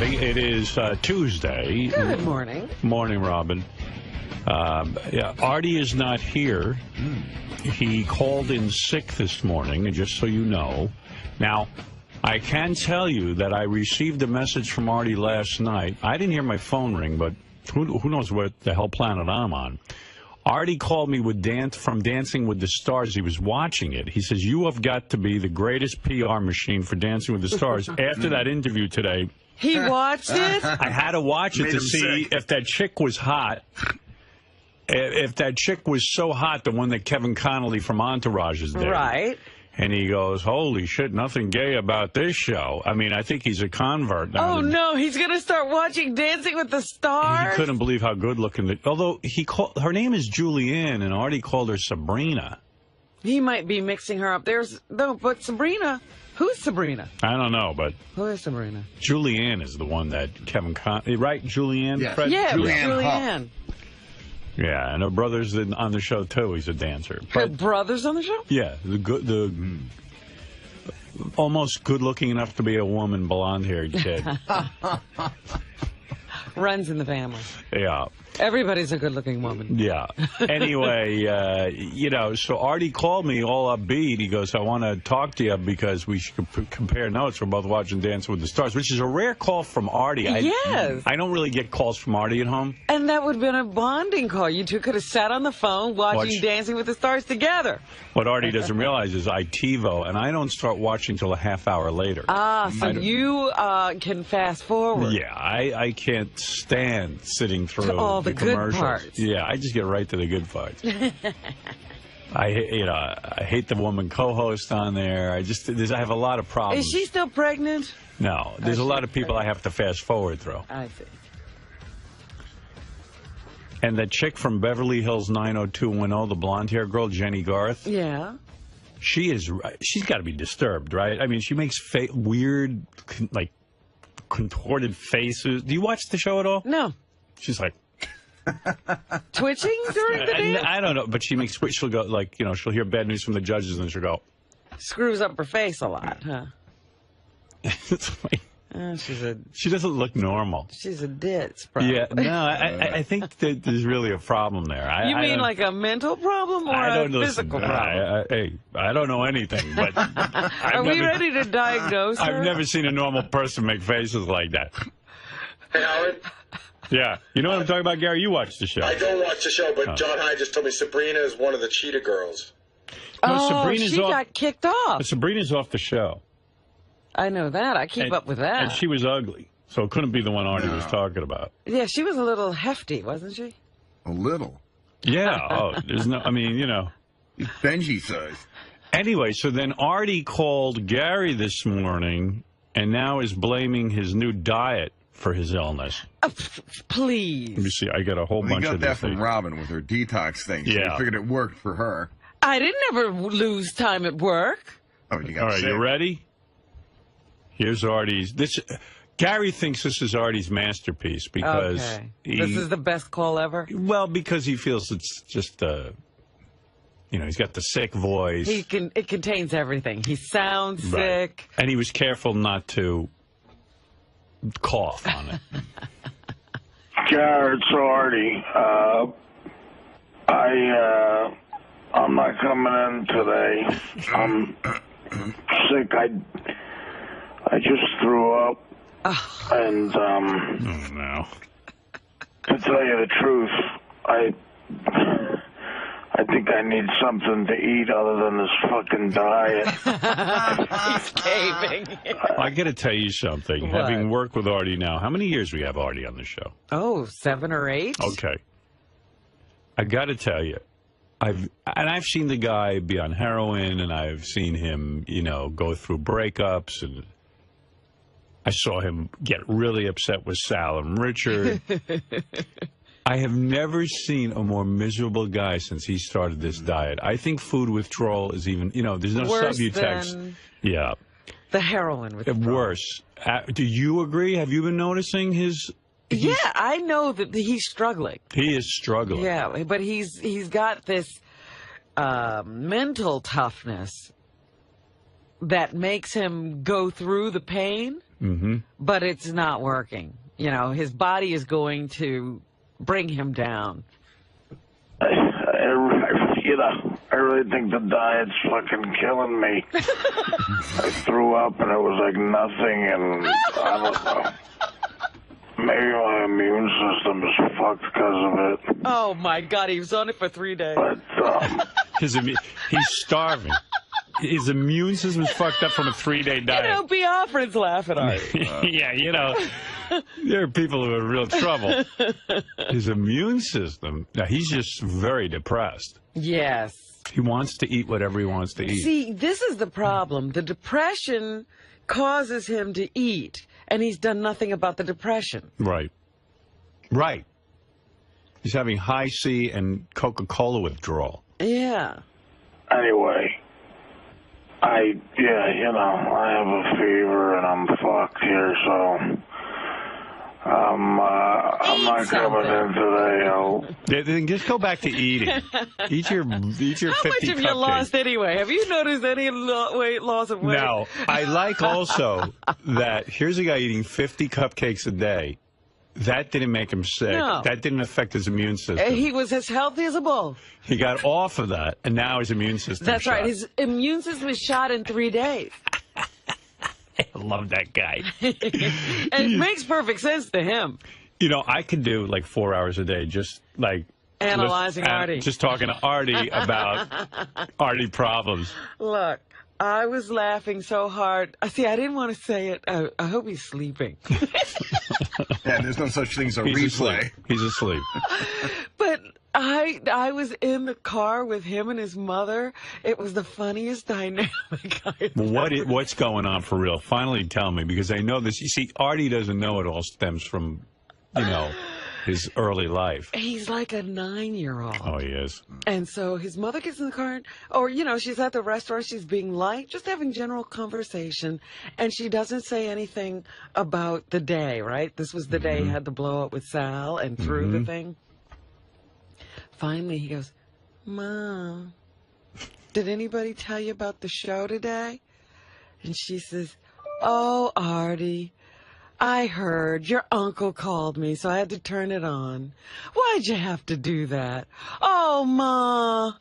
everybody. It is Tuesday. Good morning. Morning, Robin. Artie is not here. He called in sick this morning, just so you know. Now, I can tell you that I received a message from Artie last night. I didn't hear my phone ring, but who knows what the hell planet I'm on. Artie called me from Dancing with the Stars. He was watching it. He says, you have got to be the greatest PR machine for Dancing with the Stars. After that interview today... He watched it? I had to watch it to see if that chick was hot. If that chick was so hot, the one that Kevin Connolly from Entourage is there. Right. And he goes, holy shit, nothing gay about this show. I mean, I think he's a convert now. Oh, no, he's going to start watching Dancing with the Stars? He couldn't believe how good looking. Although, her name is Julianne, and Artie called her Sabrina. He might be mixing her up. But Sabrina, who's Sabrina? I don't know, but... Who is Sabrina? Julianne is the one that Kevin Connolly... Right, Julianne? Yes. Fred? Yeah, Julianne. Yeah, and her brother's on the show, too. He's a dancer. Her brother's on the show? Yeah, almost good-looking enough to be a woman, blonde-haired kid. Runs in the family. Yeah. Everybody's a good-looking woman. Yeah. Anyway, so Artie called me all upbeat. He goes, I want to talk to you because we should compare notes. We're both watching Dancing with the Stars, which is a rare call from Artie. Yes. I don't really get calls from Artie at home. And that would have been a bonding call. You two could have sat on the phone watching Dancing with the Stars together. What Artie doesn't realize is I TiVo, and I don't start watching till a half hour later. Ah, so you can fast forward. Yeah, I can't stand sitting through all the good commercials. parts. Yeah, I just get right to the good parts. I hate the woman co-host on there. I have a lot of problems. Is she still pregnant? No, there's a lot of people I have to fast forward through. I see. And the chick from Beverly Hills 90210, the blonde-haired girl, Jenny Garth. Yeah. She's got to be disturbed, right? I mean, she makes weird, like, contorted faces. Do you watch the show at all? No. She's like... Twitching during the dance? I don't know, but she'll go, like, she'll hear bad news from the judges and she'll go... Screws up her face a lot, huh? It's like... She doesn't look normal. She's a ditz, probably. Yeah, no, I think that there's really a problem there. You mean like a mental problem or a physical problem? I don't know anything, but... Are we ready to diagnose her? I've never seen a normal person make faces like that. Hey, Howard? Yeah. You know what I'm talking about, Gary? You watch the show. I don't watch the show, but John Hyde just told me Sabrina is one of the Cheetah Girls. No, she got kicked off. Sabrina's off the show. I know that. I keep up with that. And she was ugly, so it couldn't be the one Artie was talking about. Yeah, she was a little hefty, wasn't she? A little. Yeah. There's no... I mean, Benji says. Anyway, so then Artie called Gary this morning and now is blaming his new diet for his illness. Please. Let me see. I got a whole bunch of We got that from Robin with her detox thing. So we figured it worked for her. I didn't ever lose time at work. Oh, you got All right, you ready? Here's Artie's. Gary thinks this is Artie's masterpiece because this is the best call ever. Well, because he feels it's just he's got the sick voice. It contains everything. He sounds sick, and he was careful not to cough on it. Jared, so Artie, I'm not coming in today. I'm sick. I just threw up, and oh no. To tell you the truth, I think I need something to eat other than this fucking diet. He's caving. I got to tell you something. What? Having worked with Artie now, how many years we have Artie on the show? Oh, 7 or 8. Okay. I got to tell you, I've seen the guy be on heroin, and I've seen him, go through breakups, and I saw him get really upset with Sal and Richard. I have never seen a more miserable guy since he started this diet. I think food withdrawal is even, there's no worse subutex. Than yeah. The heroin withdrawal. Worse. Do you agree? Have you been noticing his... Yeah, I know that he's struggling. He is struggling. Yeah, but he's got this mental toughness that makes him go through the pain. but it's not working. You know, his body is going to bring him down. I really think the diet's fucking killing me. I threw up and it was like nothing, and I don't know. Maybe my immune system is fucked because of it. Oh my God, he was on it for 3 days. But he's starving. His immune system is fucked up from a 3-day diet. You know, Biafrans laugh at Artie. Yeah, you know, there are people who are in real trouble. His immune system, now he's just very depressed. Yes. He wants to eat whatever he wants to eat. See, this is the problem. The depression causes him to eat, and he's done nothing about the depression. Right. Right. He's having high C and Coca-Cola withdrawal. Yeah. Anyway, I have a fever and I'm fucked here, so I'm not coming in today. Then just go back to eating. Eat your 50 cupcakes. How much have you lost anyway? Have you noticed any loss of weight? No. I like also that here's a guy eating 50 cupcakes a day. That didn't make him sick. No. That didn't affect his immune system. He was as healthy as a bull. He got off of that, and now his immune system That's shot. right. His immune system is shot in 3 days. I love that guy. And it makes perfect sense to him. You know, I could do like 4 hours a day just like analyzing Artie. Just talking to Artie about Artie problems. Look, I was laughing so hard. See, I didn't want to say it. I hope he's sleeping. Yeah, there's no such thing as a replay. He's asleep. But I was in the car with him and his mother. It was the funniest dynamic. What's going on for real? Finally tell me, because I know this. You see, Artie doesn't know it all stems from, you know, his early life. He's like a 9-year-old. Oh, he is. And so his mother gets in the car, or, you know, she's at the restaurant, she's being light, just having general conversation, and she doesn't say anything about the day, right? This was the day he had the blow up with Sal and threw the thing. Finally, he goes, Mom, did anybody tell you about the show today? And she says, oh, Artie, I heard your uncle called me, so I had to turn it on. Why'd you have to do that? Oh, Ma.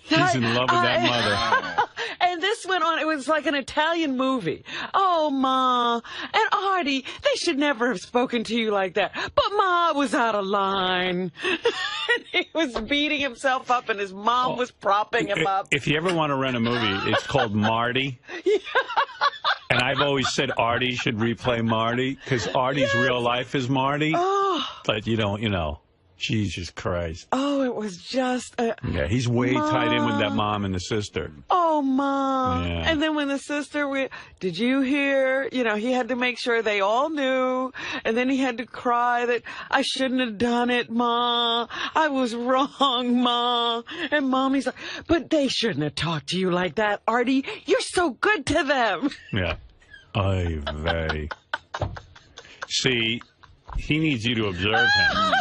He's in love with that mother. And this went on. It was like an Italian movie. Oh, Ma. And Artie, they should never have spoken to you like that. But Ma was out of line. And he was beating himself up, and his mom was propping him up. If you ever want to rent a movie, it's called Marty. Yeah. And I've always said Artie should replay Marty, because Artie's real life is Marty. Oh. But you don't, you know, Jesus Christ. Oh, it was just... yeah, he's way tied in with that mom and the sister. Oh, Mom. Yeah. And then when the sister, did you hear? You know, he had to make sure they all knew. And then he had to cry that, I shouldn't have done it, Ma. I was wrong, Ma. And Mommy's like, but they shouldn't have talked to you like that, Artie. You're so good to them. Yeah. Ay vey. See, he needs you to observe him.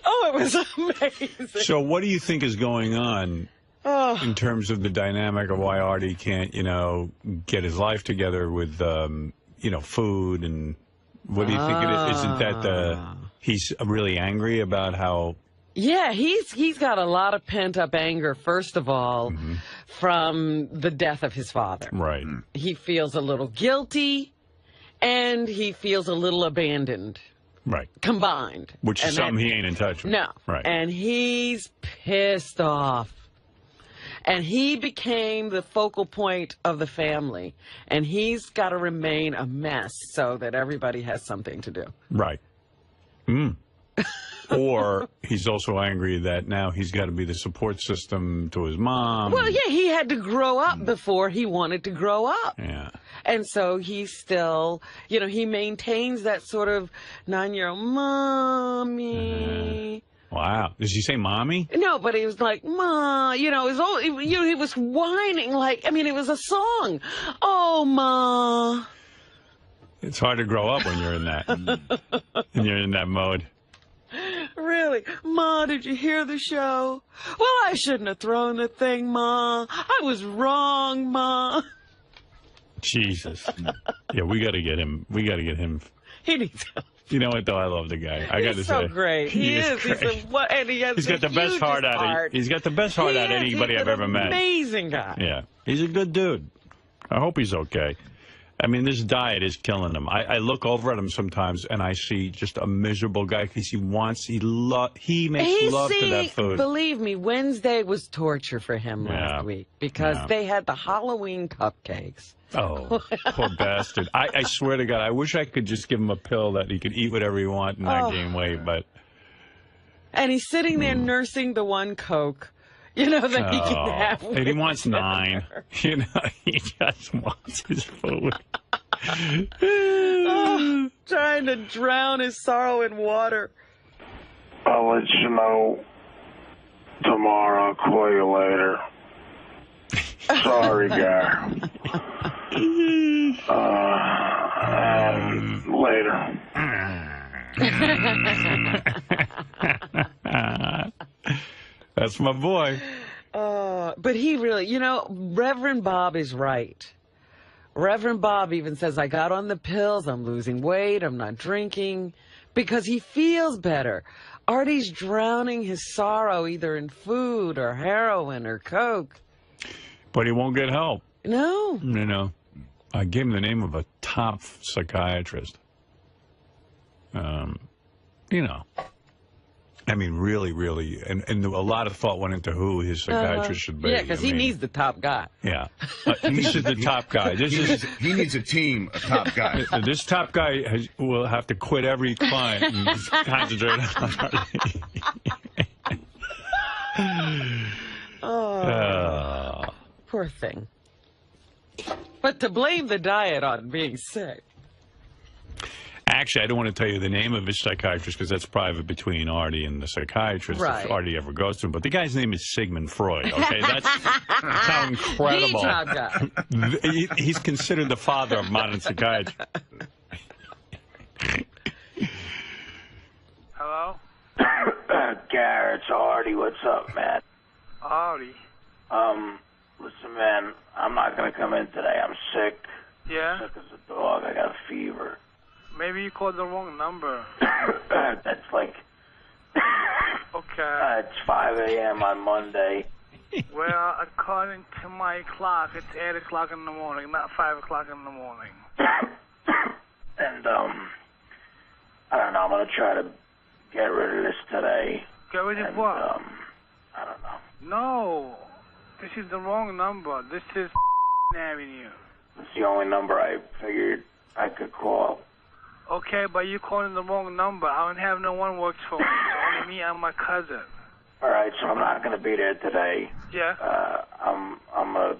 Oh, it was amazing. So what do you think is going on in terms of the dynamic of why Artie can't, you know, get his life together with, you know, food? And what do you think it is? Isn't that he's really angry about how... Yeah, he's got a lot of pent-up anger, first of all, from the death of his father. Right. He feels a little guilty, and he feels a little abandoned. Right. Combined. Which is something he ain't in touch with. No. Right. And he's pissed off. And he became the focal point of the family. And he's got to remain a mess so that everybody has something to do. Right. Or he's also angry that now he's got to be the support system to his mom. Well, yeah, he had to grow up before he wanted to grow up. Yeah. And so he's still, you know, he maintains that sort of 9-year-old, Mommy. Wow. Did you say mommy? No, but he was like, Ma, you know, he was whining like, I mean, it was a song. Oh, Ma. It's hard to grow up when you're in that. And you're in that mode. Really? Ma, did you hear the show? Well, I shouldn't have thrown the thing, Ma. I was wrong, Ma. Jesus. Yeah, we got to get him. We got to get him. He needs help. You know what, though? I love the guy. I got to He's say. so great. He is. Great. He's got the best heart out of He's got the best heart out of anybody I've ever met. Amazing guy. Yeah. He's a good dude. I hope he's okay. I mean, this diet is killing him. I look over at him sometimes, and I see just a miserable guy because he makes love to that food. Believe me, Wednesday was torture for him last week because they had the Halloween cupcakes. Oh, poor bastard. I swear to God, I wish I could just give him a pill that he could eat whatever he wants and not gain weight. But and he's sitting there nursing the one Coke. You know, that he can have. And he wants 9. You know, he just wants his food. Trying to drown his sorrow in water. I'll let you know tomorrow. I'll call you later. Sorry, guy. Later. That's my boy. But he really, you know, Reverend Bob is right. Reverend Bob even says, I got on the pills, I'm losing weight, I'm not drinking, because he feels better. Artie's drowning his sorrow either in food or heroin or Coke. But he won't get help. No. You know, I gave him the name of a top psychiatrist. You know. I mean, really, really, and a lot of thought went into who his psychiatrist should be. Yeah, because he needs the top guy. Yeah, this is the top guy. He needs a team of top guys. This top guy will have to quit every client and concentrate on. Poor thing. But to blame the diet on being sick. Actually, I don't want to tell you the name of his psychiatrist because that's private between Artie and the psychiatrist if Artie ever goes to him. But the guy's name is Sigmund Freud, okay? That's how incredible. The top guy. He's considered the father of modern psychiatry. Hello? Garrett, it's Artie. What's up, man? Artie? Listen, man, I'm not going to come in today. I'm sick. Yeah? Sick as a dog. I got a fever. Maybe you called the wrong number. That's like... Okay. It's 5 a.m. on Monday. Well, according to my clock, it's 8 o'clock in the morning, not 5 o'clock in the morning. And, I don't know. I'm going to try to get rid of this today. Get rid of what? I don't know. No. This is the wrong number. This is Avenue. It's the only number I figured I could call. Okay, but you're calling the wrong number. I don't have no one works for me. It's only me and my cousin. All right, so I'm not going to be there today. Yeah? I'm going to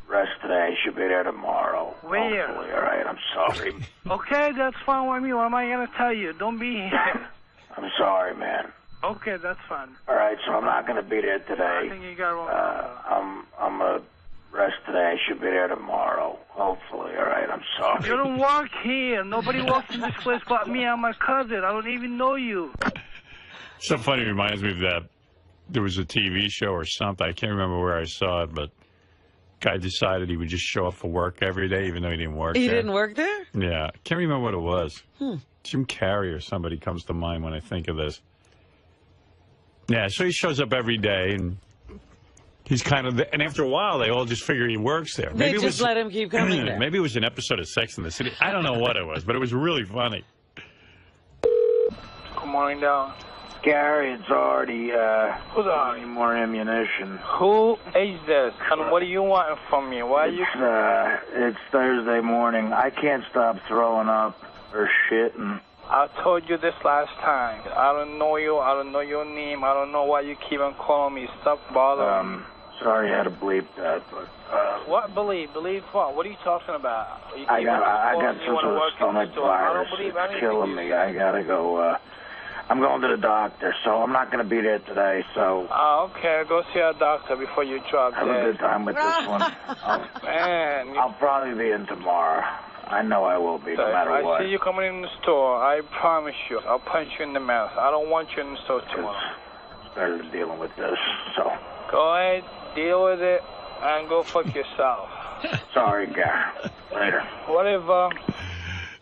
rest today. I should be there tomorrow. Where? Hopefully, all right? I'm sorry. Okay, that's fine with me. What am I going to tell you? Don't be here. I'm sorry, man. Okay, that's fine. All right, so I'm not going to be there today. I think you got wrong number. I'm going to rest today. I should be there tomorrow. Hopefully, all right? I'm sorry. You don't work here. Nobody works in this place but me and my cousin. I don't even know you. So funny. It reminds me of that. There was a TV show or something. I can't remember where I saw it, but guy decided he would just show up for work every day, even though he didn't work there. He didn't work there? Yeah. I can't remember what it was. Jim Carrey or somebody comes to mind when I think of this. Yeah, so he shows up every day, and he's kind of, and after a while, they all just figure he works there. They just let him keep coming there. Maybe it was an episode of Sex and the City. I don't know what it was, but it was really funny. Good morning, Dal. Gary, it's Artie. Who's Artie? Need more ammunition. Who is this? And what do you want from me? Why are you... It's Thursday morning. I can't stop throwing up or shitting. I told you this last time. I don't know you. I don't know your name. I don't know why you keep on calling me. Stop bothering me. Sorry I had to bleep that, but... What believe? Believe what? What are you talking about? I got some sort of stomach virus. It's killing me. I gotta go, I'm going to the doctor, so I'm not going to be there today, so... Oh, okay. Go see a doctor before you drop dead. Have a good time with this one. Man. I'll probably be in tomorrow. I know I will be, no matter what. I see you coming in the store. I promise you. I'll punch you in the mouth. I don't want you in the store tomorrow. It's better than dealing with this, so... Go ahead, deal with it, and go fuck yourself. Sorry, guy. Later. Whatever.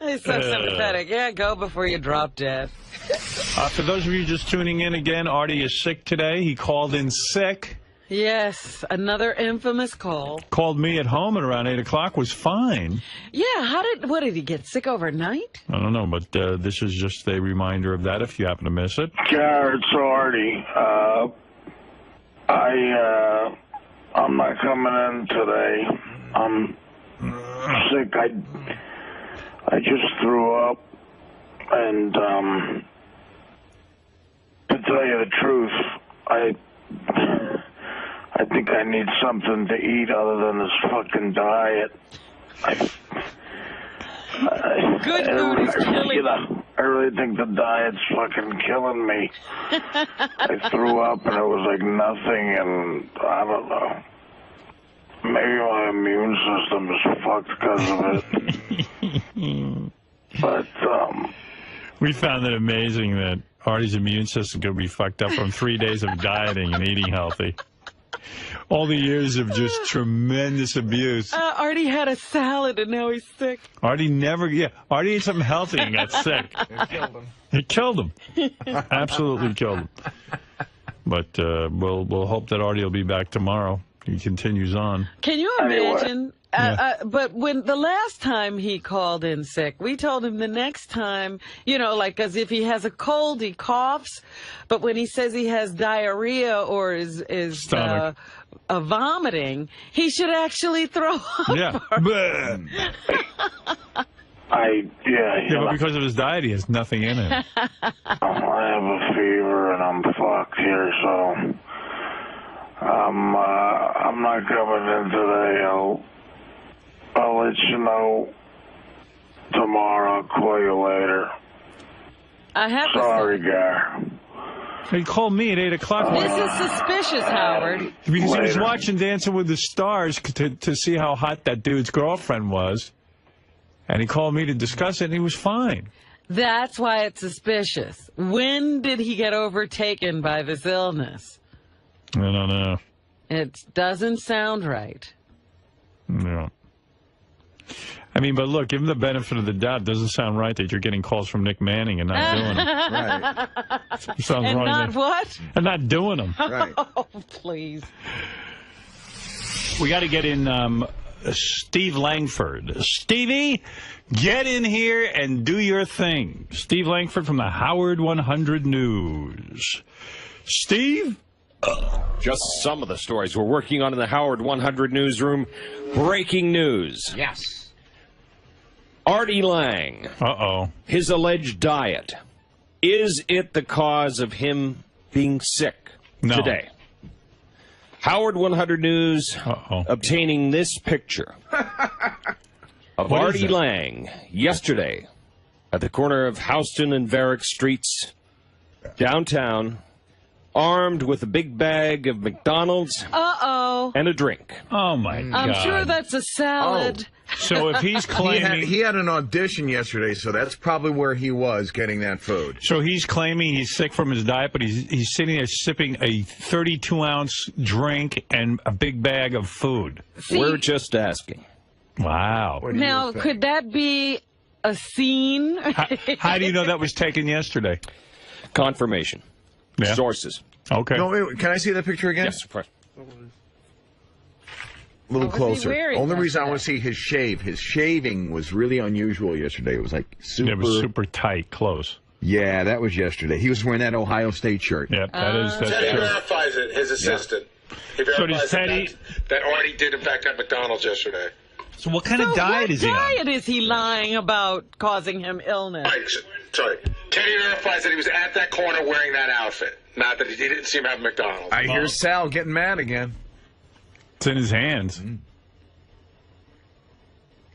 He's so sympathetic. Yeah, go before you drop dead. For those of you just tuning in again, Artie is sick today. He called in sick. Yes, another infamous call. Called me at home at around 8 o'clock, was fine. Yeah, what did he get sick overnight? I don't know, but this is just a reminder of that if you happen to miss it. Garrett, it's Artie. I'm not coming in today. I'm sick. I just threw up, and to tell you the truth, I think I need something to eat other than this fucking diet. Good food is killing you. I really think the diet's fucking killing me. I threw up and it was like nothing, and I don't know. Maybe my immune system is fucked because of it. But, we found it amazing that Artie's immune system could be fucked up from 3 days of dieting and eating healthy. All the years of just tremendous abuse. Artie had a salad and now he's sick. Artie ate something healthy and got sick. It killed him. Absolutely killed him. But we'll hope that Artie will be back tomorrow. He continues on. Can you imagine? But when the last time he called in sick, we told him the next time, like as if he has a cold, he coughs. But when he says he has diarrhea or is vomiting, he should actually throw up. Yeah. But because of his diet, he has nothing in it. I have a fever and I'm fucked here, so I'm not coming in today. I'll let you know tomorrow. I'll call you later. Sorry, guy. He called me at 8 o'clock. This is suspicious, Howard. Because he was watching Dancing with the Stars to see how hot that dude's girlfriend was. And he called me to discuss it, and he was fine. That's why it's suspicious. When did he get overtaken by this illness? I don't know. It doesn't sound right. No. I mean, but look, give him the benefit of the doubt. It doesn't sound right that you're getting calls from Nick Manning and not doing them. Right. Sounds and wrong not there. what? And not doing them. Right. Oh, please. We got to get in Steve Langford. Stevie, get in here and do your thing. Steve Langford from the Howard 100 News. Steve? Just some of the stories we're working on in the Howard 100 newsroom. Breaking news. Yes. Artie Lange. Uh-oh. His alleged diet. Is it the cause of him being sick today? Howard 100 News obtaining this picture of Artie Lange yesterday at the corner of Houston and Varick Streets, downtown, armed with a big bag of McDonald's and a drink. Oh, my God. I'm sure that's a salad. So if he's claiming... He had an audition yesterday, so that's probably where he was getting that food. So he's claiming he's sick from his diet, but he's sitting there sipping a 32-ounce drink and a big bag of food. See, we're just asking. Wow. Now, could that be a scene? How do you know that was taken yesterday? Confirmation. Yeah. Sources. Okay. No, wait, can I see that picture again? Yes, of course. A little closer. wearing Only reason I yesterday? want to see his shave. His shaving was really unusual yesterday. It was like super... It was super tight, close. Yeah, that was yesterday. He was wearing that Ohio State shirt. Yeah, that's Teddy true. verifies it, his assistant. He So does verifies Teddy... that Artie did, in fact, at McDonald's yesterday. So what kind of diet is he on? What diet is he lying about causing him illness? Right, sorry. Teddy verifies that he was at that corner wearing that outfit. Not that he didn't see him have McDonald's. I hear Sal getting mad again. It's in his hands.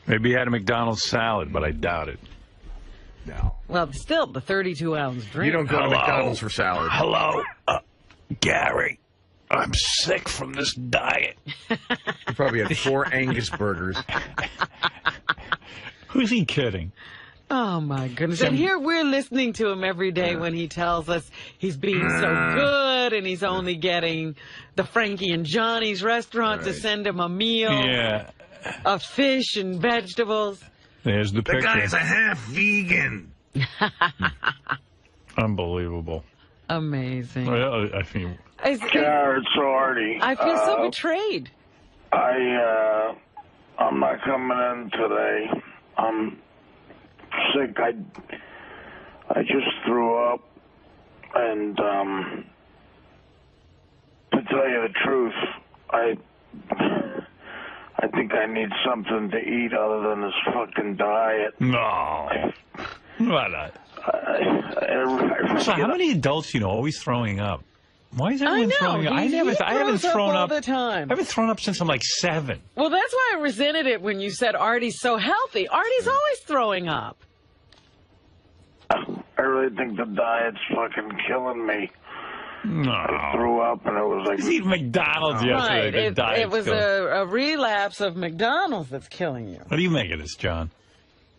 Maybe he had a McDonald's salad, but I doubt it. No. Well, still, the 32-ounce drink. You don't go to McDonald's for salad. Hello, Gary. I'm sick from this diet. You probably had 4 Angus burgers. Who's he kidding? Oh, my goodness. And here we're listening to him every day when he tells us he's being so good and he's only getting the Frankie and Johnny's restaurant to send him a meal. Yeah. of fish and vegetables. There's the picture. The guy's a half vegan. Unbelievable. Amazing. I mean, Jared, it's Artie. I feel so betrayed. I'm not coming in today. I'm sick. I just threw up, and to tell you the truth, I think I need something to eat other than this fucking diet. No. Why not? So how many adults always throwing up? Why is everyone throwing up? I haven't thrown up all the time. I haven't thrown up since I'm like 7. Well, that's why I resented it when you said Artie's so healthy. Artie's always throwing up. I really think the diet's fucking killing me. No. I threw up and it was like... I was eating McDonald's yesterday. Right. It was a relapse of McDonald's that's killing you. What do you make of this, John?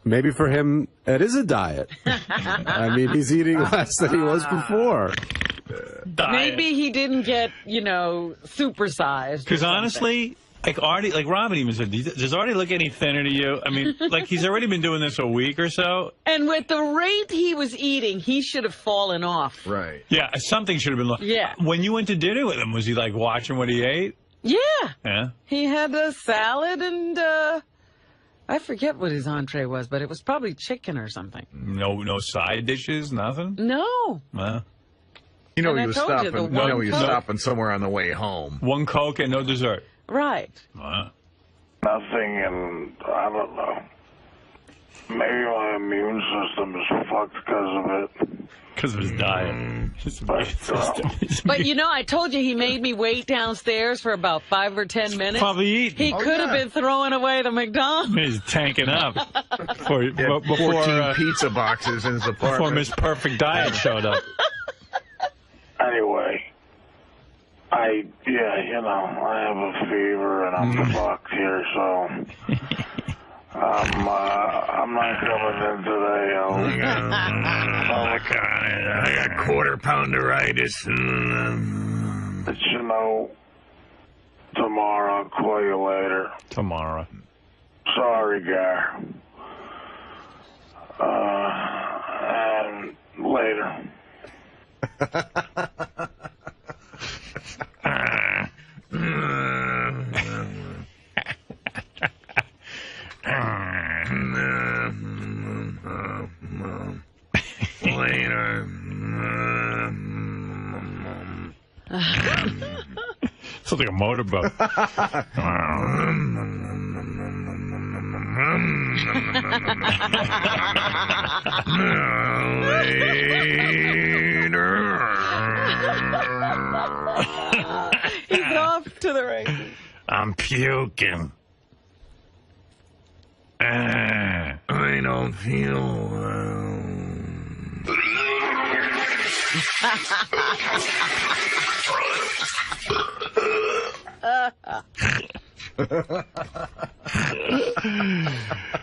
Maybe for him, it is a diet. I mean, he's eating less than he was before. Maybe he didn't get, supersized. Because honestly, like Artie, like Robin even said, does Artie look any thinner to you? I mean, like he's already been doing this a week or so. And with the rate he was eating, he should have fallen off. Right. Yeah, something should have been lost. Yeah. When you went to dinner with him, was he like watching what he ate? Yeah. Yeah. He had a salad and I forget what his entree was, but it was probably chicken or something. No side dishes, nothing? No. He was stopping somewhere on the way home. One Coke and no dessert. Right. Nothing, and I don't know. Maybe my immune system is fucked because of it. Because of his diet. But I told you he made me wait downstairs for about 5 or 10 minutes. Probably eating. He could have been throwing away the McDonald's. He's tanking up. Before 14 pizza boxes in his apartment. Before Miss Perfect Diet showed up. Anyway, I have a fever and I'm fucked here, so I'm not coming in today. I got quarter pounderitis. But tomorrow I'll call you later. Tomorrow. Sorry, Gar. And later. Later. Sounds like a motorboat. He's off to the races. I'm puking. I don't feel well.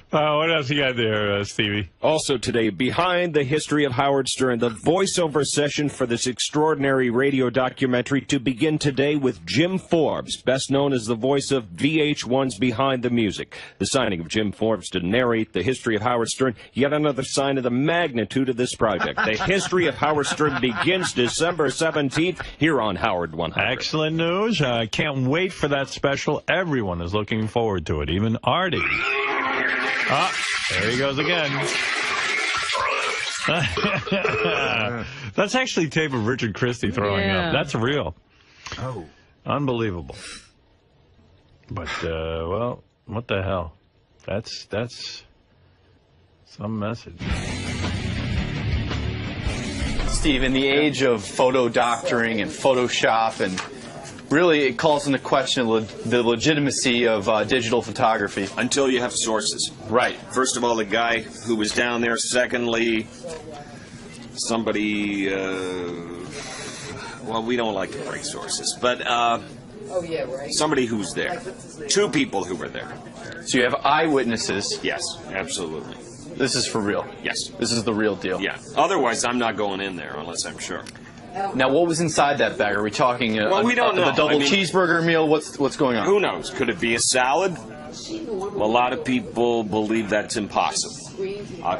What else you got there, Stevie? Also today, behind the history of Howard Stern, the voiceover session for this extraordinary radio documentary to begin today with Jim Forbes, best known as the voice of VH1's Behind the Music. The signing of Jim Forbes to narrate the history of Howard Stern, yet another sign of the magnitude of this project. The history of Howard Stern begins December 17th here on Howard 100. Excellent news. I can't wait for that special. Everyone is looking forward to it, even Artie. There he goes again. That's actually tape of Richard Christie throwing up. That's real. Oh. Unbelievable. But, well, what the hell? That's some message. Steve, in the age of photo doctoring and Photoshop, and really it calls into question the legitimacy of digital photography. Until you have sources. Right. First of all, the guy who was down there. Secondly, somebody, well, we don't like to break sources, but somebody who's there. 2 people who were there. So you have eyewitnesses. Yes, absolutely. This is for real. Yes. This is the real deal. Yeah. Otherwise, I'm not going in there unless I'm sure. Now, what was inside that bag? Are we talking we don't know. the double cheeseburger meal? What's going on? Who knows? Could it be a salad? Well, a lot of people believe that's impossible.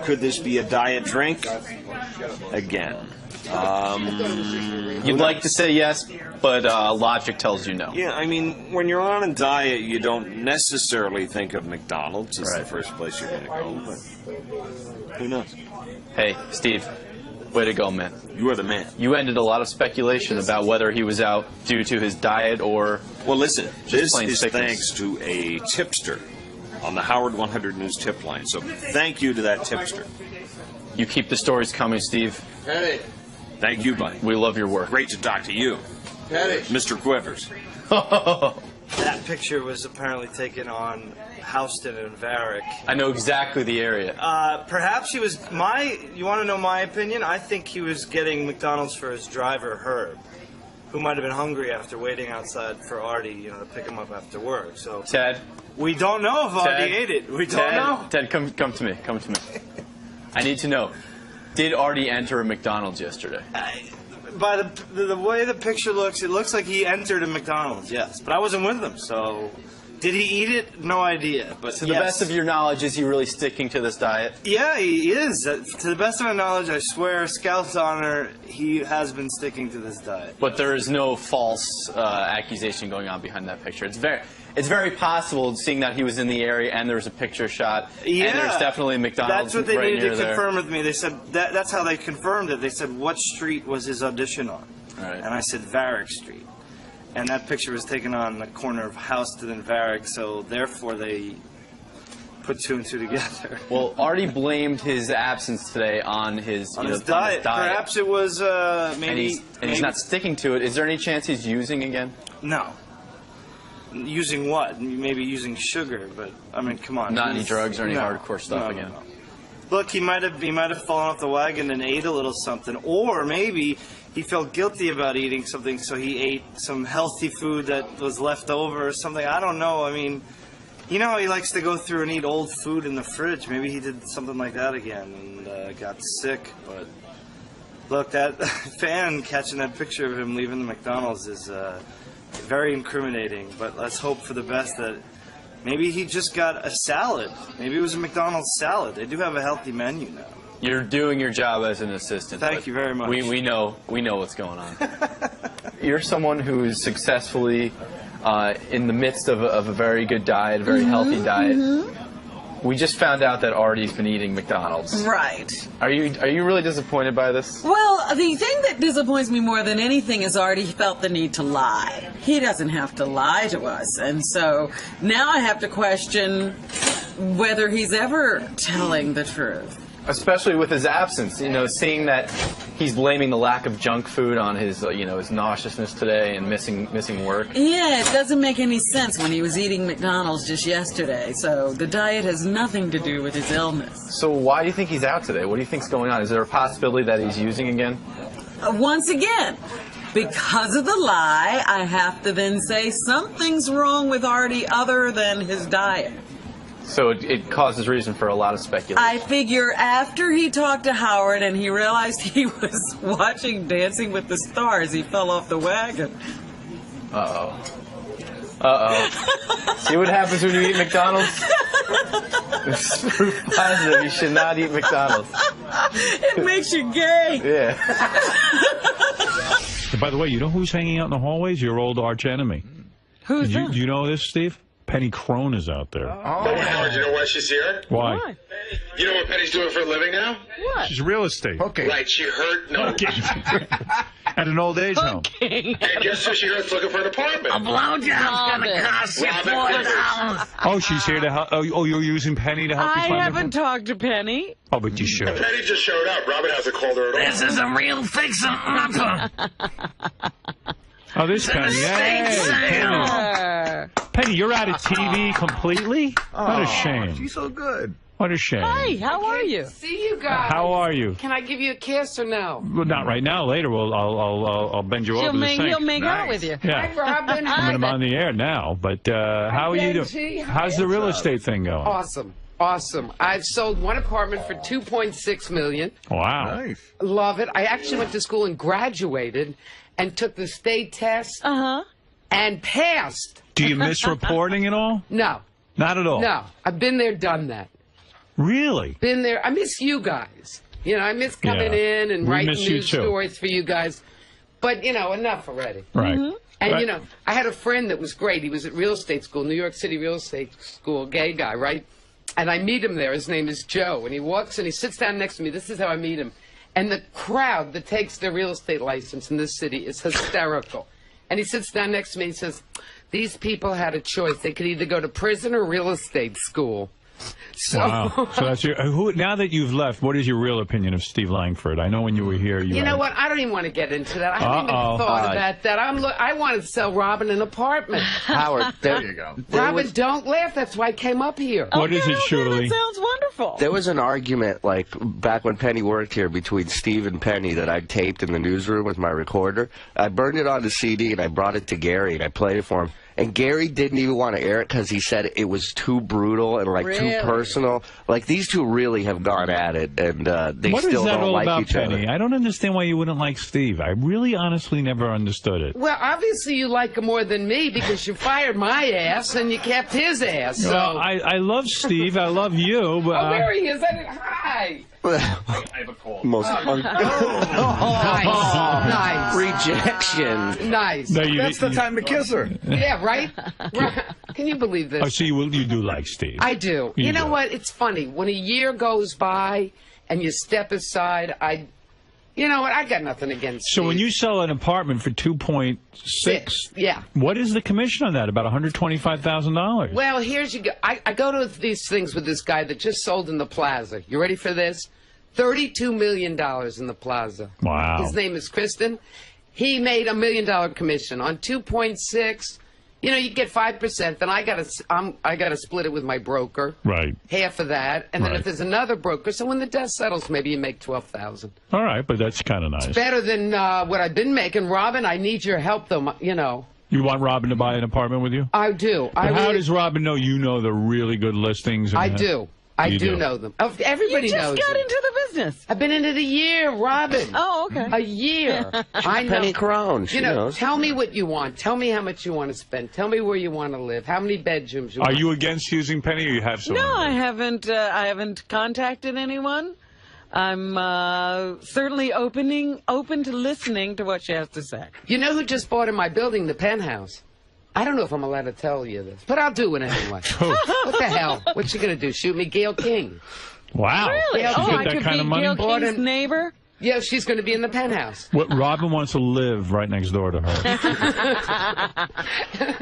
Could this be a diet drink? Again. You'd like to say yes, but logic tells you no. Yeah, I mean, when you're on a diet, you don't necessarily think of McDonald's as the first place you're going to go, but who knows? Hey, Steve, way to go, man. You are the man. You ended a lot speculation about whether he was out due to his diet or... Well, listen, this is sickness. thanks to a tipster on the Howard 100 News tip line, so thank you to that tipster. You keep the stories coming, Steve. Penny. Thank you, buddy. We love your work. Great to talk to you, Penny. Mr. 𝗏𝗏𝗏. That picture was apparently taken on Houston and Varick. I know exactly the area. Perhaps he was you want to know my opinion? I think he was getting McDonald's for his driver, Herb, who might have been hungry after waiting outside for Artie, to pick him up after work. So Ted? We don't know if Artie ate it. We don't know. Ted, come to me. Come to me. I need to know. Did Artie enter a McDonald's yesterday? By the way the picture looks, it looks like he entered a McDonald's, yes. But I wasn't with him, so... Did he eat it? No idea. But to the best of your knowledge, is he really sticking to this diet? Yeah, he is. To the best of my knowledge, I swear, Scout's honor, he has been sticking to this diet. But there is no false accusation going on behind that picture. It's very possible, seeing that he was in the area and there was a picture shot, and there's definitely a McDonald's. That's what they right needed to there. confirm with me. They said that's how they confirmed it. They said, what street was his audition on? Right. And I said, Varick Street. And that picture was taken on the corner of Houston and Varick, so therefore they put two and two together. Well, Artie blamed his absence today on his diet. Perhaps it was maybe... And he's not sticking to it. Is there any chance he's using again? No. Using what? Maybe using sugar, but I mean, come on. Not any drugs or any hardcore stuff again. No. Look, he might have fallen off the wagon and ate a little something, or maybe he felt guilty about eating something, so he ate some healthy food that was left over or something. I don't know. I mean, you know how he likes to go through and eat old food in the fridge. Maybe he did something like that again and got sick. But look, that fan catching that picture of him leaving the McDonald's is very incriminating. But let's hope for the best that maybe he just got a salad. Maybe it was a McDonald's salad. They do have a healthy menu now. You're doing your job as an assistant. Thank you very much. We know what's going on. You're someone who is successfully in the midst of a very good diet, a very healthy diet. We just found out that Artie's been eating McDonald's. Right. Are you really disappointed by this? Well, the thing that disappoints me more than anything is Artie felt the need to lie. He doesn't have to lie to us, and so now I have to question whether he's ever telling the truth. Especially with his absence, seeing that he's blaming the lack of junk food on his, his nauseousness today and missing work. Yeah, it doesn't make any sense when he was eating McDonald's just yesterday. So the diet has nothing to do with his illness. So why do you think he's out today? What do you think's going on? Is there a possibility that he's using again? Once again, because of the lie, I have to then say something's wrong with Artie other than his diet. So it causes reason for a lot of speculation. I figure after he talked to Howard and he realized he was watching Dancing with the Stars, he fell off the wagon. Uh-oh. See what happens when you eat McDonald's? It's proof positive you should not eat McDonald's. It makes you gay. Yeah. By the way, you know who's hanging out in the hallways? Your old arch enemy. Who's that? Do you know this, Steve? Penny Crone is out there. Oh, Howard, you know why she's here? Why? You know what Penny's doing for a living now? What? She's real estate. Okay. Right, she heard... No. At an old age home. And guess who she heard's looking for an apartment? A blowjob's gonna cost you $4. Oh, she's here to help. Oh, you're using Penny to help you find I haven't talked to Penny. Oh, but you should. Penny just showed up. Robin hasn't called her at all. This is a real fixer-upper. Oh, this Penny. Hey, Penny, you're out of TV completely? What a shame. She's so good. What a shame. Hi, how are you? See you guys. How are you? Can I give you a kiss or no? Well, not right now. Later, I'll bend you over to the sink. He'll make out with you. Yeah. Hi, Robin. I'm on the air now, but how are you doing? How's the real estate thing going? Awesome. awesome. I've sold one apartment for $2.6 million. Wow. Nice. Love it. I actually went to school and graduated and took the state test and passed. Do you miss reporting at all? No. Not at all? No. I've been there, done that. Really? Been there. I miss you guys. You know, I miss coming in and writing news stories for you guys. But, you know, enough already. Right. And, you know, I had a friend that was great. He was at real estate school, New York City real estate school, gay guy, right? And I meet him there. His name is Joe. And he walks and he sits down next to me. This is how I meet him. And the crowd that takes their real estate license in this city is hysterical. And he sits down next to me and says, these people had a choice. They could either go to prison or real estate school. So, wow. So that's your, now that you've left, what is your real opinion of Steve Langford? I know when you were here, you know what? I don't even want to get into that. I haven't even thought about that. I want to sell Robin an apartment. Howard, there you go. Robin, don't laugh. That's why I came up here. What is it, Shirley? That sounds wonderful. There was an argument, like, back when Penny worked here, between Steve and Penny that I taped in the newsroom with my recorder. I burned it on the CD, and I brought it to Gary, and I played it for him. And Gary didn't even want to air it because he said it was too brutal and, like, too personal. Like, these two really have gone at it, and they still don't like each other. Penny? I don't understand why you wouldn't like Steve. I really honestly never understood it. Well, obviously you like him more than me because you fired my ass and you kept his ass. So. Well, I love Steve. I love you. But oh, there he is. Hi. I have a cold. Most nice. Rejection. Nice. No, that's the time to kiss her. Yeah, right? Can you believe this? Oh, so you do like Steve. I do. You know what? It's funny. When a year goes by and you step aside, you know what? I got nothing against Steve. So when you sell an apartment for $2.6, yeah. What is the commission on that? About $125,000. Well, here's you go. I go to these things with this guy that just sold in the plaza. You ready for this? $32 million in the plaza. Wow. His name is Kristen. He made $1 million commission on 2.6. You know, you get 5%. Then I got to split it with my broker. Right. Half of that, and then if there's another broker, so when the dust settles, maybe you make $12,000. All right, but that's kind of nice. It's better than what I've been making. Robin, I need your help, though. You know. You want Robin to buy an apartment with you? I do. How does Robin know you know the really good listings? I do. I do know them. Everybody knows. You just got into the business. I've been into the year, Robin. Oh, okay. A year. I know. Penny Crone. You know, tell me what you want. Tell me how much you want to spend. Tell me where you want to live. How many bedrooms you want. Are you against using Penny, or you have someone? No, I haven't. I haven't contacted anyone. I'm certainly open to listening to what she has to say. You know who just bought in my building, the penthouse? I don't know if I'm allowed to tell you this, but I'll do it anyway. What the hell? What's she going to do? Shoot me? Gail King. Wow. Really? Gail I could be Gail King's neighbor? Yeah, she's going to be in the penthouse. What, Robin wants to live right next door to her.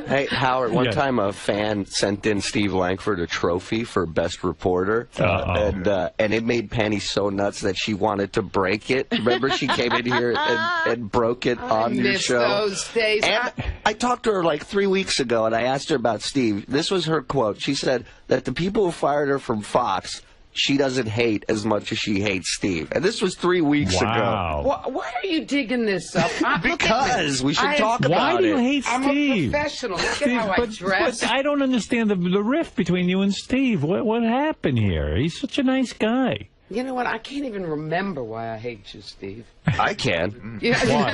Hey, Howard, one time a fan sent in Steve Langford a trophy for Best Reporter, and it made Penny so nuts that she wanted to break it. Remember, she came in here and broke it on your show? Those days. And I talked to her like 3 weeks ago, and I asked her about Steve. This was her quote. She said that the people who fired her from Fox, she doesn't hate as much as she hates Steve. And this was 3 weeks ago. Why are you digging this up? Because we should talk about it. Why do you hate I'm Steve? a professional. Look at how I dress. But I don't understand the rift between you and Steve. What happened here? He's such a nice guy. You know what? I can't even remember why I hate you, Steve. I can. Yeah.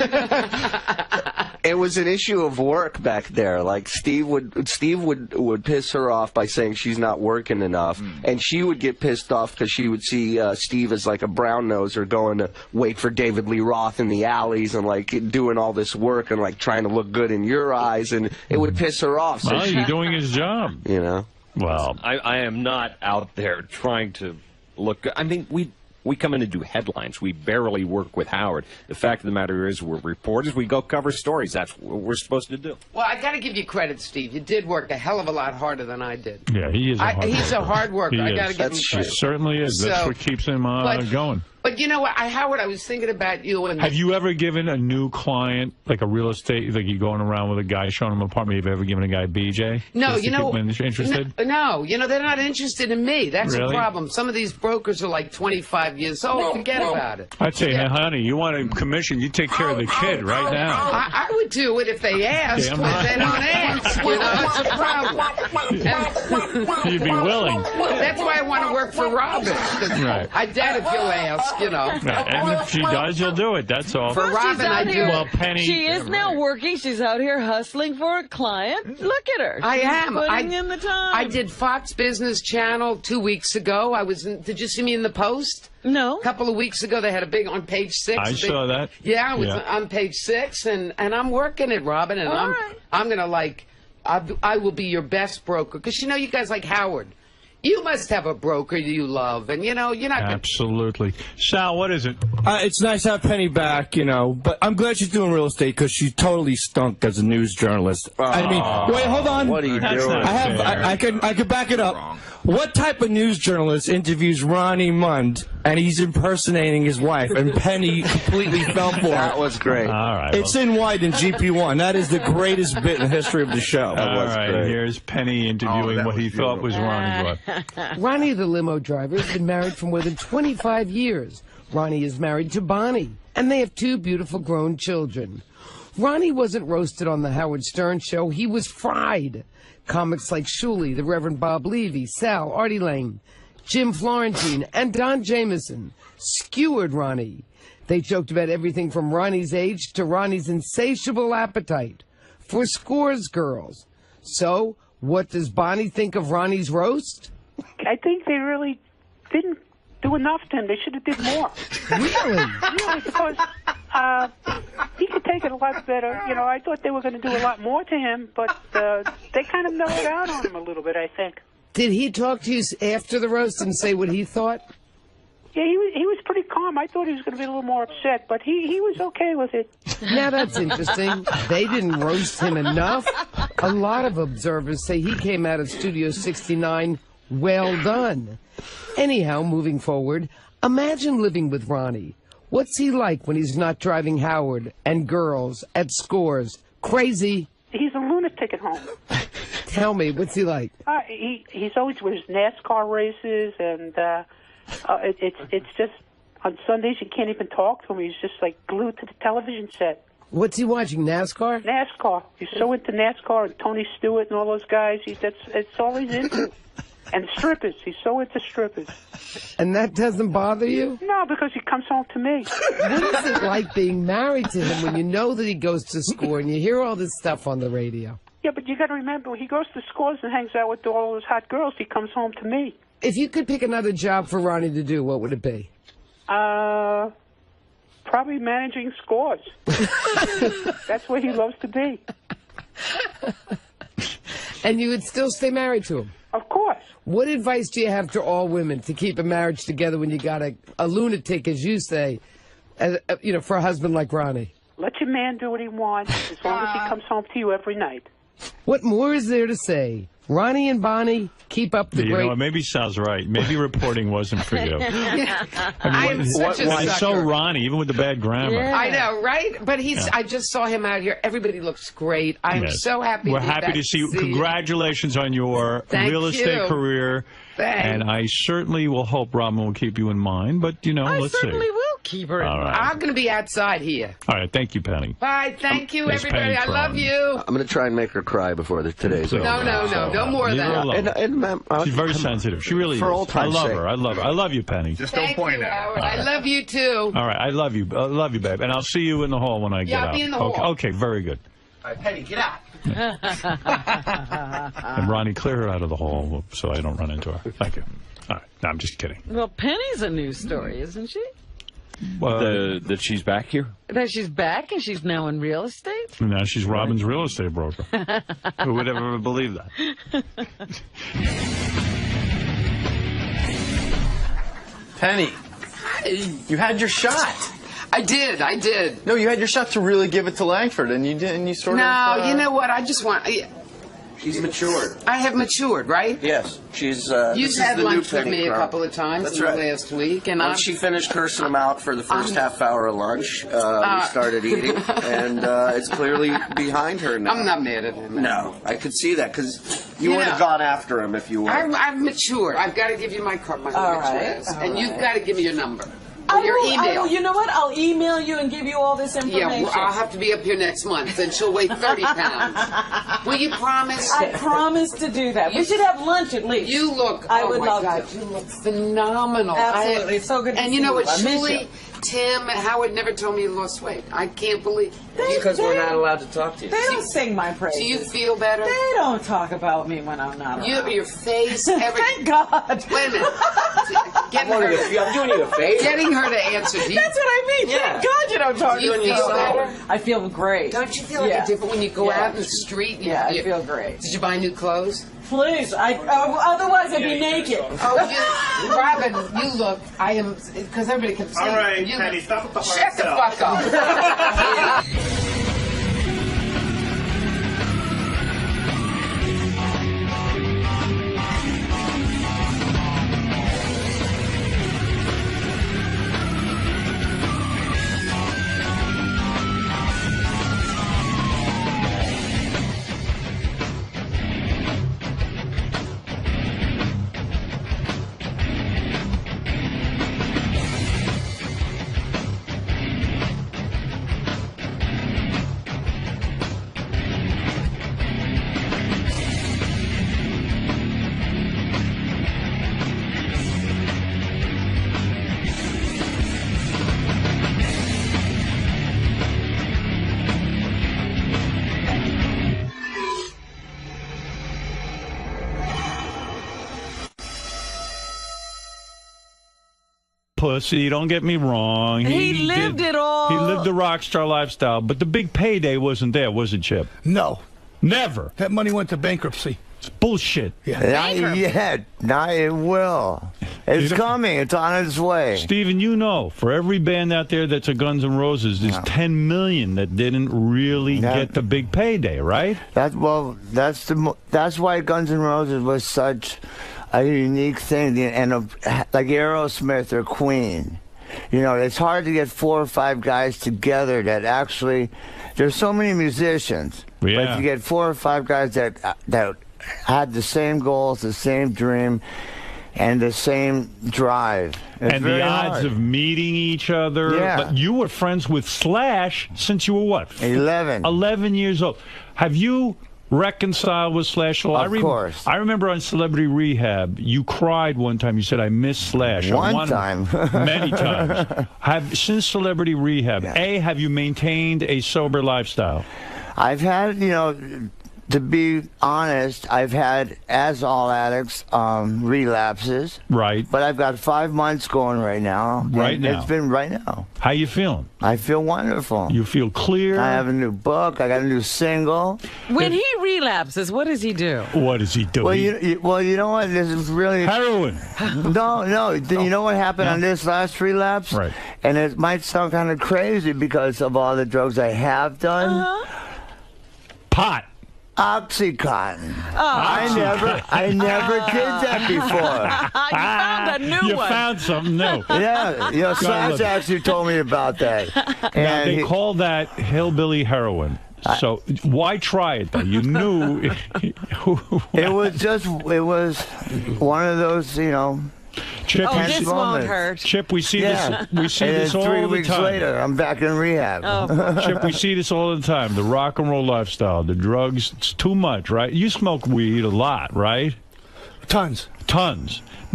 It was an issue of work back there. Like Steve would piss her off by saying she's not working enough, and she would get pissed off because she would see Steve as like a brown noser going to wait for David Lee Roth in the alleys and like doing all this work and like trying to look good in your eyes, and it would piss her off. So he's doing his job. You know. Well, I am not out there trying to look. I mean, we come in and do headlines. We barely work with Howard. The fact of the matter is we're reporters. We go cover stories. That's what we're supposed to do. Well, I got to give you credit, Steve. You did work a hell of a lot harder than I did. Yeah, he is. He's a hard worker. I got to give him credit. He certainly is. That's what keeps him going. But you know what, Howard, I was thinking about you. And have you ever given a new client, like a real estate, like you going around with a guy showing him an apartment, have you ever given a guy BJ? No, you know. Interested? No, you know, they're not interested in me. That's the problem. Some of these brokers are like 25 years old. Forget about it. I'd say, hey, honey, you want a commission, you take care of the kid right now. I would do it if they asked, Damn but right. they don't ask. You know, it's a problem. You'd be willing. That's why I want to work for Robin. Right. I doubt if you'll ask, you know. Right. And if she does, you'll do it. That's all. For Robin, I do. Well, Penny. She is now working. She's out here hustling for a client. Look at her. I am. Putting in the time. I did Fox Business Channel 2 weeks ago. I was. Did you see me in the Post? No. A couple of weeks ago, they had a big on page 6. I saw that. Yeah, I was on page 6, and I'm working it, Robin, and I'm gonna I will be your best broker, because you know you guys like Howard. You must have a broker you love, and you know, you're not gonna... Absolutely. Sal, what is it? It's nice to have Penny back, you know, but I'm glad she's doing real estate because she totally stunk as a news journalist. I mean, wait, hold on. What are you doing? I can back it up. What type of news journalist interviews Ronnie Mund and he's impersonating his wife, and Penny completely fell for it? That was great. All right. It's in white in GP1. That is the greatest bit in the history of the show. All right. Great. Here's Penny interviewing what he thought was Ronnie's wife. Ronnie, the limo driver, has been married for more than 25 years. Ronnie is married to Bonnie, and they have 2 beautiful grown children. Ronnie wasn't roasted on the Howard Stern show. He was fried. Comics like 𝗛cie, the Reverend Bob Levy, Sal, Artie Lange, Jim Florentine, and Don Jameson skewered Ronnie. They joked about everything from Ronnie's age to Ronnie's insatiable appetite for scores girls. So, what does Bonnie think of Ronnie's roast? I think they really didn't do enough to him. They should have did more. Really? Yeah, because he could take it a lot better. You know, I thought they were going to do a lot more to him, but they kind of mellowed out on him a little bit, I think. Did he talk to you after the roast and say what he thought? Yeah, he was pretty calm. I thought he was going to be a little more upset, but he was okay with it. Now that's interesting. They didn't roast him enough. A lot of observers say he came out of Studio 69 well done. Anyhow, moving forward, imagine living with Ronnie. What's he like when he's not driving Howard and girls at scores? Crazy. He's a lunatic at home. Tell me, what's he like? He's always with his NASCAR races, and it's just on Sundays you can't even talk to him. He's just like glued to the television set. What's he watching? NASCAR? NASCAR. He's so into NASCAR and Tony Stewart and all those guys. That's all he's into. And strippers. He's so into strippers. And that doesn't bother you? No, because he comes home to me. What is it like being married to him when you know that he goes to score and you hear all this stuff on the radio? Yeah, but you got to remember, when he goes to scores and hangs out with all those hot girls, he comes home to me. If you could pick another job for Ronnie to do, what would it be? Probably managing scores. That's where he loves to be. And you would still stay married to him? Of course. What advice do you have to all women to keep a marriage together when you got a lunatic, as you say, for a husband like Ronnie? Let your man do what he wants, as long as he comes home to you every night. What more is there to say? Ronnie and Bonnie, keep up the great... You know, maybe Sal's right. Maybe reporting wasn't for you. I am such a sucker. So Ronnie, even with the bad grammar. Yeah. I know, right? But I just saw him out here. Everybody looks great. I'm so happy. We're happy to see you. Congratulations on your real estate career. Thanks. And I certainly will hope Robin will keep you in mind. But, you know, let's see. I certainly will keep her in mind. Right. I'm going to be outside here. All right. Thank you, Penny. Bye. Thank you, everybody. I love you. I'm going to try and make her cry before today's over. No more of that. She's very sensitive. She really is. I love her. I love her. I love you, Penny. Just don't point at her. I love you, too. All right. I love you. I love you, babe. And I'll see you in the hall when I get out. I'll be in the hall. Okay, very good. All right, Penny, get out. And Ronnie, clear her out of the hall so I don't run into her. Thank you. All right. No, I'm just kidding. Well, Penny's a news story, isn't she? That she's back here? That she's back and she's now in real estate? Now she's Robin's real estate broker. Who would ever believe that? Penny, you had your shot. I did. No, you had your shot to really give it to Langford, and you didn't. You sort of. No, you know what? I just want. She's matured. I have matured, right? Yes, she's. You've had lunch with me a couple of times in the last week, and once she finished cursing him out for the first half hour of lunch, we started eating, and it's clearly behind her now. I'm not mad at him. No, I could see that because you would have gone after him if you were. I've matured. I've got to give you my address, and you've got to give me your number. Your email. You know what? I'll email you and give you all this information. Yeah, well, I'll have to be up here next month, and she'll weigh 30 pounds. Will you promise? I promise to do that. We should have lunch at least. You look. I would love to. You look phenomenal. Absolutely, it's so good. And you know what? Julie, Tim, and Howard never told me you lost weight. I can't believe. Because we're not allowed to talk to you. They don't sing my praises. Do you feel better? They don't talk about me when I'm not around. Your face, everything. Thank God. Wait a minute. I'm doing you a favor. Getting her to answer. That's what I mean. Yeah. Thank God you don't talk to me. Do you feel better? I feel great. Don't you feel like it's different when you go out in the street? I feel great. Did you buy new clothes? Please, otherwise I'd be naked. Oh, Robin, you look. I am because everybody kept saying. All right, Penny, stop with the hard Shut the fuck up. Pussy, don't get me wrong. He lived it all. He lived the rock star lifestyle, but the big payday wasn't there, was it, Chip? No. Never. That money went to bankruptcy. It's bullshit. Not yet. Not it will. It's coming. It's on its way. Steven, you know, for every band out there that's a Guns N' Roses, there's 10 million that didn't really get the big payday, right? That's why Guns N' Roses was such a unique thing, and like Aerosmith or Queen. You know, it's hard to get 4 or 5 guys together that actually. There's so many musicians, but if you get 4 or 5 guys that had the same goals, the same dream, and the same drive. It's and the odds of meeting each other. Yeah. But you were friends with Slash since you were what? 11. 11 years old. Have you reconciled with Slash? Well, of course. I remember on Celebrity Rehab, you cried one time. You said, I miss Slash. One time. Many times. Since Celebrity Rehab, have you maintained a sober lifestyle? I've had, to be honest, I've had, as all addicts, relapses. Right. But I've got 5 months going right now. Right now. It's been right now. How you feeling? I feel wonderful. You feel clear? I have a new book. I got a new single. When he relapses, what does he do? What does he do? Well, you know what? This is really... Heroin. No. You know what happened on this last relapse? Right. And it might sound kind of crazy because of all the drugs I have done. Pot. 𝗪𝗏𝗄𝗿. I never did that before. You found a new one. You found something new. Yeah, Slash actually told me about that. Now, they call that hillbilly heroin. So why try it, though? You knew. It was one of those, Chip, this won't hurt. Chip, we see this. We see this all the time. 3 weeks later, I'm back in rehab. Chip, we see this all the time. The rock and roll lifestyle, the drugs. It's too much, right? You smoke weed a lot, right? Tons.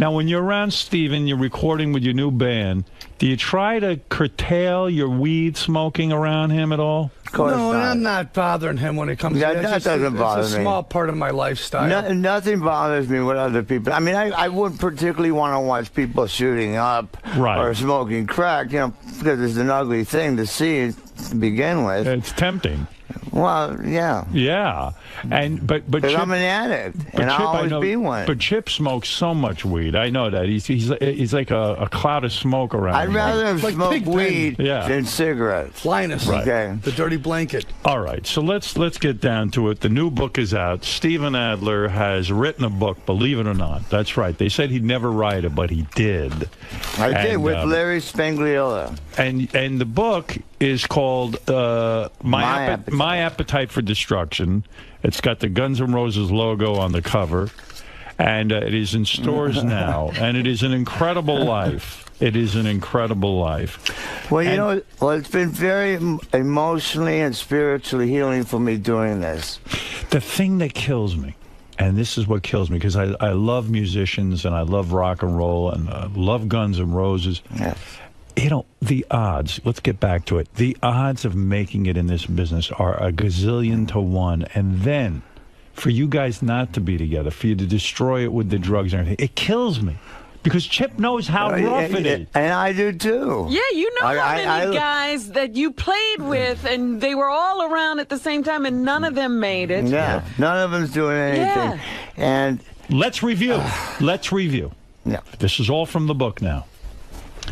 Now, when you're around Steven, you're recording with your new band. Do you try to curtail your weed smoking around him at all? No, I'm not bothering him when it comes to that. That doesn't bother me. It's a small part of my lifestyle. Nothing bothers me with other people. I mean, I wouldn't particularly want to watch people shooting up or smoking crack, because it's an ugly thing to see to begin with. It's tempting. Well, yeah. Yeah, but Chip, I'm an addict, and I'll always be one. But Chip smokes so much weed. I know that he's like a cloud of smoke around. I'd rather him smoke weed than cigarettes. Linus, Right. Okay. The dirty blanket. All right, so let's get down to it. The new book is out. Steven Adler has written a book, believe it or not. That's right. They said he'd never write it, but he did. I did with 𝗦𝗵cie𝘄𝗿𝗍. And the book is called My Appetite for Destruction. It's got the Guns N' Roses logo on the cover, and it is in stores now. And it is an incredible life. It is an incredible life. Well, it's been very emotionally and spiritually healing for me doing this. The thing that kills me, and this is what kills me, because I love musicians and I love rock and roll and I love Guns N' Roses. Yes. You know, the odds, let's get back to it. The odds of making it in this business are a gazillion to one. And then for you guys not to be together, for you to destroy it with the drugs and everything, it kills me. Because Chip knows how rough it is. And I do, too. Yeah, you know how many guys that you played with, and they were all around at the same time, and none of them made it. Yeah, none of them's doing anything. Yeah. And let's review. Let's review. Yeah. This is all from the book now.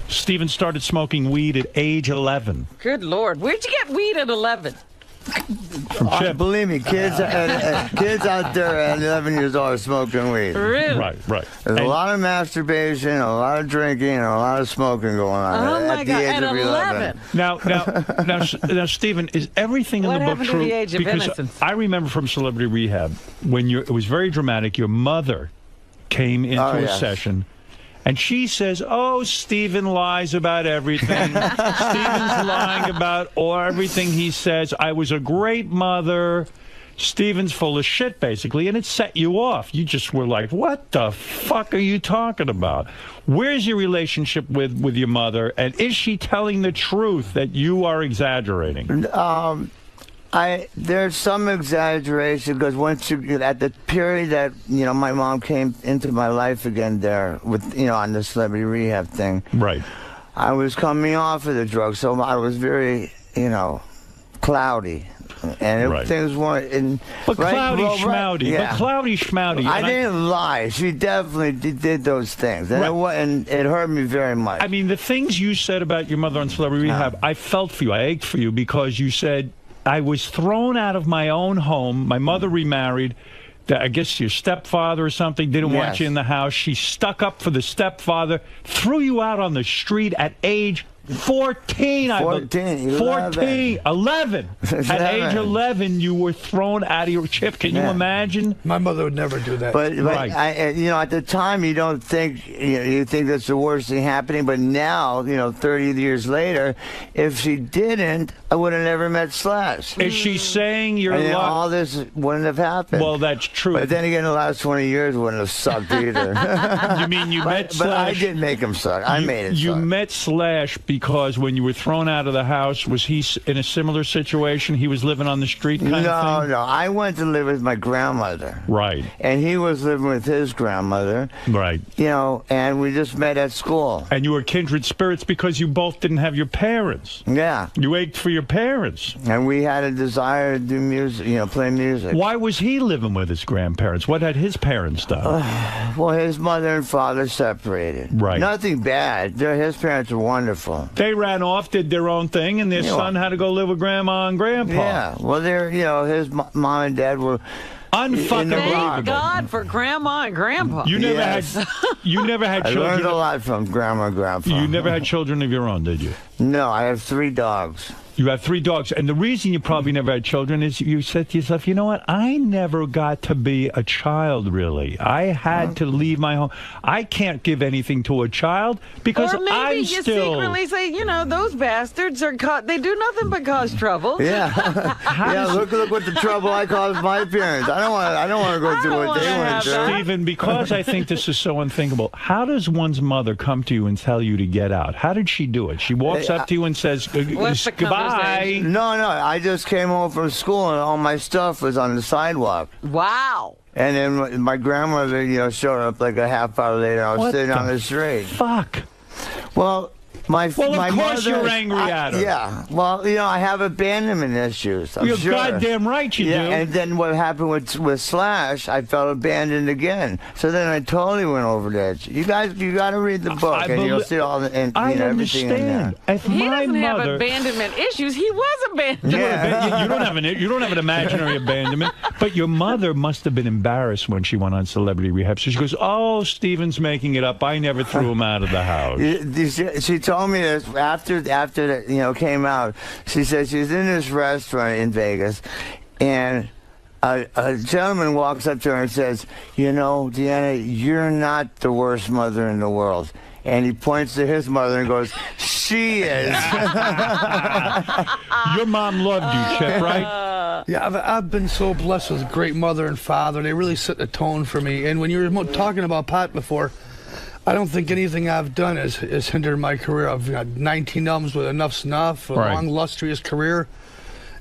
Steven started smoking weed at age 11. Good Lord. Where'd you get weed at 11? From Chip. Believe me, kids out there at 11 years old are smoking weed. Really? Right. There's a lot of masturbation, a lot of drinking, and a lot of smoking going on at the age of 11. Now, Steven, is everything in the book true? What happened to the age of innocence? I remember from Celebrity Rehab when it was very dramatic. Your mother came into a session. And she says, oh, Steven lies about everything. Steven's lying about everything he says. I was a great mother. Steven's full of shit, basically. And it set you off. You just were like, what the fuck are you talking about? Where's your relationship with your mother? And is she telling the truth that you are exaggerating? There's some exaggeration because once at the period that my mom came into my life again there with on the Celebrity Rehab thing, right? I was coming off of the drugs, so I was very cloudy, and things weren't. But cloudy schmouty. But cloudy schmouty. I didn't lie. She definitely did those things, and it hurt me very much. I mean, the things you said about your mother on Celebrity Rehab, I felt for you. I ached for you because you said, I was thrown out of my own home. My mother remarried. I guess your stepfather or something didn't want you in the house. She stuck up for the stepfather, threw you out on the street at age 14. 11. At age 11, you were thrown out of your chip. Can you imagine? My mother would never do that. But at the time, you don't think you think that's the worst thing happening. But now, 30 years later, if she didn't, I would have never met Slash. Is she saying you're all this wouldn't have happened? Well, that's true. But then again, the last 20 years wouldn't have sucked either. You mean you met Slash? But I didn't make him suck. I made it suck. You met Slash because when you were thrown out of the house, was he in a similar situation? He was living on the street kind of thing? No. I went to live with my grandmother. Right. And he was living with his grandmother. Right. And we just met at school. And you were kindred spirits because you both didn't have your parents. Yeah. You ached for your parents. And we had a desire to do music, play music. Why was he living with his grandparents? What had his parents done? Well, his mother and father separated. Right. Nothing bad. His parents were wonderful. They ran off, did their own thing, and their son had to go live with grandma and grandpa. Yeah. Well, his mom and dad were unfucking. Thank God for grandma and grandpa. You never had children. I learned a lot from grandma and grandpa. You never had children of your own, did you? No, I have 3 dogs. You have 3 dogs. And the reason you probably never had children is you said to yourself, you know what? I never got to be a child, really. I had to leave my home. I can't give anything to a child because or maybe I'm you still... secretly say, those bastards they do nothing but cause trouble. Yeah. Look what the trouble I caused my parents. I don't want to go through what they went through. Stephen, because I think this is so unthinkable, how does one's mother come to you and tell you to get out? How did she do it? She walks up to you and says, goodbye. No, I just came home from school and all my stuff was on the sidewalk. Wow. And then my grandmother, showed up like a half hour later. I was sitting on the street. Fuck. Well, My Well, my of course mother, you're angry at her. Yeah. Well, I have abandonment issues. I'm You're sure. goddamn right you do. And then what happened with Slash, I felt abandoned again. So then I totally went over the edge. You got to read the book, and you'll see all the everything in there. If He my doesn't have mother, abandonment issues. He was abandoned. you don't have an imaginary abandonment, but your mother must have been embarrassed when she went on Celebrity Rehab. So she goes, "Oh, Steven's making it up. I never threw him out of the house." She told me this after that came out. She said she's in this restaurant in Vegas, and a gentleman walks up to her and says, "Deanna, you're not the worst mother in the world." And he points to his mother and goes, "She is." Your mom loved you, Chip, right? Yeah, I've been so blessed with a great mother and father. They really set the tone for me. And when you were talking about pot before, I don't think anything I've done has hindered my career. I've got 19 albums with Enough Snuff, a long, illustrious career.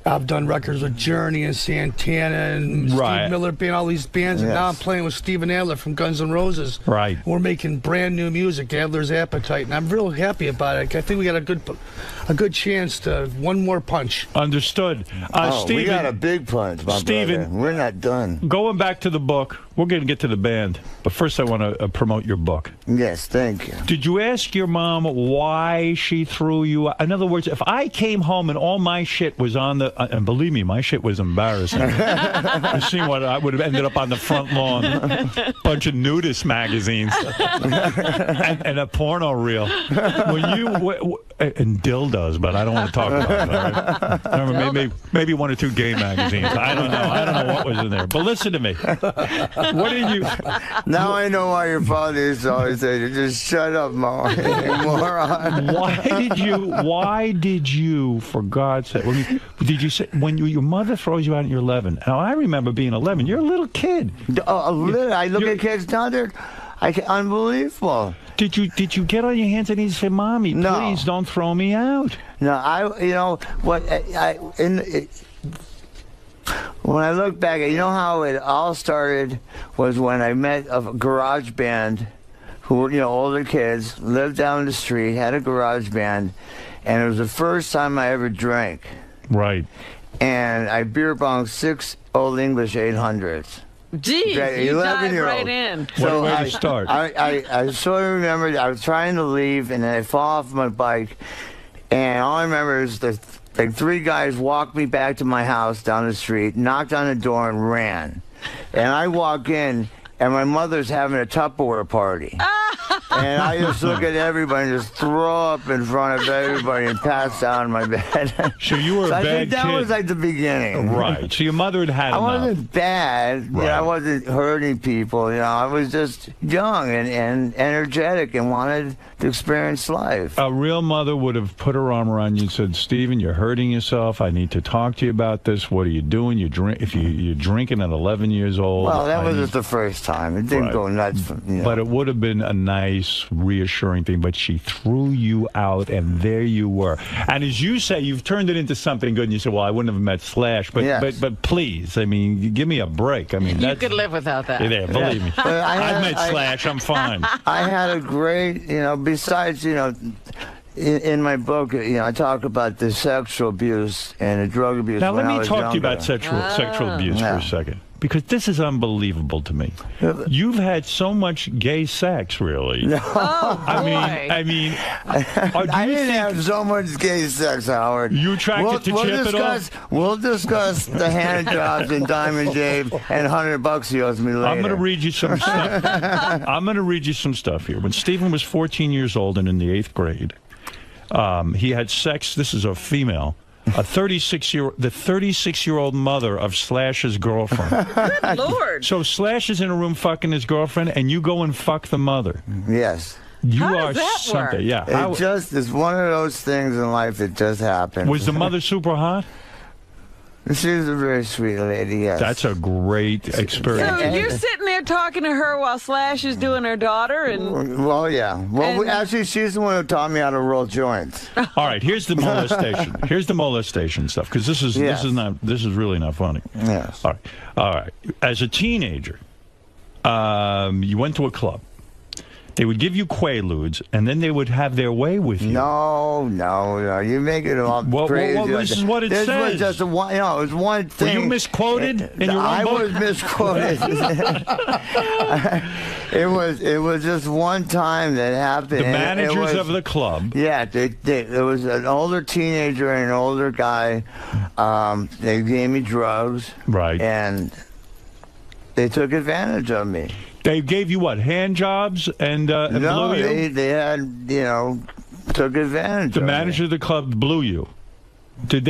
I've done records with Journey and Santana and Steve Miller Band, all these bands, and now I'm playing with Steven Adler from Guns N' Roses. Right. We're making brand new music, Adler's Appetite, and I'm real happy about it. I think we got a good chance to one more punch. Understood. Steven, we got a big punch, my brother. We're not done. Going back to the book, we're going to get to the band, but first I want to promote your book. Yes, thank you. Did you ask your mom why she threw you out? In other words, if I came home and all my shit was on the... and believe me, my shit was embarrassing. I've seen what I would have ended up on the front lawn. Bunch of nudist magazines. and a porno reel. And dildos, but I don't want to talk about it. All right? Remember, maybe one or two gay magazines. I don't know what was in there. But listen to me. What did you... Now I know why your father used to always say, "Just shut up, Mom, moron." Why did you, for God's sake, did you say, when your mother throws you out and you're 11? Now, I remember being 11. You're a little kid. I look at kids now, they're unbelievable. Did you get on your hands and knees and say, "Mommy, please don't throw me out"? No, when I look back, how it all started was when I met a garage band who were, older kids, lived down the street, had a garage band, and it was the first time I ever drank. Right. And I beer bonged 6 Old English 800s. Geez, you dive right in. What a way to start. I sort of remember I was trying to leave, and then I fall off my bike, and all I remember is like 3 guys walked me back to my house down the street, knocked on the door, and ran. And I walk in, and my mother's having a Tupperware party. And I just look at everybody and just throw up in front of everybody and pass out in my bed. So you were a bad kid. I think that was like the beginning. Right. So your mother had enough. I wasn't bad. Right. I wasn't hurting people. I was just young and energetic and wanted to experience life. A real mother would have put her arm around you and said, "Steven, you're hurting yourself. I need to talk to you about this. What are you doing? You're drinking at 11 years old." Well, that wasn't the first time. It didn't go nuts. But it would have been a nice, reassuring thing. But she threw you out, and there you were. And as you say, you've turned it into something good. And you said, "Well, I wouldn't have met Slash." But please, give me a break. You could live without that. Yeah, believe me. I've met Slash. I'm fine. I had a great, besides, in my book, I talk about the sexual abuse and the drug abuse. Now, let me talk to you about sexual abuse for a second. Because this is unbelievable to me. You've had so much gay sex, really. No. I mean, I didn't have so much gay sex, Howard. You attracted to Chip at all? We'll discuss the hand jobs and Diamond Dave and $100 he owes me later. I'm going to read you some stuff. I'm going to read you some stuff here. When Steven was 14 years old and in the 8th grade, he had sex. This is a female. The 36-year-old mother of Slash's girlfriend. Good Lord. So Slash is in a room fucking his girlfriend, and you go and fuck the mother. Yes. How does that something. Work? Yeah. It's one of those things in life that just happens. Was the mother super hot? She's a very sweet lady, yes. That's a great experience. So you're sitting there talking to her while Slash is doing her daughter, and well, yeah. Well, actually, she's the one who taught me how to roll joints. All right, here's the molestation. Here's the molestation stuff, because this is really not funny. Yes. All right. As a teenager, you went to a club. They would give you Quaaludes, and then they would have their way with you. No. You make it all crazy. Well, this is what it says. This was just it was one thing. Were you misquoted in your own book? I was misquoted. It was just one time that happened. The managers of the club. Yeah, it was an older teenager and an older guy. They gave me drugs. Right. And they took advantage of me. They gave you what, hand jobs and no, blew you? they had, took advantage The of manager of the club blew you. Did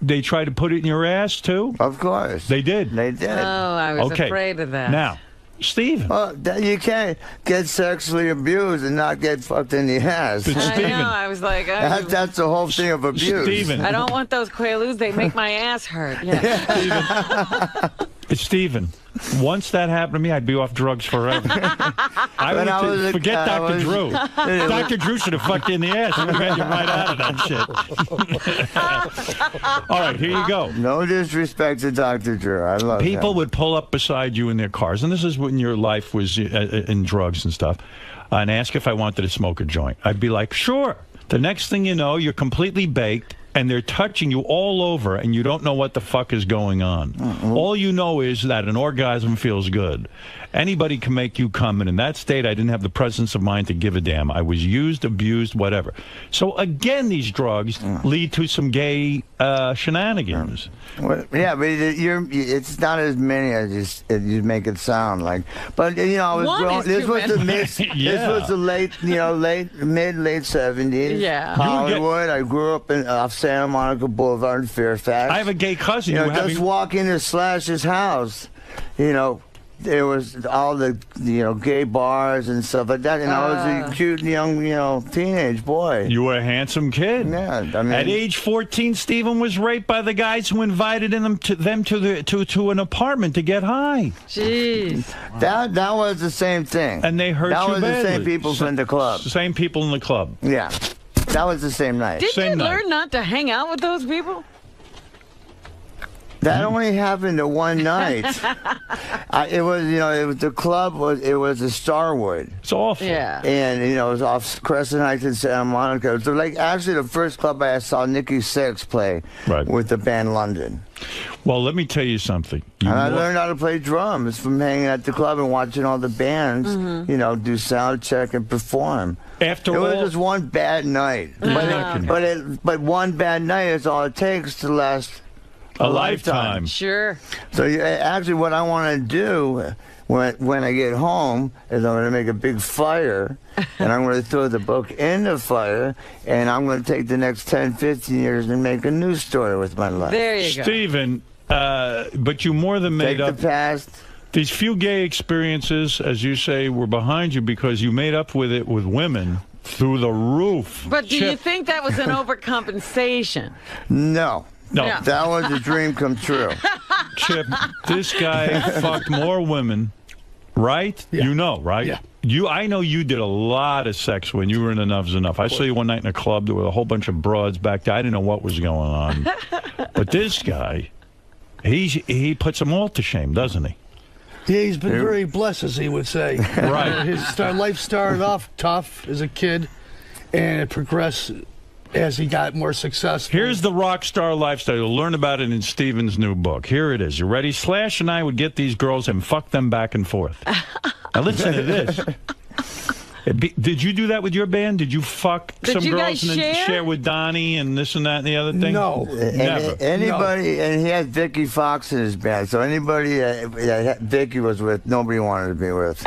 they try to put it in your ass, too? Of course. They did? They did. Oh, I was afraid of that. Now, Stephen. Well, you can't get sexually abused and not get fucked in the ass. But I know, I was like... That's the whole thing of abuse. Stephen. I don't want those Quaaludes. They make my ass hurt. Yeah. Stephen, once that happened to me, I'd be off drugs forever. Forget Dr. Drew. Dr. Drew should have fucked you in the ass. He would have got you right out of that shit. All right, here you go. No disrespect to Dr. Drew. I love People him. would pull up beside you in their cars, and this is when your life was in drugs and stuff, and ask if I wanted to smoke a joint. I'd be like, sure. The next thing you know, you're completely baked, and they're touching you all over, and you don't know what the fuck is going on. All you know is that an orgasm feels good. Anybody can make you come, and in that state, I didn't have the presence of mind to give a damn. I was used, abused, whatever. So, again, these drugs lead to some gay shenanigans. Well, yeah, but it's not as many as you make it sound like. But this was the late 70s. Yeah. Hollywood. I grew up off Santa Monica Boulevard in Fairfax. I have a gay cousin. Just walk into Slash's house, there was all the gay bars and stuff like that, and I was a cute young teenage boy. You were a handsome kid. Yeah, I mean, at age 14, Stephen was raped by the guys who invited them to an apartment to get high. Jeez, that was the same thing. And they hurt you badly. That was the same people in the club. Same people in the club. Yeah, that was the same night. Did you learn not to hang out with those people? That only happened to one night. It was the club it was a Starwood. It's awful. Yeah. And it was off Crescent Heights in Santa Monica. It was actually the first club I saw 𝗦𝗵cie𝘄𝗿𝗍 play with the band London. Well, let me tell you something. I learned how to play drums from hanging at the club and watching all the bands, do sound check and perform. It was just one bad night. But one bad night is all it takes to last a lifetime. Sure. So actually what I want to do when I get home is I'm going to make a big fire, and I'm going to throw the book in the fire, and I'm going to take the next 10, 15 years and make a new story with my life. There you go. Stephen, but you more than made up. The past. These few gay experiences, as you say, were behind you because you made up with it with women through the roof. But do you think that was an overcompensation? No. No. Yeah. That was a dream come true. Chip, this guy fucked more women, right? Yeah. You know, right? Yeah. I know you did a lot of sex when you were in Enough's Enough. I saw you one night in a club. There were a whole bunch of broads back there. I didn't know what was going on. But this guy, he puts them all to shame, doesn't he? Yeah, he's been very blessed, as he would say. Right. His life started off tough as a kid, and it progressed as he got more successful. Here's the rock star lifestyle. You'll learn about it in Stephen's new book. Here it is. You ready? Slash and I would get these girls and fuck them back and forth. Now listen to this. Did you do that with your band? Did you fuck some girls and then share with Donnie and this and that and the other thing? No. Never. Anybody, and he had Vicky Fox in his band, so anybody that Vicky was with, nobody wanted to be with.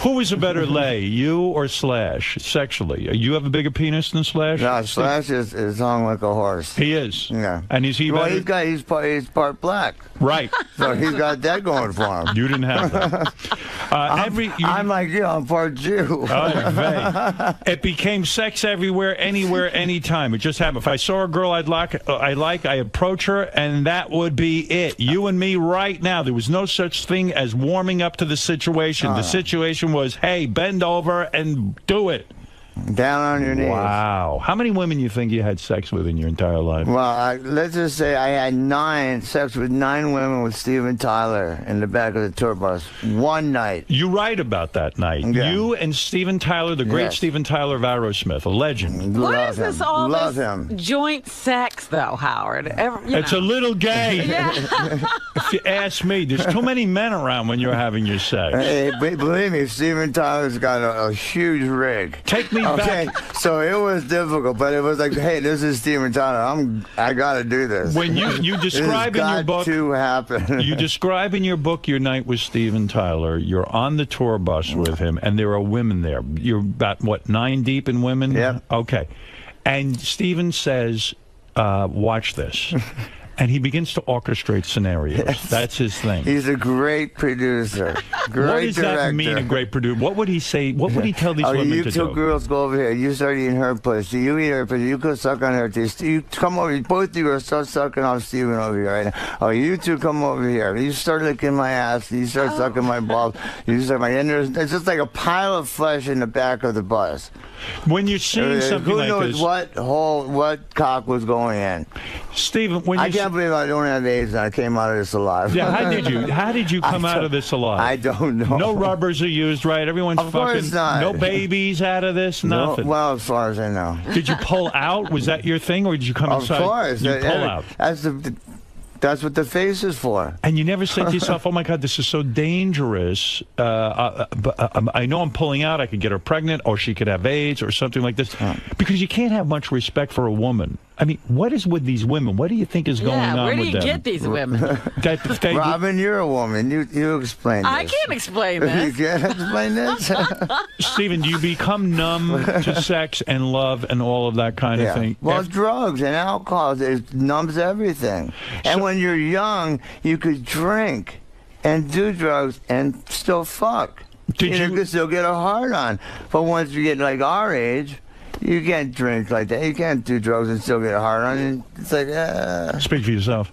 Who was a better lay, you or Slash, sexually? You have a bigger penis than Slash? No, Slash is hung like a horse. He is? Yeah. And is he better? He's part black. Right. So he's got that going for him. You didn't have that. I'm like you, I'm part Jew. It became sex everywhere, anywhere, anytime. It just happened. If I saw a girl I approach her, and that would be it. You and me right now. There was no such thing as warming up to the situation. The situation was, hey, bend over and do it. Down on your knees. Wow. How many women you think you had sex with in your entire life? Well, let's just say I had sex with 9 women with Steven Tyler in the back of the tour bus one night. You write about that night. Yeah. You and Steven Tyler, the great Steven Tyler of Aerosmith, a legend. What is this all this joint sex, though, Howard? It's a little gay. Yeah. If you ask me, there's too many men around when you're having your sex. Hey, believe me, Steven Tyler's got a huge rig. Take me back. So it was difficult, but it was like, hey, this is Steven Tyler. I got to do this. When you describe in your book, to happen. You describe in your book your night with Steven Tyler. You're on the tour bus with him, and there are women there. You're about, what, 9 deep in women? Yeah. Okay. And Steven says, watch this. And he begins to orchestrate scenarios. Yes. That's his thing. He's a great producer. Great what does director. that mean, a great producer? What would he say? What would he tell these women you to two do? girls go over here. You start eating her pussy. You eat her pussy. You go suck on her teeth. You come over. Both of you are start sucking off Steven over here right now. Oh, you two come over here. You start licking my ass. You start sucking my balls. You start my. And it's just like a pile of flesh in the back of the bus. When you're seeing something like this, who knows what cock was going in? Steven, when I can't believe I don't have AIDS and I came out of this alive. Yeah, how did you come out of this alive? I don't know. No rubbers are used, right? Everyone's of fucking. Course not. No babies out of this. Nothing. No, well, as far as I know. Did you pull out? Was that your thing, or did you come inside? Of course, you pull out. That's what the face is for. And you never said to yourself, oh, my God, this is so dangerous. I know I'm pulling out. I could get her pregnant, or she could have AIDS or something like this. Because you can't have much respect for a woman. I mean, what is with these women? What do you think is going on with them? Where do you get these women? Robin, you're a woman. You explain this. I can't explain this. You can't explain this? Steven, do you become numb to sex and love and all of that kind of thing? Well, drugs and alcohol, it numbs everything. And when you're young, you could drink and do drugs and still fuck. You could still get a hard on. But once you get like our age, you can't drink like that. You can't do drugs and still get a hard on. And it's like, Speak for yourself.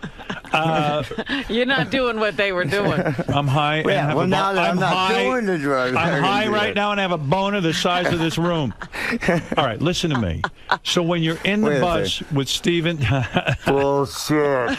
You're not doing what they were doing. I'm high. Well, now that I'm not doing the drugs. I'm high right now and I have a boner the size of this room. All right, listen to me. So when you're in the bus with Steven... Bullshit.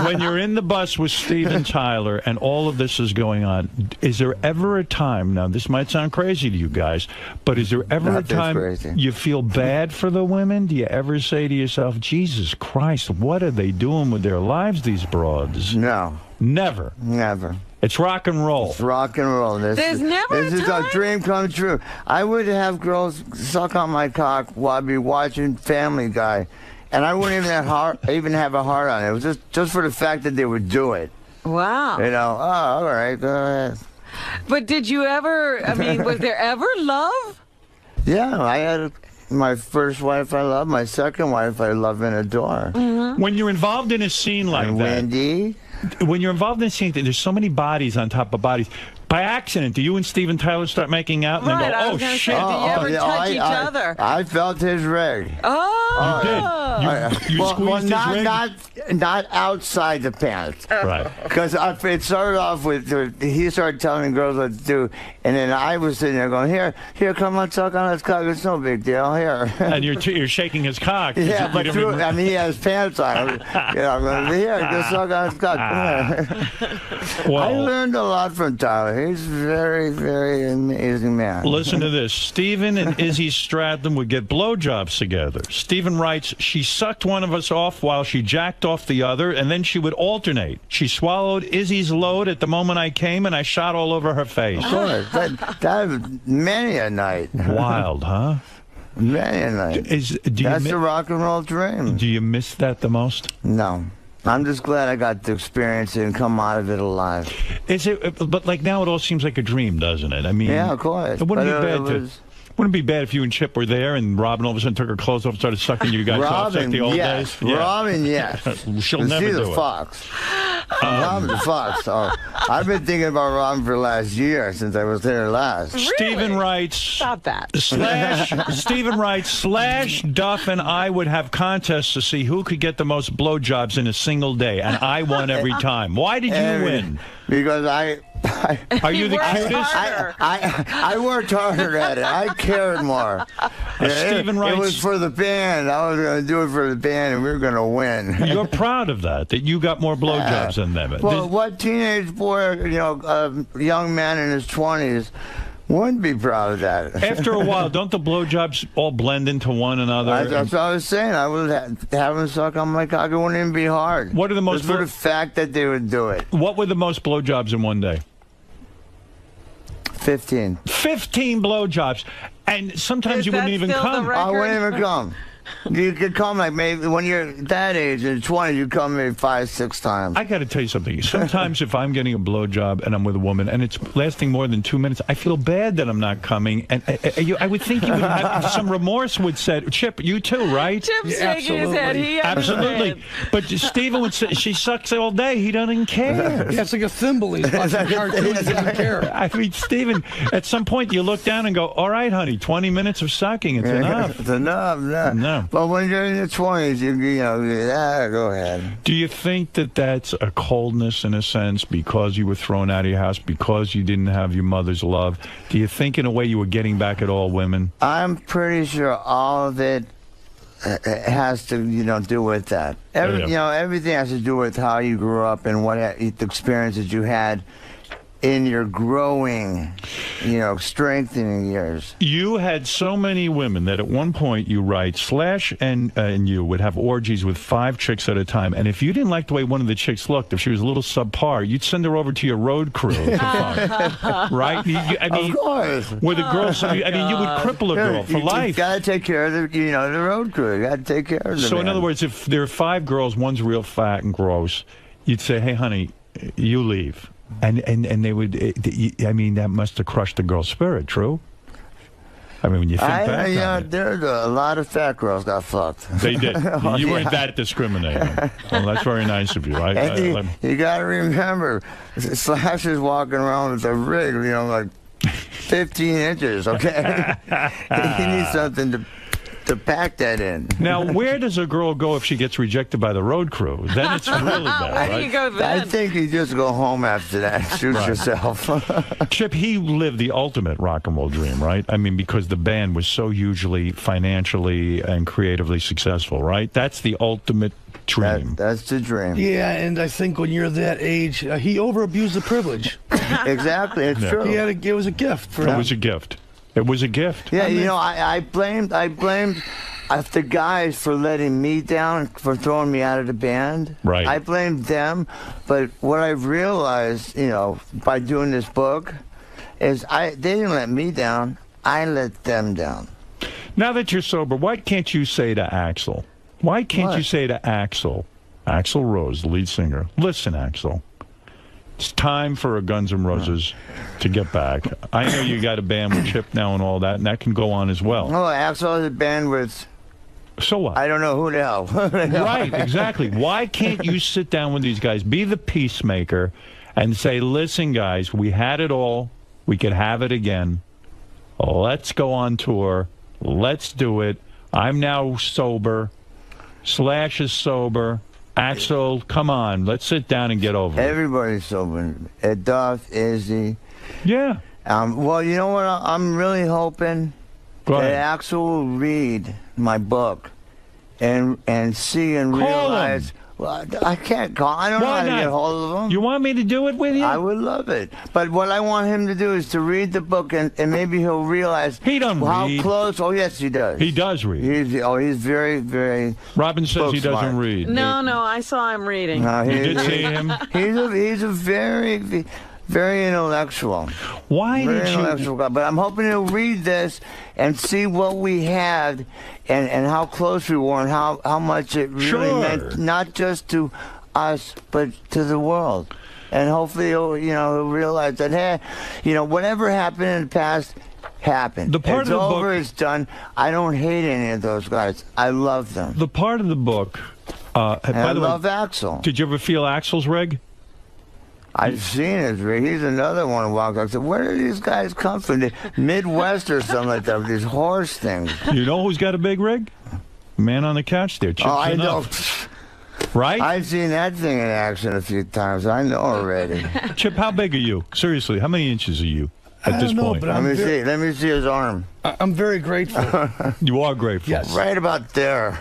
When you're in the bus with Steven Tyler and all of this is going on, is there ever a time, now this might sound crazy to you guys, but is there ever a time you feel bad for the women? Do you ever say to yourself, Jesus Christ, what are they doing with their lives, these broads? No. Never? Never. It's rock and roll. It's rock and roll. There's never This is a dream come true. I would have girls suck on my cock while I'd be watching Family Guy, and I wouldn't even have a heart on it. It was just for the fact that they would do it. Wow. You know, oh, all right, go ahead. But did you ever, I mean, was there ever love? Yeah, I had my first wife I love, my second wife I love and adore. Mm-hmm. When you're involved in a scene like that, Wendy. When you're involved in a scene, there's so many bodies on top of bodies. By accident, do you and Steven Tyler start making out and then go, oh, shit? Do you ever touch each other? I felt his rig. Oh. You did? You squeezed his rig? Not outside the pants. Right. Because it started off with, he started telling girls what to do, and then I was sitting there going, here, come on, suck on his cock. It's no big deal, here. And you're shaking his cock. Yeah, but I mean, he has pants on. You know, I'm going, here, just suck on his cock. Well, I learned a lot from Tyler. He's a very, very amazing man. Listen to this. Steven and Izzy Stradlin would get blowjobs together. Steven writes, she sucked one of us off while she jacked off the other, and then she would alternate. She swallowed Izzy's load at the moment I came, and I shot all over her face. Of course. That was many a night. Wild, huh? Many a night. That's the rock and roll dream. Do you miss that the most? No. I'm just glad I got to experience it and come out of it alive. Is it? But like now, it all seems like a dream, doesn't it? I mean, yeah, of course. It wouldn't be bad if you and Chip were there and Robin all of a sudden took her clothes off and started sucking you guys off like the old days. Yeah. Robin, yes. She'll never do the Fox. Robin the Fox. Oh, I've been thinking about Robin for the last year since I was there last. Really? Steven writes. Stop that. Steven writes, Duff and I would have contests to see who could get the most blowjobs in a single day, and I won every time. Why did you win? Because Are you the cutest? I worked harder at it. I cared more. Stephen writes, it was for the band. I was going to do it for the band, and we were going to win. You're proud of that you got more blowjobs than them. Well, what teenage boy, young man in his 20s, wouldn't be proud of that. After a while, don't the blowjobs all blend into one another? That's what I was saying. I would have them suck on my cock. It wouldn't even be hard. What are the most? Just for the fact that they would do it. What were the most blowjobs in one day? 15. 15 blowjobs, and sometimes you wouldn't even come. I wouldn't even come. You could come like maybe when you're that age, in 20, you come maybe 5, 6 times. I got to tell you something. Sometimes if I'm getting a blowjob and I'm with a woman and it's lasting more than 2 minutes, I feel bad that I'm not coming. And I would think you would have some remorse. Would say, Chip, you too, right? Chip's shaking his head. He absolutely. But Stephen would say she sucks all day. He doesn't care. Yeah, it's like a thimble. He's watching cartoons. He doesn't care. I mean, Stephen, at some point you look down and go, "All right, honey, 20 minutes of sucking. It's enough. It's enough. No. But when you're in your 20s, go ahead. Do you think that that's a coldness in a sense because you were thrown out of your house, because you didn't have your mother's love? Do you think in a way you were getting back at all women? I'm pretty sure all of it has to, do with that. Everything has to do with how you grew up and what the experiences you had in your growing, strengthening years. You had so many women that at one point you write, Slash and you would have orgies with 5 chicks at a time. And if you didn't like the way one of the chicks looked, if she was a little subpar, you'd send her over to your road crew. Right? Of course. Where the girls, you would cripple a girl for life. You got to take care of the road crew. You got to take care of them. So in other words, if there are 5 girls, one's real fat and gross, you'd say, hey, honey, you leave. And they would, that must have crushed the girl's spirit, true? I mean, when you think back on it. There's a lot of fat girls got fucked. They did. You weren't that discriminating. Well, that's very nice of you. You got to remember, Slash is walking around with a rig, like 15 inches, okay? He needs something to pack that in. Now, where does a girl go if she gets rejected by the road crew? Then it's really bad, right? Where do you go then? I think you just go home after that. Shoot yourself. Chip, he lived the ultimate rock and roll dream, right? I mean, because the band was so hugely financially and creatively successful, right? That's the ultimate dream. That's the dream. Yeah, and I think when you're that age, he over-abused the privilege. Exactly, it's true. It was a gift for him. It was a gift. It was a gift. Yeah, I blamed the guys for letting me down, for throwing me out of the band. Right. I blamed them, but what I've realized, by doing this book, is they didn't let me down. I let them down. Now that you're sober, what can't you say to Axl? Why can't you say to Axl Rose, the lead singer, listen, Axl, it's time for a Guns N' Roses to get back. I know you got a band with Chip now and all that, and that can go on as well. Oh, Axl is a band with... So what? I don't know who the hell. Right, exactly. Why can't you sit down with these guys, be the peacemaker, and say, listen, guys, we had it all. We could have it again. Let's go on tour. Let's do it. I'm now sober. Slash is sober. Axl, come on, let's sit down and get over it. Everybody's sober. Duff, Izzy. Yeah. Well, you know what? I'm really hoping that Axl will read my book and see and realize. Well, I can't call. I don't know how to get hold of him. You want me to do it with you? I would love it. But what I want him to do is to read the book, and maybe he'll realize he doesn't how read. Close. Oh, yes, he does. He does read. He's very, very. Robin says he doesn't smart. read. No, I saw him reading. No, you did see him? He's a very, very intellectual. Why very did you? Intellectual guy. But I'm hoping he'll read this and see what we had, and how close we were, and how much it really meant, not just to us, but to the world. And hopefully he'll realize that, hey, whatever happened in the past happened. The part it's of the over, book, it's done. I don't hate any of those guys. I love them. The part of the book. By I the way, love Axl. Did you ever feel Axl's rig? I've seen his rig. He's another one who walked up. I said, where do these guys come from? The Midwest or something like that, these horse things. You know who's got a big rig? Man on the couch there. Chips I know. Right? I've seen that thing in action a few times. I know already. Chip, how big are you? Seriously, how many inches are you at this point? Let me see. Let me see his arm. I'm very grateful. You are grateful. Yes. Right about there.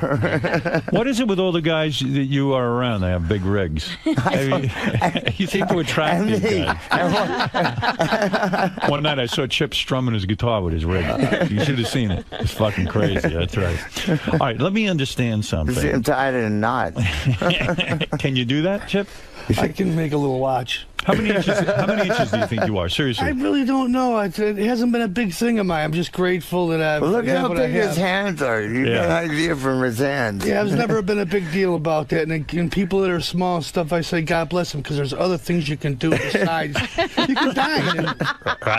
What is it with all the guys that you are around? They have big rigs. You seem to attract these guys. One night I saw Chip strumming his guitar with his rig. You should have seen it. It's fucking crazy. That's right. All right, let me understand something. I'm tied in a knot. Can you do that, Chip? I can make a little watch. How many inches do you think you are? Seriously. I really don't know. It hasn't been a big thing of mine. I'm just grateful that I've. Well, look have how what big I have. his hands are. You get an idea from his hands. Yeah, it's never been a big deal about that. And people that are small and stuff, I say, God bless them, because there's other things you can do besides. You can die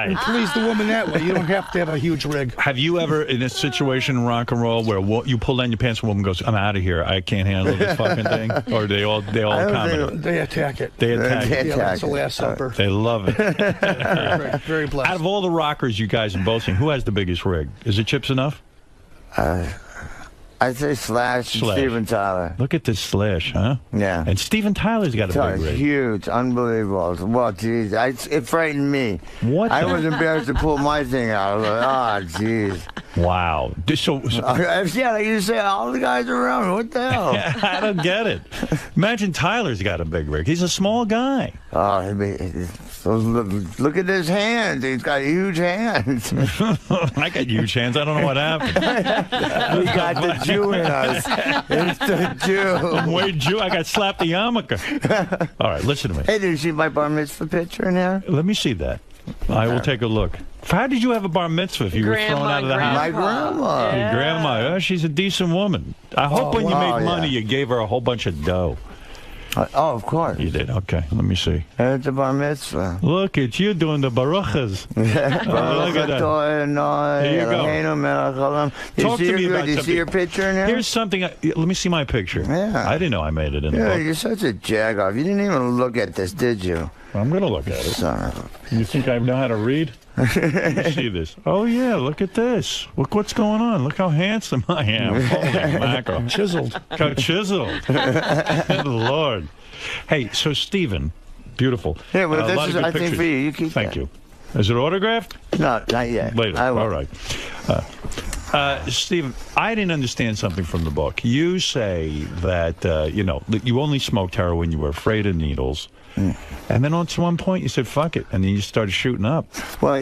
and please the woman that way. You don't have to have a huge rig. Have you ever, in a situation in rock and roll, where you pull down your pants and a woman goes, I'm out of here, I can't handle this fucking thing? Or they all accommodate? They attack it. They attack it. Yeah, that's the Last Supper. They love it. very, very blessed. Out of all the rockers you guys have both seen, who has the biggest rig? Is it Chips enough? I'd say Slash and Steven Tyler. Look at this Slash, huh? Yeah. And Steven Tyler's got a big rig. Huge, unbelievable. Well, geez, it frightened me. What? I was embarrassed to pull my thing out. I was like, oh, jeez. Wow. Yeah, like you say, all the guys around. What the hell? I don't get it. Imagine Tyler's got a big rig. He's a small guy. Oh, look at his hands. He's got huge hands. I got huge hands. I don't know what happened. We got the Jew in us. It's the Jew. I'm way Jew. I got slapped the yarmulke. All right, listen to me. Hey, did you see my bar mitzvah picture in there? Let me see that. I will take a look. How did you have a bar mitzvah if you were thrown out of the house? My grandma. Your grandma. Oh, she's a decent woman. I hope when you made money, you gave her a whole bunch of dough. Oh, of course. You did. Okay, let me see. It's a bar mitzvah. Look at you doing the baruchas. Look at that. There you go. Talk to me about something. You see your picture in there? Here's something. Let me see my picture. Yeah. I didn't know I made it in the book. You're such a jag-off. You didn't even look at this, did you? I'm going to look at it. Son of a... You think I know how to read? Let me see this. Oh, yeah, look at this. Look what's going on. Look how handsome I am. Holy mackerel. Chiseled. How chiseled. Good Lord. Hey, so Stephen, beautiful. Yeah, well, this is, I think, for you. You keep Thank you. Is it autographed? No, not yet. Later. All right. Stephen, I didn't understand something from the book. You say that, you only smoked heroin, you were afraid of needles. And then at one point you said, fuck it. And then you started shooting up. Well,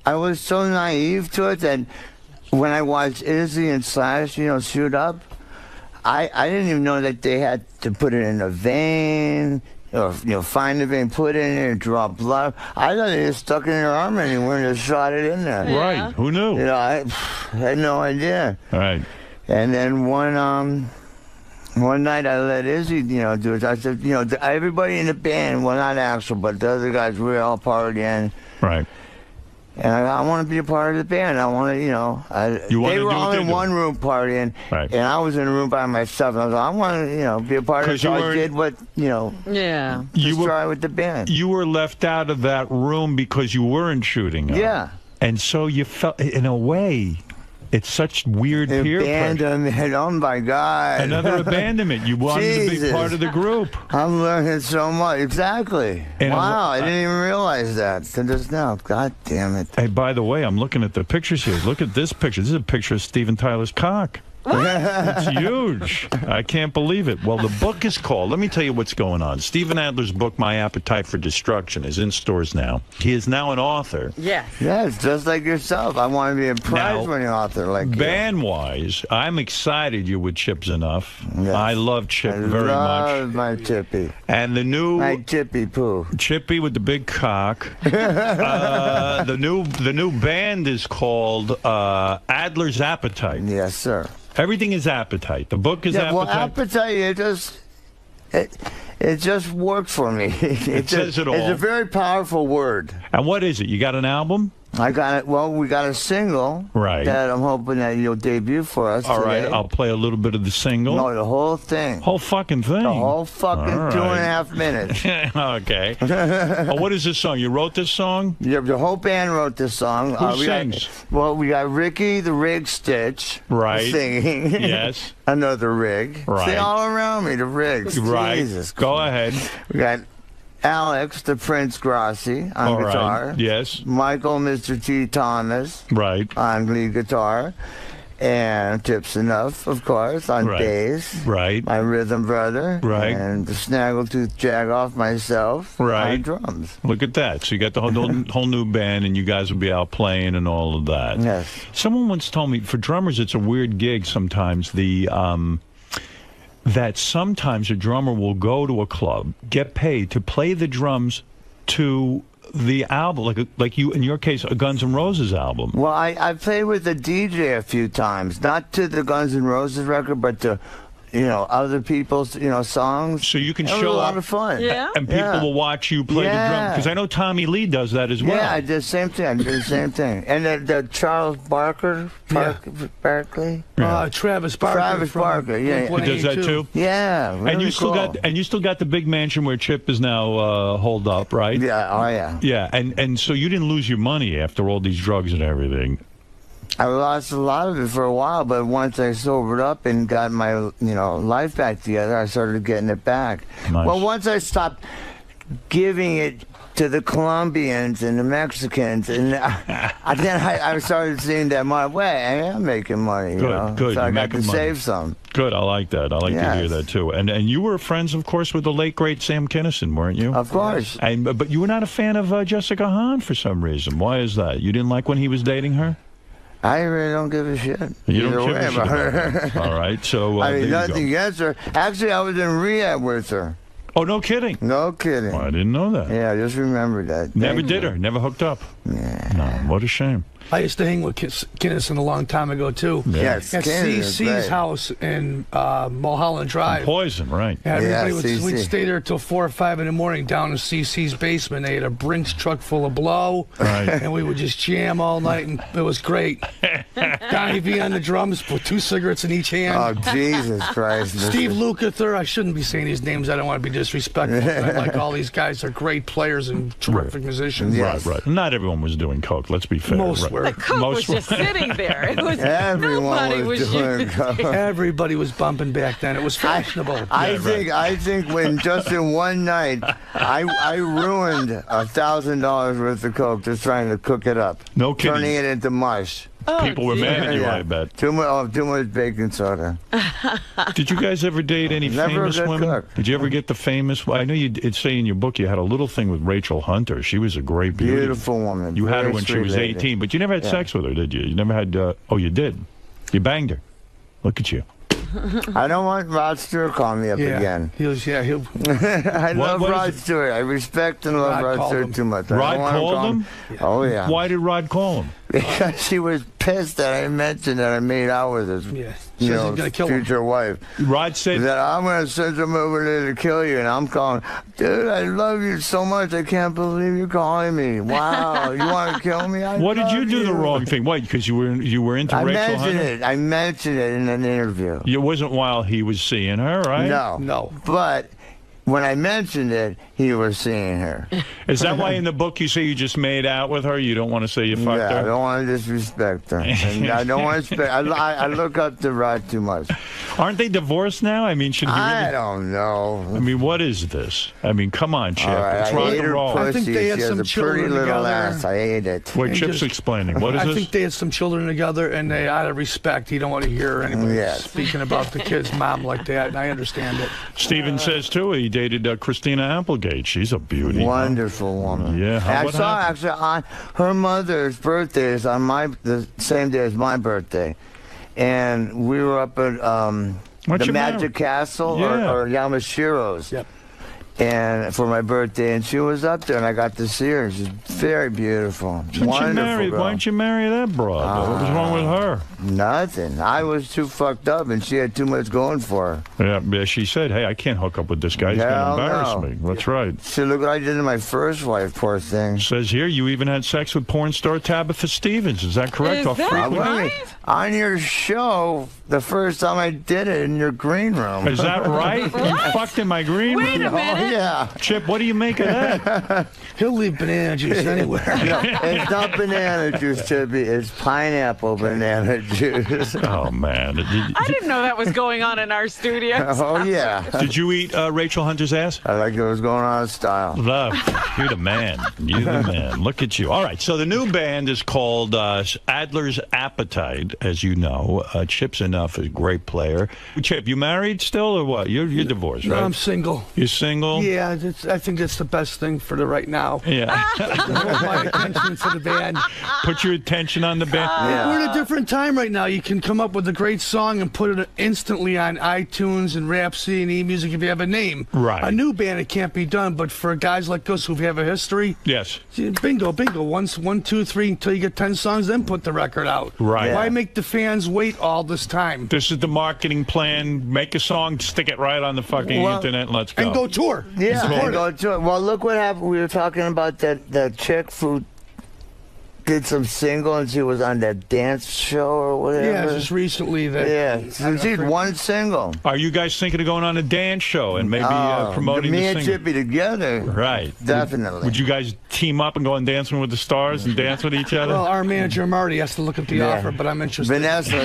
I was so naive to it that when I watched Izzy and Slash, shoot up, I didn't even know that they had to put it in a vein, or find the vein, put it in there, and draw blood. I thought they just stuck it in their arm anywhere and just shot it in there. Yeah. Right. Who knew? I had no idea. Right. And then one night I let Izzy, do it. I said, everybody in the band, well, not Axel, but the other guys, we were all partying. Right. And I want to be a part of the band. I want to, they were all in one room partying, and I was in a room by myself. And I was like, I want to, be a part of it. So I did what, try with the band. You were left out of that room because you weren't shooting up. Yeah. And so you felt, in a way, it's such weird peer pressure. Abandonment, oh my God. Another abandonment. You wanted to be part of the group. I'm learning so much. Exactly. Wow, I didn't even realize that. So just now, God damn it. Hey, by the way, I'm looking at the pictures here. Look at this picture. This is a picture of Steven Tyler's cock. It's huge. I can't believe it. Well, the book is called, let me tell you what's going on. Stephen Adler's book, My Appetite for Destruction, is in stores now. He is now an author. Yes. Yes, just like yourself. I want to be a prize-winning author like you. Band-wise, I'm excited you're with Chips Enough. Yes. I love Chip very much. I love my Chippy. And the new... My Chippy Poo. Chippy with the big cock. The new band is called Adler's Appetite. Yes, sir. Everything is appetite. The book is appetite. Well, appetite, it just worked for me. It says it all. It's a very powerful word. And what is it? You got an album? I got it. Well, we got a single that I'm hoping that you'll debut for us. All today. right, I'll play a little bit of the single. No, the whole thing. Whole fucking thing. The whole fucking 2.5 minutes. Okay. What is this song? You wrote this song? Yeah, the whole band wrote this song. Who sings? We got Ricky the Rig Stitch singing. Yes. Another Rig. Right. See, all around me, the Rigs. Right. Jesus. Go ahead. We got Alex, the Prince 𝗛𝗄𝗿𝗍 on guitar. Right. Yes. Michael, Mr. T. Thomas. Right. On lead guitar. And Tips Enough, of course, on bass. Right. My rhythm brother. Right. And the Snaggletooth Jagoff myself. Right. On drums. Look at that. So you got the whole new band, and you guys will be out playing and all of that. Yes. Someone once told me, for drummers, it's a weird gig sometimes. That sometimes a drummer will go to a club, get paid to play the drums to the album, like you, in your case, a Guns N' Roses album. Well, I played with the DJ a few times, not to the Guns N' Roses record, but to, other people's, songs. So you can It show was a lot up, of fun. and people will watch you play the drum. Because I know Tommy Lee does that as well. Yeah, I did the same thing. And the Charles Barkley? Travis Barker. Travis Barker, yeah. He does that too? Yeah, really and you still cool. got the big mansion where Chip is now holed up, right? Yeah, oh yeah. Yeah, and so you didn't lose your money after all these drugs and everything. I lost a lot of it for a while, but once I sobered up and got my, life back together, I started getting it back. Nice. Well, once I stopped giving it to the Colombians and the Mexicans, and then I started seeing that my way. I am making money, Good. So I You're got to making money. save some. Good, I like that. I like to hear that too. And you were friends, of course, with the late great Sam Kinison, weren't you? Of course. But you were not a fan of Jessica Hahn for some reason. Why is that? You didn't like when he was dating her? I really don't give a shit. You Either don't give way a shit about her. All right, so I there mean, you nothing go. against her. Actually, I was in rehab with her. Oh, no kidding? No kidding. Well, I didn't know that. Yeah, just remember that. Never Thank did you. her. Never hooked up. Yeah. No, what a shame. I used to hang with Kinison a long time ago, too. Yes, At Kinison's CC's great. house in Mulholland Drive. Poison, right. Yeah, everybody CC. we'd stay there till 4 or 5 in the morning down in CC's basement. They had a Brinks truck full of blow, and we would just jam all night, and it was great. Donnie V on the drums with 2 cigarettes in each hand. Oh, Jesus Christ. Steve Lukather, I shouldn't be saying these names. I don't want to be disrespectful. But like all these guys, they're great players and terrific musicians. Right. Not everyone was doing coke. Let's be fair. Most right. were. The coke was just sitting there. It was Everyone nobody was was doing using coke. it. Everybody was bumping back then. It was fashionable. I think when just in one night, I ruined $1,000 worth of coke just trying to cook it up. No kidding. Turning it into mush. People were mad at you, I bet. Too much baking soda. Did you guys ever date any Never a famous good women? cook. Did you ever get the famous? I know it's saying in your book you had a little thing with Rachel Hunter. She was a great beauty. Beautiful woman. You had her Very when she sweet was lady. 18, but you never had sex with her, did you? You never had. Oh, you did. You banged her. Look at you. I don't want Rod Stewart calling me up again. He'll. I love Rod Stewart. I respect and love Rod Stewart too much. I Rod don't want called call him? Oh, yeah. Why did Rod call him? Because he was pissed that I mentioned that I made out with his Says he's gonna kill him. future wife. Rod said that I'm going to send him over there to kill you. And I'm calling, dude, I love you so much. I can't believe you're calling me. Wow, you want to kill me? What did you do the wrong thing? Why? Because you were into Rachel Hunter? I mentioned it in an interview. It wasn't while he was seeing her, right? No. But when I mentioned it, he was seeing her. Is that why in the book you say you just made out with her? You don't want to say you fucked her? I don't want to disrespect her. And I don't want to. I look up to Rod too much. Aren't they divorced now? I mean, should he really? I don't know. I mean, what is this? I mean, come on, Chip. All right, It's I rock ate and her roll. pussy. I think they had she has some a children pretty little together. ass. I ate it. What Chip's explaining. What is I this? think they had some children together, and they, out of respect, he don't want to hear anybody speaking about the kid's mom like that, and I understand it. Steven says, too, he dated Christina Applegate. She's a beauty. Wonderful woman. Yeah. I saw actually on her mother's birthday is on the same day as my birthday, and we were up at the you Magic Castle or 𝗦𝗵cie𝘄𝗿𝗍. Yep. and for my birthday, and she was up there, and I got to see her. She's very beautiful. Why don't you marry that broad? What was wrong with her? Nothing. I was too fucked up, and she had too much going for her. Yeah, she said, hey, I can't hook up with this guy. He's going to embarrass me. That's right. See, look what I did to my first wife, poor thing. Says here you even had sex with porn star Tabitha Stevens. Is that correct? Is that right? On your show, the first time I did it in your green room. Is that right? You fucked in my green room? Wait a minute. Oh, yeah. Chip, what do you make of that? He'll leave banana juice anywhere. No, it's not banana juice, Chippy. It's pineapple banana juice. Oh, man. I didn't know that was going on in our studio. Oh, yeah. Did you eat Rachel Hunter's ass? I like it was going on in style. Love. You're the man. You're the man. Look at you. All right, so the new band is called Adler's Appetite, as you know. Chip's enough, a great player. Chip, you married still or what? You're divorced, right? No, I'm single. You're single? Yeah, I think that's the best thing for the right now. Yeah. My attention to the band. Put your attention on the band. We're in a different time right now. You can come up with a great song and put it instantly on iTunes and Rhapsody and eMusic if you have a name. Right. A new band, it can't be done, but for guys like us who have a history, yes. Bingo. Once, 1, 2, 3, until you get 10 songs, then put the record out. Right. Why make the fans wait all this time? This is the marketing plan. Make a song, stick it right on the fucking internet, and let's go. And go tour. Yeah, and go tour. Well, look what happened. We were talking about that chick who did some single, and she was on that dance show or whatever. Yeah, just recently. So she did one single. Are you guys thinking of going on a dance show and maybe promoting the single? Me and Chippy together. Right. Definitely. Would you guys team up and go on Dancing with the Stars and dance with each other? Well, our manager, Marty, has to look at the offer, but I'm interested. Vanessa.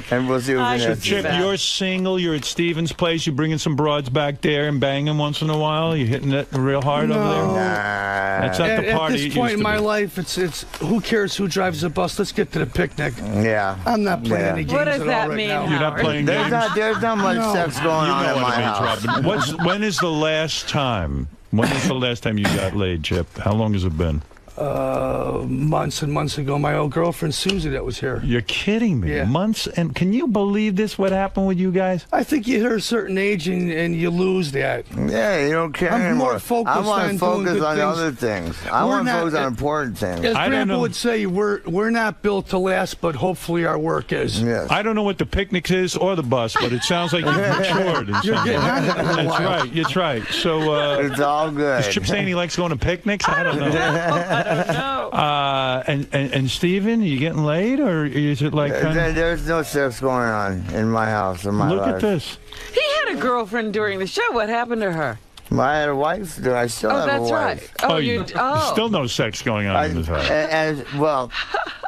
And we'll see what Vanessa Chip, you're single. You're at Steven's place. You're bringing some broads back there and banging once in a while. You're hitting it real hard over there? Nah. That's not the party. At this point in my life, it's who cares who drives the bus? Let's get to the picnic. Yeah. I'm not playing any games What does at that all right mean, now. You're not playing games? There's not much sex going on in my house. Robin. When is the last time? When is the last time you got laid, Chip? How long has it been? Months and months ago, my old girlfriend Susie that was here. You're kidding me. Yeah. Months, and can you believe this? What happened with you guys? I think you hit a certain age and you lose that. Yeah, you don't care I'm anymore. more focused I want on to focus doing good on things. other things. I want to focus on important things. As Grandpa would say, we're not built to last, but hopefully our work is. Yes. I don't know what the picnic is or the bus, but it sounds like you've matured. In You're some getting way. on it in a That's while. right. That's right. So it's all good. Is Chip saying he likes going to picnics? I don't know. And Steven, are you getting laid, or is it like There's no sex going on in my house, in my life. Look at this. He had a girlfriend during the show. What happened to her? I had a wife. I still have a that's wife. right. There's still no sex going on in this house. Well,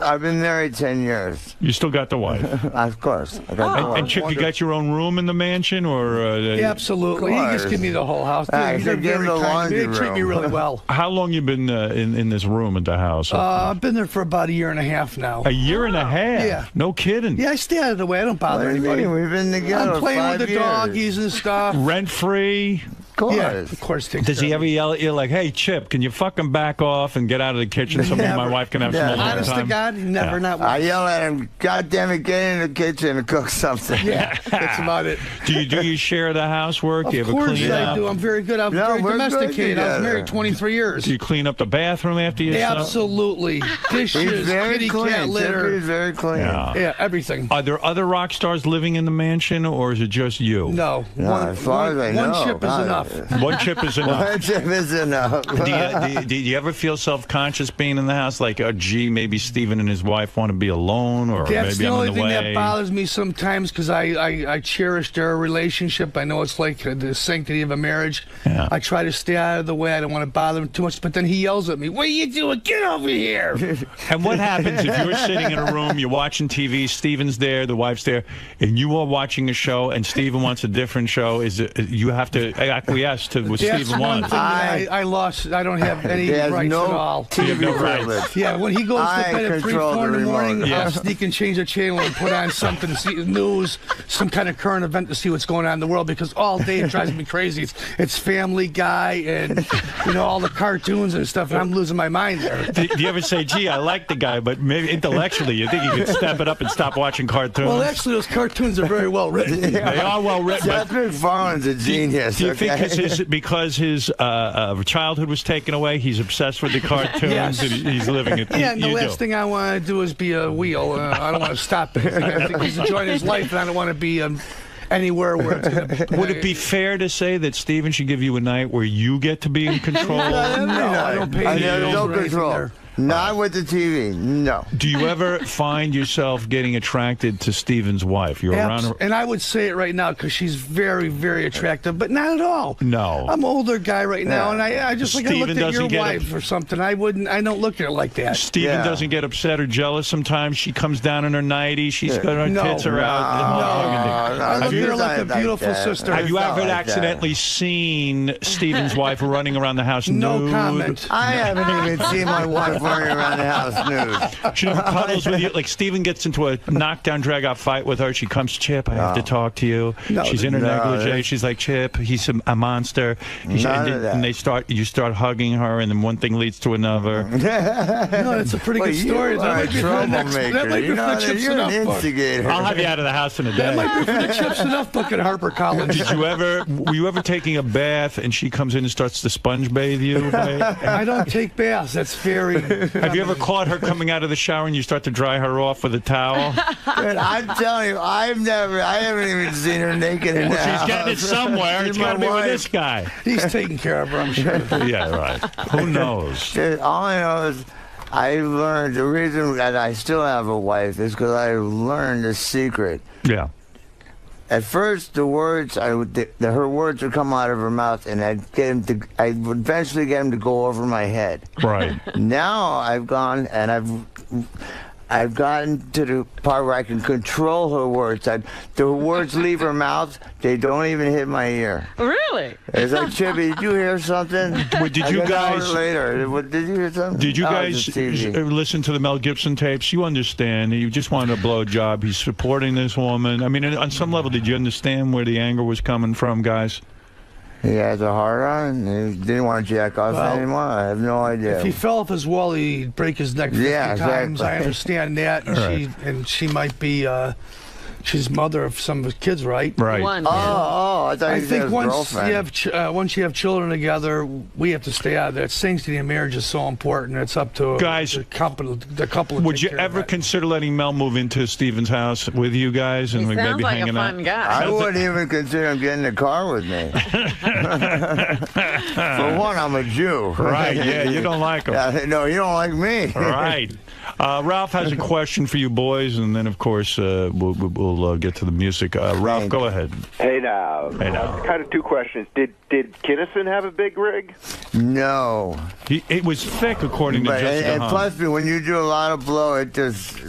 I've been married 10 years. You still got the wife? Of course. I got the wife. And Chip, you got your own room in the mansion, or? Yeah, absolutely. He just give me the whole house. They're very kind. They treat me really well. How long you been in this room at the house? I've been there for about a year and a half now. A year and a half? Yeah. No kidding. Yeah, I stay out of the way. I don't bother What do you anybody. mean? We've been together I'm playing 5 with the years. doggies and stuff. Rent free? Of course. Yeah, of course. Does he ever yell at you like, "Hey, Chip, can you fucking back off and get out of the kitchen so me and my wife can have some alone Honest time?" to God, never, not once. I yell at him, God damn it, get in the kitchen and cook something. Yeah, that's about it. Do you share the housework? Do you Of ever course clean I up? do. I'm very good. I'm very we're good domesticated. I was together. married 23 years. Do you clean up the bathroom after yourself? Absolutely. Dishes, He's very kitty clean. cat litter. He's very clean. Yeah, everything. Are there other rock stars living in the mansion, or is it just you? No. As far as I know. One chip is enough. One chip is enough. One chip is enough. Do you ever feel self-conscious being in the house? Like, oh, gee, maybe Steven and his wife want to be alone, or That's maybe the I'm only in the thing way. that bothers me sometimes because I cherish their relationship. I know it's like the sanctity of a marriage. Yeah. I try to stay out of the way. I don't want to bother him too much. But then he yells at me, "What are you doing? Get over here!" And what happens if you're sitting in a room, you're watching TV, Steven's there, the wife's there, and you are watching a show, and Steven wants a different show? Is it you have to acquiesce to what That's Steven one wants? thing that I lost. I don't have any There's rights no at all. TV no rights. privilege. Yeah, when he goes to I bed at 3, control 4 in the the morning, remote. Yeah. I'll sneak and change the channel and put on something, see news, some kind of current event to see what's going on in the world, because all day it drives me crazy. It's Family Guy and all the cartoons and stuff, and I'm losing my mind there. Do you ever say, "Gee, I like the guy," but maybe intellectually you think you could step it up and stop watching cartoons? Well, actually, those cartoons are very well written. They are well written. Seth MacFarlane's a genius. Do you think because his childhood was taken away. He's obsessed with the cartoons. Yes. And he's living it. Yeah, and the last thing I want to do is be a wheel. I don't want to stop it. I think he's enjoying his life, and I don't want to be anywhere where it's going to... Would it be fair to say that Steven should give you a night where you get to be in control? No, I don't pay no control. Not with the TV, no. Do you ever find yourself getting attracted to Steven's wife? You're around her? And I would say it right now because she's very, very attractive, but not at all. No. I'm an older guy right now, and I just like I looked at your wife or something. I don't look at her like that. Steven doesn't get upset or jealous sometimes. She comes down in her nightie. She's got her tits are out. I look at her like a beautiful sister. Have you ever accidentally seen Steven's wife running around the house nude? No comment. I haven't even seen my wife running around the house nude. She cuddles with you. Like Steven gets into a knockdown, drag-out fight with her. She comes, Chip, I have to talk to you. She's in her negligee. She's like, Chip, he's a monster. And you start hugging her, and then one thing leads to another. No, that's a pretty good story. That might be for the Chips Enough an instigator. I'll have you out of the house in a day. That might be for the Chips Enough book at HarperCollins. Were you ever taking a bath and she comes in and starts to sponge bathe you? I don't take baths. That's very... Have you ever caught her coming out of the shower and you start to dry her off with a towel? Dude, I'm telling you, I haven't even seen her naked in the house. She's getting it somewhere. It's got to be with this guy. He's taking care of her, I'm sure. Yeah, right. Who knows? Dude, all I know is I learned the reason that I still have a wife is because I learned the secret. Yeah. At first, her words would come out of her mouth, and I'd eventually get them to go over my head. Right. Now I've gone and I've gotten to the part where I can control her words. The words leave her mouth, they don't even hit my ear. Really? It's like, Chippy, did you hear something? Did you guys later? Did you hear something? Did you guys listen to the Mel Gibson tapes? You understand. You just wanted a blowjob. He's supporting this woman. I mean, on some level, did you understand where the anger was coming from, guys? He has a hard on. He didn't want to jack off anymore. I have no idea. If he fell off his wall, he'd break his neck 50 times. I understand that. And she might be... she's mother of some of his kids, right? Right. One. I thought you said once you have children together, we have to stay out of that. Sanctity of marriage is so important. It's up to guys. The couple. Would you ever consider letting Mel move into Steven's house with you guys and sounds maybe like hanging a fun out? guy. I wouldn't even consider him getting in the car with me. For one, I'm a Jew. Right? Yeah, you don't like him. No, you don't like me. Right. Ralph has a question for you boys, and then of course we'll get to the music. Ralph, go ahead. Hey now. Kind of two questions. Did Kinnison have a big rig? No. It was thick, according to Jessica And Hahn. plus, when you do a lot of blow, it just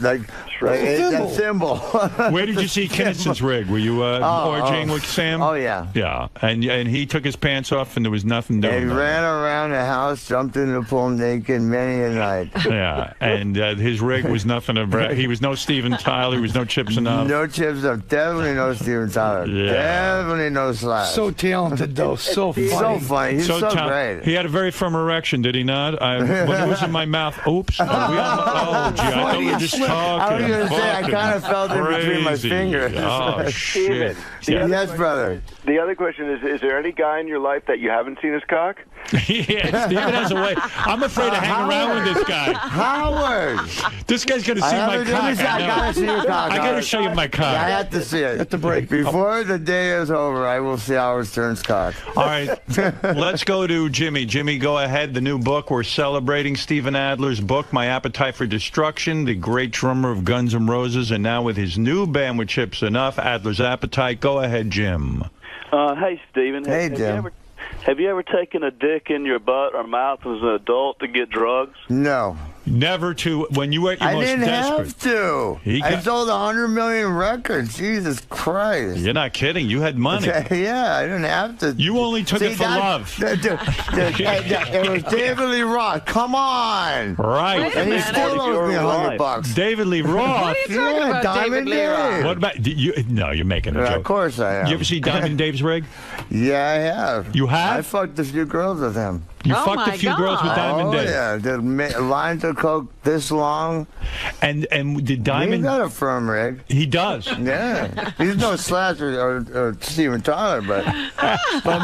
it's a thimble. Where did you see Kinnison's rig? Were you orgying with Sam? Oh yeah. Yeah, and he took his pants off, and there was nothing doing. He ran around the house, jumped in the pool naked many a night. Yeah, and his rig was nothing to he was no Steven Tyler. He was no Chips Enough. No Chips Enough. Definitely no Steven Tyler. Yeah. Definitely no Slash. So talented, though. So funny. So funny. He's so great. He had a very firm erection, did he not? When it was in my mouth. Oops. Gee, I thought we were just talking. I was going to say, I kind of felt it between my fingers. Oh, shit. Yes, brother. The other question is there any guy in your life that you haven't seen his cock? Yeah, Steven has a way. I'm afraid to hang around with this guy. Howard! This guy's going to see my cock. I got to see your cock. I got to show you my cock. I have to see it. At the break. Before the day is over, I will see Howard Stern's cock. All right, let's go to Jimmy. Jimmy, go ahead. The new book. We're celebrating Steven Adler's book, My Appetite for Destruction, the great drummer of Guns N' Roses, and now with his new band with Chips Enough, Adler's Appetite. Go ahead, Jim. Hey, Steven. Hey, Jim. Have you ever taken a dick in your butt or mouth as an adult to get drugs? No. Never to, when you were at your most desperate. I didn't have to. I sold 100 million records. Jesus Christ. You're not kidding. You had money. Yeah, I didn't have to. You only took it for love. It was David Lee Roth. Come on. Right. And he still owes me $100. David Lee Roth. What are you talking about, Diamond David Lee Roth? What about, no, you're making a joke. Of course I am. You ever see Diamond Dave's rig? Yeah, I have. You have? I fucked a few girls with him. You fucked a few girls with Diamond Dave. Yeah, the lines of coke this long. And did Diamond? He's got a firm rig. He does. Yeah, he's no Slash or Steven Tyler, but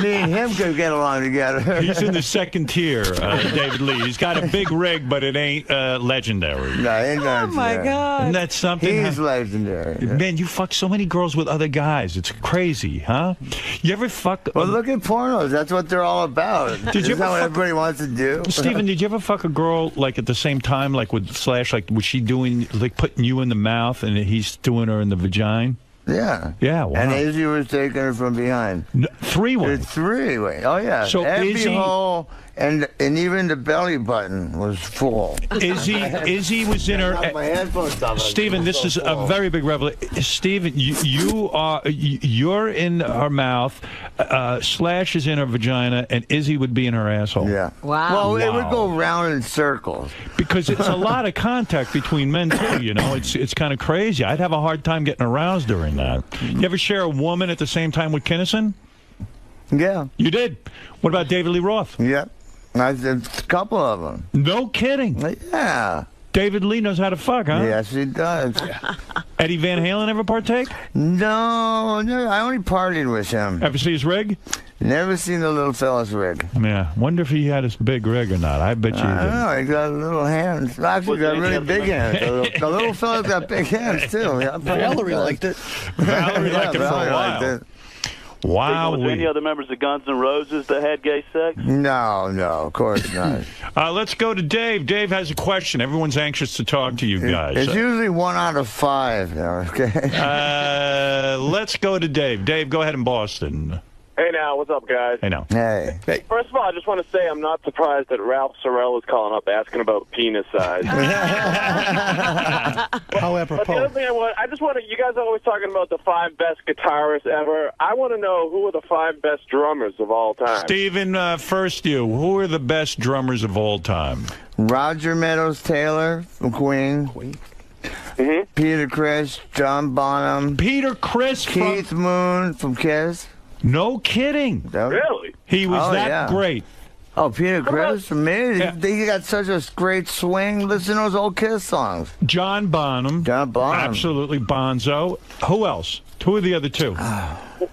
me and him could get along together. He's in the second tier, David Lee. He's got a big rig, but it ain't legendary. No, it ain't legendary. Oh my God! Isn't that something? He's legendary. Man, you fuck so many girls with other guys. It's crazy, huh? You ever fuck? Well, look at pornos. That's what they're all about. Did you Isn't that what everybody wants to do? Steven, did you ever fuck a girl like at the same time, like with Slash? Like, was she doing like putting you in the mouth and he's doing her in the vagina? Yeah. Yeah. Wow. And Izzy was taking her from behind. No, three-way. Three-way. Oh yeah. So every Izzy, hole and even the belly button was full. Izzy was in her. Steven, this is a very big revelation. Steven, you're in her mouth. Slash is in her vagina, and Izzy would be in her asshole. Yeah. Wow. Well, it would go round in circles because it's a lot of contact between men too. You know, it's kind of crazy. I'd have a hard time getting aroused during that. You ever share a woman at the same time with Kinnison? Yeah. You did. What about David Lee Roth? Yeah. A couple of them. No kidding. Yeah. David Lee knows how to fuck, huh? Yes, he does. Eddie Van Halen ever partake? No. I only partied with him. Ever see his rig? Never seen the little fella's rig. Yeah. Wonder if he had his big rig or not. I bet you he did. I don't know. He got little hands. Actually, got really big hands. The little fella's got big hands, too. Yeah, Valerie liked it. Valerie liked it for a while. Wow. Was there any other members of Guns N' Roses that had gay sex? No, of course not. Let's go to Dave. Dave has a question. Everyone's anxious to talk to you guys. It's usually 1 out of 5, okay? Let's go to Dave. Dave, go ahead in Boston. Hey now, what's up, guys? Hey now. Hey. First of all, I just want to say I'm not surprised that Ralph Sorrell is calling up asking about penis size. How apropos. But the other thing I just want to, you guys are always talking about the 5 best guitarists ever. I want to know who are the 5 best drummers of all time. Steven, first you. Who are the best drummers of all time? Roger Meadows Taylor from Queen. Peter Criss, John Bonham. Peter Criss Keith Moon from Kiss. No kidding. Really? He was that great. Oh, Peter Criss, amazing. Yeah. He got such a great swing. Listen to those old Kiss songs. John Bonham. Absolutely, Bonzo. Who else? Who are the other two?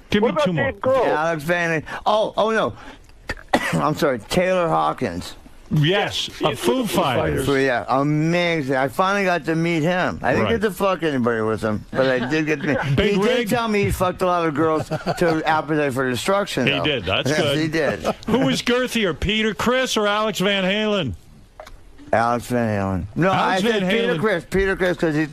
Give me 2 more. Alex Van. Oh no. I'm sorry, Taylor Hawkins. Yes, Foo Fighters. Yeah, amazing. I finally got to meet him. I didn't get to fuck anybody with him, but I did get to meet him. He did tell me he fucked a lot of girls to Appetite for Destruction, though. He did. That's yes, good. He did. Who was girthier, Peter Criss or Alex Van Halen? Alex Van Halen. No, I said Peter Criss. Peter Criss, because he's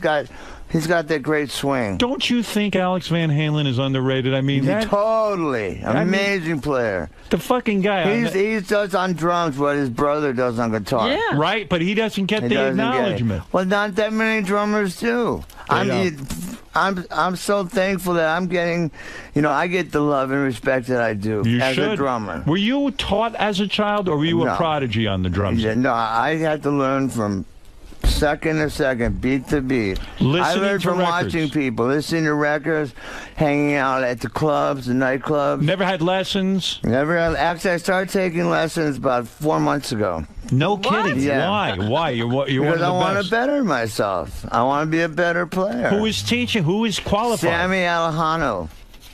got that great swing. Don't you think Alex Van Halen is underrated? I mean, totally amazing player. The fucking guy. He does on drums what his brother does on guitar. Yeah. Right, but he doesn't get the acknowledgement. Well, not that many drummers do. I'm so thankful that I'm getting, I get the love and respect that I do as a drummer. Were you taught as a child, or were you a prodigy on the drums? Yeah, no, I had to learn from second to second, beat to beat. I learned from watching people, listening to records, hanging out at the clubs, the nightclubs. Never had lessons? Never had. Actually, I started taking lessons about 4 months ago. No kidding. Yeah. Why? You're one of the best. Because I want to better myself. I want to be a better player. Who is teaching? Who is qualified? 𝗵𝗵.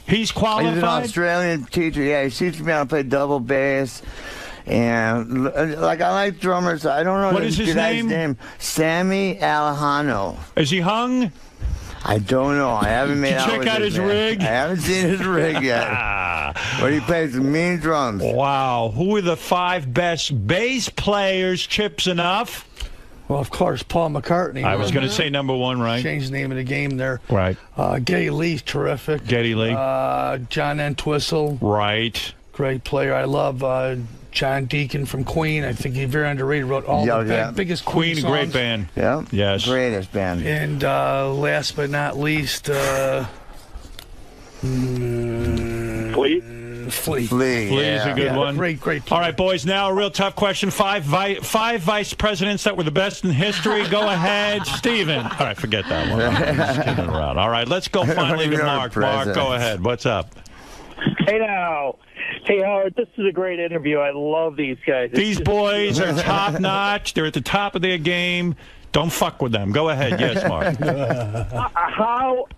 He's qualified? He's an Australian teacher. Yeah, he teaches me how to play double bass. And I like drummers. I don't know what is his name. 𝗵𝗵. Is he hung? I don't know. I haven't made out with check out his man. rig. I haven't seen his rig yet. But he plays mean drums. Wow. Who are the 5 best bass players? Chips enough? Well, of course, Paul McCartney. I was going to say number 1, right? Changed the name of the game there. Right. Geddy Lee's terrific. Geddy Lee. John Entwistle. Right. Great player. I love John Deacon from Queen. I think he's very underrated. Wrote all the biggest Queen songs. Great band. Yeah. Yes. Greatest band. And last but not least, Flea. Flea is a good one. Great. All right, boys, now a real tough question. 5 vice presidents that were the best in history. Go ahead, Steven. All right, forget that one. I'm just kidding around. All right, let's go finally to Mark. Mark, go ahead. What's up? Hey now. Hey, Howard, this is a great interview. I love these guys. These boys are top-notch. They're at the top of their game. Don't fuck with them. Go ahead. Yes, Mark.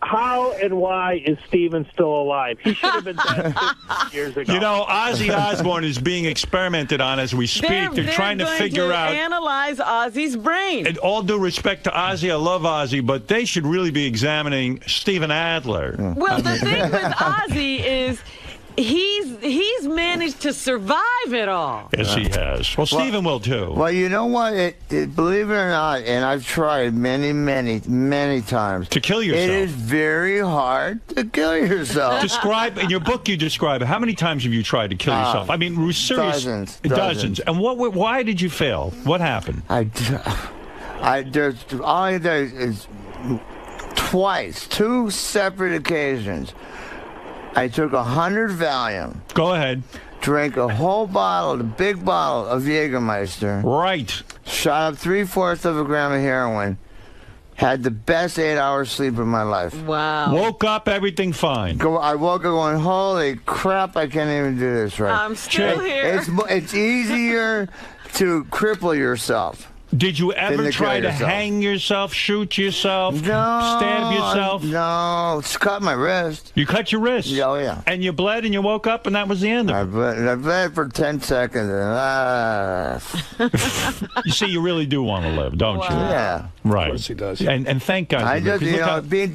How and why is Steven still alive? He should have been dead 50 years ago. You know, Ozzy Osbourne is being experimented on as we speak. They're trying to figure out. Analyze Ozzy's brain. And all due respect to Ozzy, I love Ozzy, but they should really be examining Steven Adler. Well, the thing with Ozzy is he's managed to survive it all. Yes, he has. Well, Steven will too. Well, you know what? Believe it or not, and I've tried many times to kill yourself. It is very hard to kill yourself. Describe in your book. You describe it. How many times have you tried to kill yourself? I mean, serious. Dozens. And why did you fail? What happened? There's all I did is twice, 2 separate occasions. I took 100 Valium. Go ahead. Drank a whole bottle, a big bottle of Jägermeister. Right. Shot up 3/4 of a gram of heroin. Had the best 8-hour sleep of my life. Wow. Woke up, everything fine. I woke up going, holy crap, I can't even do this right. I'm still here. It's easier to cripple yourself. Did you ever try to hang yourself, shoot yourself, stab yourself? No, it's cut my wrist. You cut your wrist? Oh, yeah. And you bled and you woke up and that was the end of it? I bled for 10 seconds. You see, you really do want to live, don't you? Yeah. Right. Of course he does. And thank God. I just,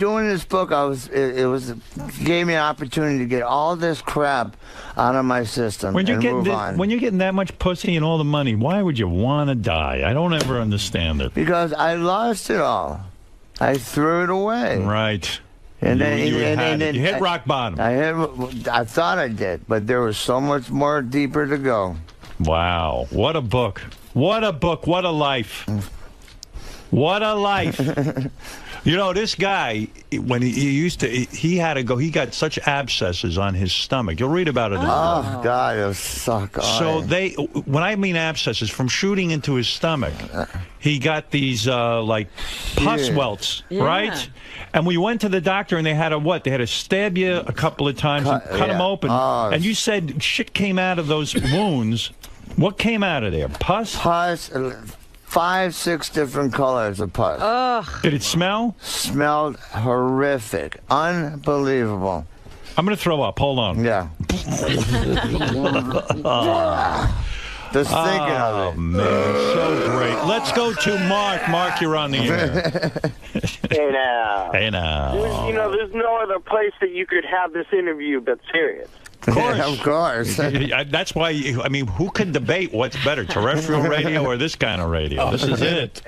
doing this book, it gave me an opportunity to get all this crap out of my system when you're move on. When you're getting that much pussy and all the money, why would you want to die? I don't ever understand it. Because I lost it all. I threw it away. Right. And you then hit rock bottom. I thought I did, but there was so much more deeper to go. Wow. What a book. What a book. What a life. What a life. You know, this guy, when he had to go, he got such abscesses on his stomach. You'll read about it in the book. Oh, God, it was suck. So when I mean abscesses, from shooting into his stomach, he got these, like, pus welts, right? And we went to the doctor, and they had to stab you a couple of times and cut them open. Oh. And you said shit came out of those wounds. What came out of there? Pus? Pus. 5, 6 different colors of pus. Ugh. Did it smell? Smelled horrific. Unbelievable. I'm going to throw up. Hold on. Yeah. Just thinking of it. Oh, man. So great. Let's go to Mark. Mark, you're on the air. Hey now. Hey now. There's no other place that you could have this interview but Sirius. Of course. Yeah, of course. That's why, who can debate what's better, terrestrial radio or this kind of radio? This is it.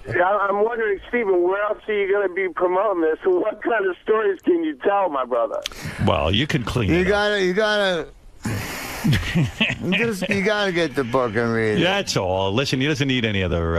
I'm wondering, Steven, where else are you going to be promoting this? What kind of stories can you tell, my brother? Well, you can clean it up. You gotta get the book and read it. That's all. Listen, he doesn't need any other.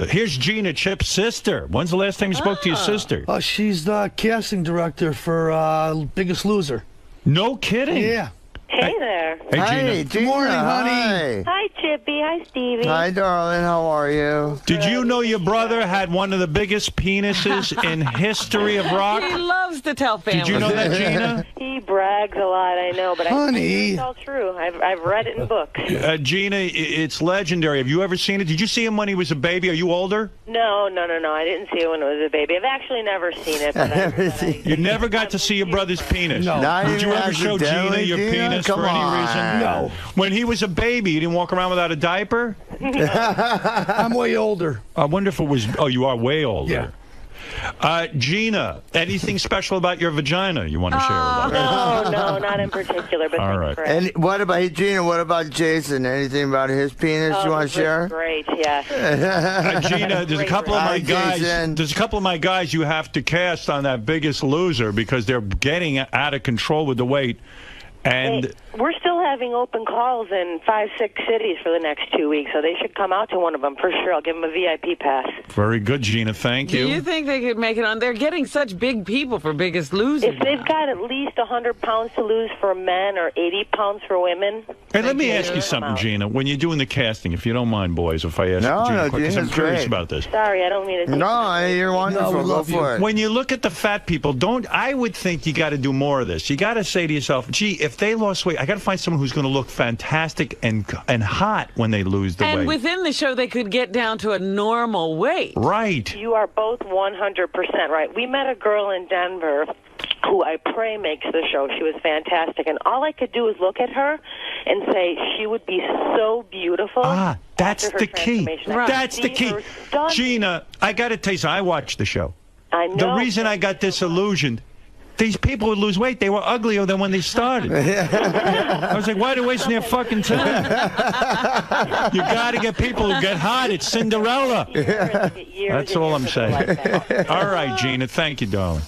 Here's 𝗛ci𝘄𝗿𝗿's sister. When's the last time you spoke to your sister? Oh, she's the casting director for Biggest Loser. No kidding. Yeah. Hey there. Hey, Gina. Good morning, honey. Hi, Chippy. Hi, Stevie. Hi, darling. How are you? Did you know your brother had one of the biggest penises in history of rock? He loves to tell families. Did you know that, Gina? He brags a lot, I know, but I think it's all true. I've read it in books. Gina, it's legendary. Have you ever seen it? Did you see him when he was a baby? Are you older? No. I didn't see it when I was a baby. I've actually never seen it. But You never got to see your brother's penis? No. Did you ever show Gina your penis for any reason? No. When he was a baby, you didn't walk around without a diaper? I'm way older. I wonder if it was... Oh, you are way older. Yeah. Gina, anything special about your vagina you want to share with us? No, not in particular. But all right. And what about Gina? What about Jason? Anything about his penis you want to share? Great, yeah. Gina, there's a couple of my guys. Jason. There's a couple of my guys you have to cast on that Biggest Loser because they're getting out of control with the weight. And we're still having open calls in 5, 6 cities for the next 2 weeks, so they should come out to one of them for sure. I'll give them a VIP pass. Very good, Gina. Thank you. Do you think they could make it on? They're getting such big people for Biggest Loser. If they've got at least 100 pounds to lose for men or 80 pounds for women. Hey, let me ask you something, Gina. When you're doing the casting, if you don't mind, boys, if I ask Gina, because I'm curious about this. Sorry, I don't mean to. No, you're wonderful. Go for it. When you look at the fat people, I would think you got to do more of this. You got to say to yourself, gee, if they lost weight, I got to find someone who's going to look fantastic and hot when they lose the weight. And within the show, they could get down to a normal weight. Right. You are both 100% right. We met a girl in Denver who I pray makes the show. She was fantastic. And all I could do is look at her and say she would be so beautiful. Ah, that's the key. Right. That's the key. Gina, I got to tell you something. I watched the show. I know. The reason I got disillusioned, these people would lose weight. They were uglier than when they started. I was like, why are they wasting their fucking time? You got to get people who get hot. It's Cinderella. That's all I'm saying. All right, Gina. Thank you, darling.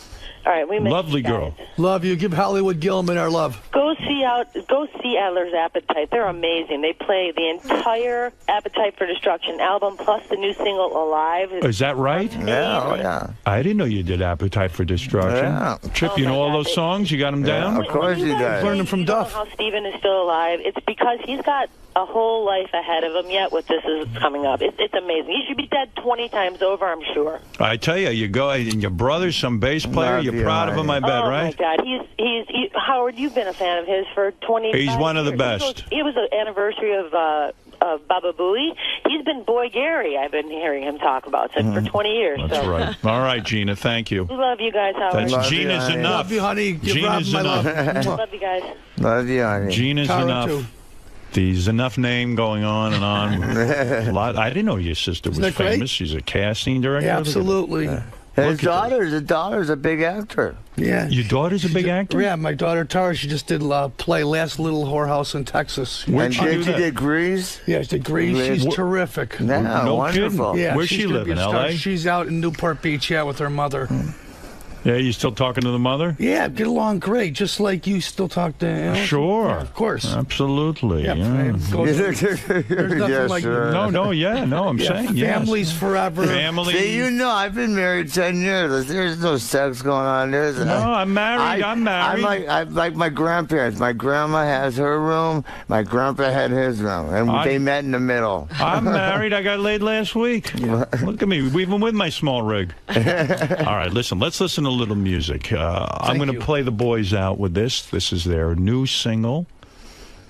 All right, we lovely girl. Love you. Give Hollywood Gilman our love. Go see Adler's Appetite. They're amazing. They play the entire Appetite for Destruction album plus the new single Alive. Is that right? Yeah. I didn't know you did Appetite for Destruction. Yeah. Chip, you know all those songs? You got them down? Of course you got. Learned them from Duff. How Steven is still alive. It's because he's got a whole life ahead of him yet with this is coming up. It's amazing. He should be dead 20 times over, I'm sure. I tell you, you go and your brother's some bass player. You're proud of him, I bet, right? Oh my God, he's Howard. You've been a fan of his for 20 years. He's one of the best. It was the anniversary of Baba Booey. He's been Boy Gary. I've been hearing him talk about for 20 years. That's right. All right, Gina. Thank you. We love you guys, Howard. That's Gina's enough. Love you, honey. Gina's enough. Love you guys. Love you, honey. Gina's enough. Too. There's enough name going on and on. A lot. I didn't know your sister was famous. She's a casting director. Yeah, absolutely. His daughter's a big actor. Yeah. Your daughter's a big actor? Yeah, my daughter Tara, she just did play Last Little Whorehouse in Texas. And she did Grease? Yeah, she did Grease. She's terrific. No wonderful. Kidding. Yeah, Where's she live, in L.A.? She's out in Newport Beach, with her mother. Yeah, you still talking to the mother? Yeah, get along great, just like you still talk to him. Sure. Yeah, of course. Absolutely. Yeah. There's nothing like I'm saying yes. Families forever. Family. See, I've been married 10 years. There's no sex going on. No, I'm married. I'm married. I'm like my grandparents. My grandma has her room. My grandpa had his room. And they met in the middle. I'm married. I got laid last week. Look at me. Even with my small rig. All right, listen. Let's listen to a little music. I'm going to play the boys out with this. This is their new single.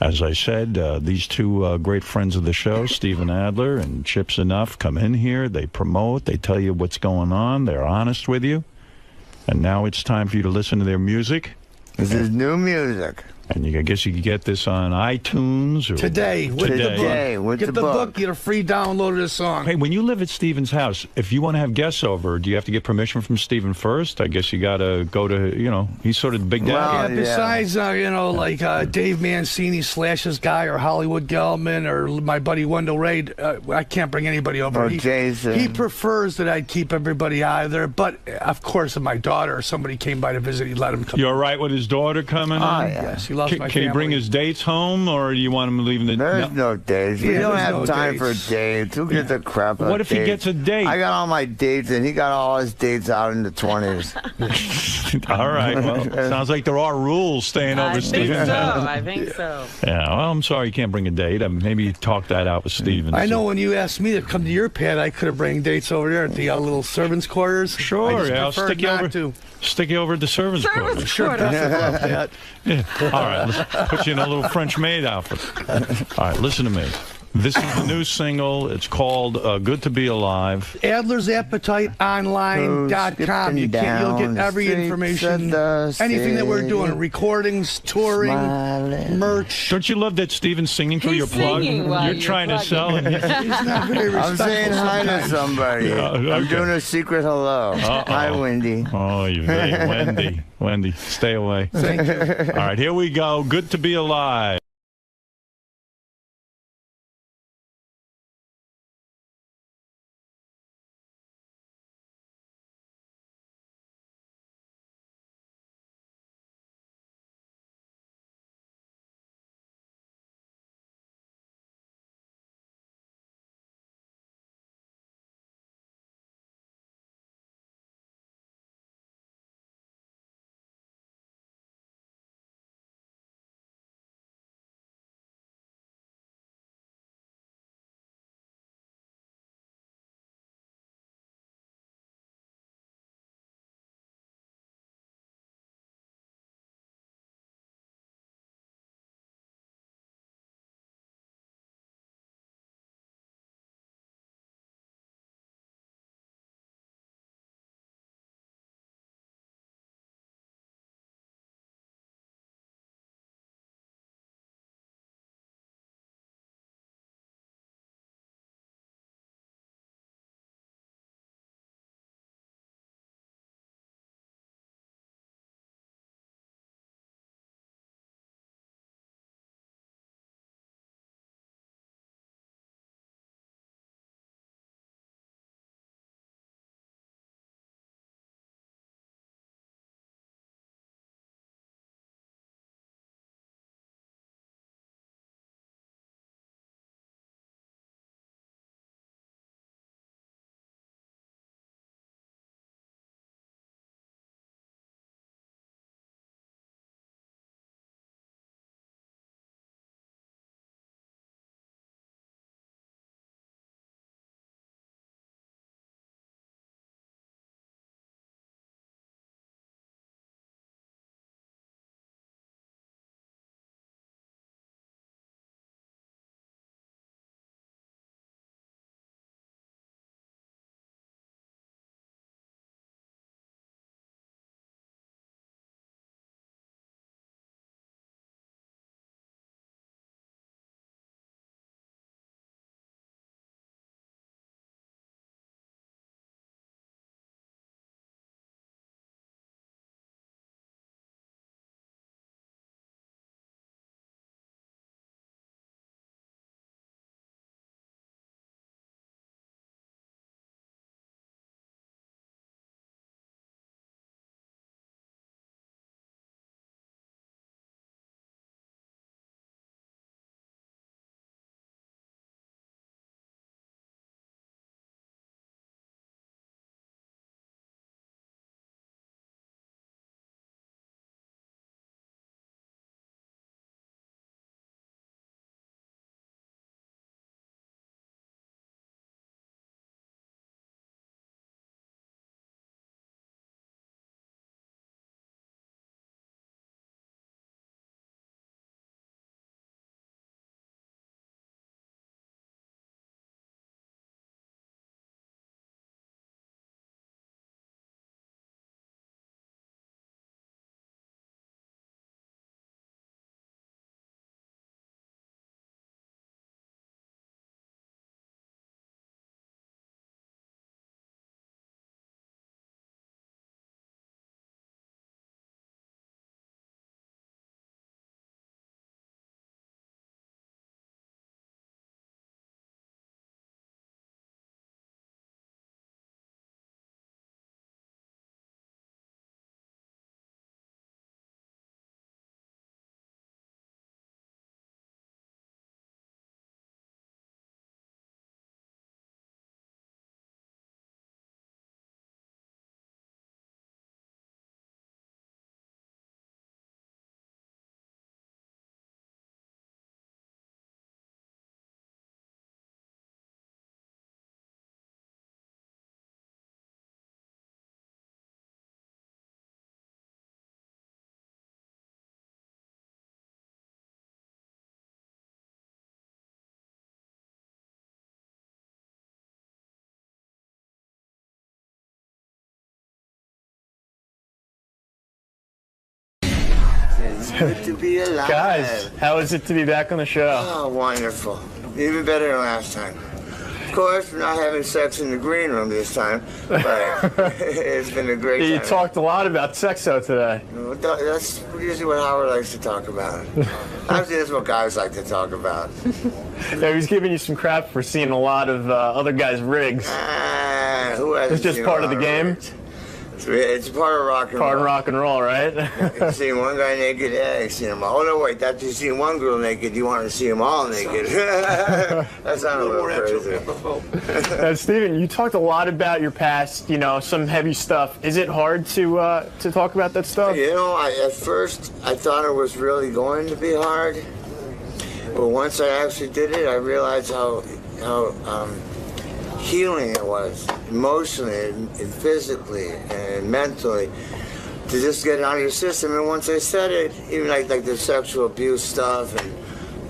As I said, these two great friends of the show, Steven Adler and Chips Enough, come in here. They promote. They tell you what's going on. They're honest with you. And now it's time for you to listen to their music. This is new music. And I guess you can get this on iTunes. Or Today. With the book. Get a free download of this song. Hey, when you live at Steven's house, if you want to have guests over, do you have to get permission from Steven first? I guess you got to go to, he's sort of the big daddy. Besides, like Dave Mancini / his guy or Hollywood Gelman or my buddy Wendell Ray, I can't bring anybody over. He prefers that I keep everybody out of there. But, of course, if my daughter or somebody came by to visit, he'd let him come. You're all right with his daughter coming in? Yes. Can he bring his dates home, or do you want him leaving the... There's no dates. We don't have time for dates. Who gets a crap out What if he gets a date? I got all my dates, and he got all his dates out in the 20s. All right. Well, sounds like there are rules staying over Steven. I think so. Yeah, well, I'm sorry you can't bring a date. Maybe talk that out with Steven. I know when you asked me to come to your pad, I could have bring dates over there at the little servants' quarters. Sure, I'll stick you over at the servants' quarters. Sure, that. Yeah. All right, let's put you in a little French maid outfit. All right, listen to me. This is the new single. It's called Good to Be Alive. Adler's Appetite Online.com. You'll get every information, anything that we're doing, recordings, touring, merch. Don't you love that Steven's singing through your plug? You're trying to sell him. He's not very respectful. I'm saying hi to somebody. I'm doing a secret hello. Hi, Wendy. Oh, Wendy, stay away. Thank you. All right, here we go. Good to Be Alive. good to be alive. Guys, how is it to be back on the show? Oh, wonderful. Even better than last time. Of course, we're not having sex in the green room this time, but it's been a great time. You talked a lot about sex, though, today. Well, that's usually what Howard likes to talk about. Actually, that's what guys like to talk about. Yeah, he's giving you some crap for seeing a lot of other guys' rigs. Who hasn't It's just seen part a of the lot game? rigs? It's part of rock and roll. Part of rock and roll, right? You see one guy naked, yeah, you see him all. Oh, no, wait, that's you see one girl naked, you want to see them all naked. That sounded a little crazy. Steven, you talked a lot about your past, you know, some heavy stuff. Is it hard to talk about that stuff? You know, at first, I thought it was really going to be hard. But once I actually did it, I realized how healing it was, emotionally and physically and mentally, to just get it out of your system. And once I said it, even like the sexual abuse stuff and,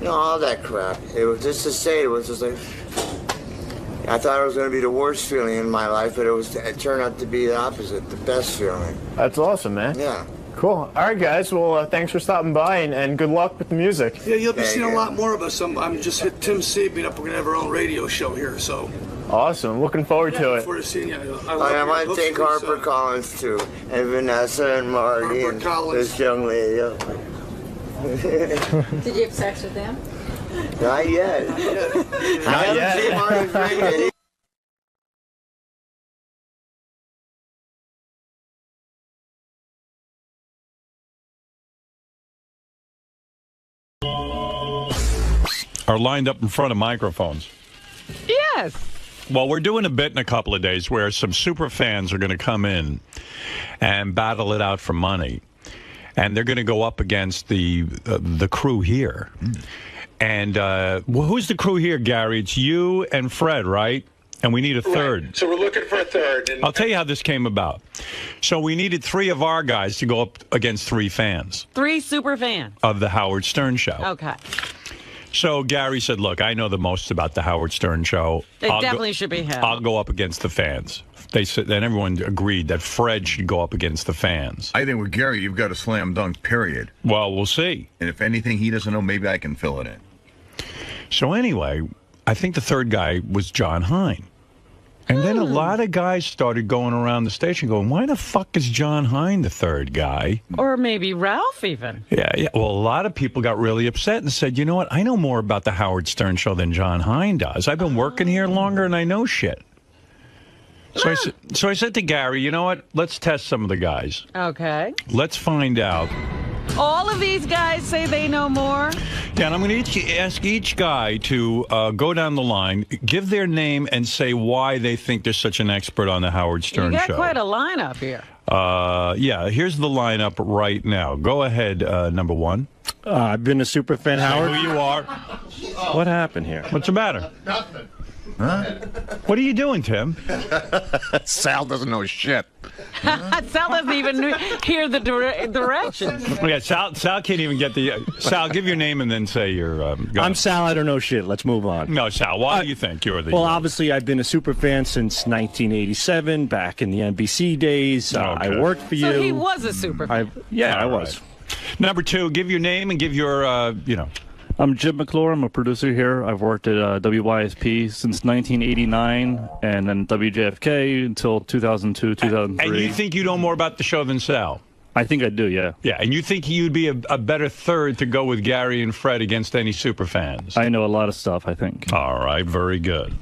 you know, all that crap, it was just to say it was just like, I thought it was going to be the worst feeling in my life, but it turned out to be the opposite, the best feeling. That's awesome, man. Yeah. Cool. All right, guys. Well, thanks for stopping by, and good luck with the music. Yeah, you'll be seeing a lot more of us. I'm just hit 𝗦𝗵cie up. We're going to have our own radio show here, so. Awesome. Looking forward to it. Look forward to seeing you. I want to thank Harper Collins, too, and Vanessa and Marty and this young lady. Did you have sex with them? Not yet. Not yet. Seen Marty's ring yet. Are lined up in front of microphones. Yes. Well, we're doing a bit in a couple of days where some super fans are going to come in and battle it out for money. And they're going to go up against the crew here. And who's the crew here, Gary? It's you and Fred, right? And we need a third. Right. So we're looking for a third. And I'll tell you how this came about. So we needed 3 of our guys to go up against 3 fans. 3 super fans. Of the Howard Stern Show. Okay. So Gary said, look, I know the most about the Howard Stern Show. It definitely should be him. I'll go up against the fans. They said, then everyone agreed that Fred should go up against the fans. I think with Gary, you've got a slam dunk, period. Well, we'll see. And if anything he doesn't know, maybe I can fill it in. So anyway, I think the third guy was John Hein. And then a lot of guys started going around the station going, why the fuck is John Hein the third guy? Or maybe Ralph even. Yeah. Well, a lot of people got really upset and said, you know what? I know more about the Howard Stern Show than John Hein does. I've been working here longer and I know shit. So I said to Gary, you know what? Let's test some of the guys. Okay. Let's find out. All of these guys say they know more? Yeah, and I'm going to ask each guy to go down the line, give their name, and say why they think they're such an expert on the Howard Stern Show. You got quite a lineup here. Yeah, here's the lineup right now. Go ahead, number 1. I've been a super fan, Howard. Who you are. What happened here? What's the matter? Nothing. Huh? What are you doing, Tim? Sal doesn't know shit. Sal doesn't even hear the directions. Yeah, Sal can't even get the... Sal, give your name and then say your... I'm Sal, I don't know shit. Let's move on. No, Sal, why do you think you're the... Well, obviously, I've been a super fan since 1987, back in the NBC days. I worked for you. So he was a super fan. I was. Number 2, give your name and give your, I'm 𝗲𝗵𝗿𝗱. I'm a producer here. I've worked at WYSP since 1989, and then WJFK until 2002, 2003. And you think you know more about the show than Sal? I think I do, yeah. Yeah, and you think you'd be a better third to go with Gary and Fred against any super fans? I know a lot of stuff, I think. All right, very good.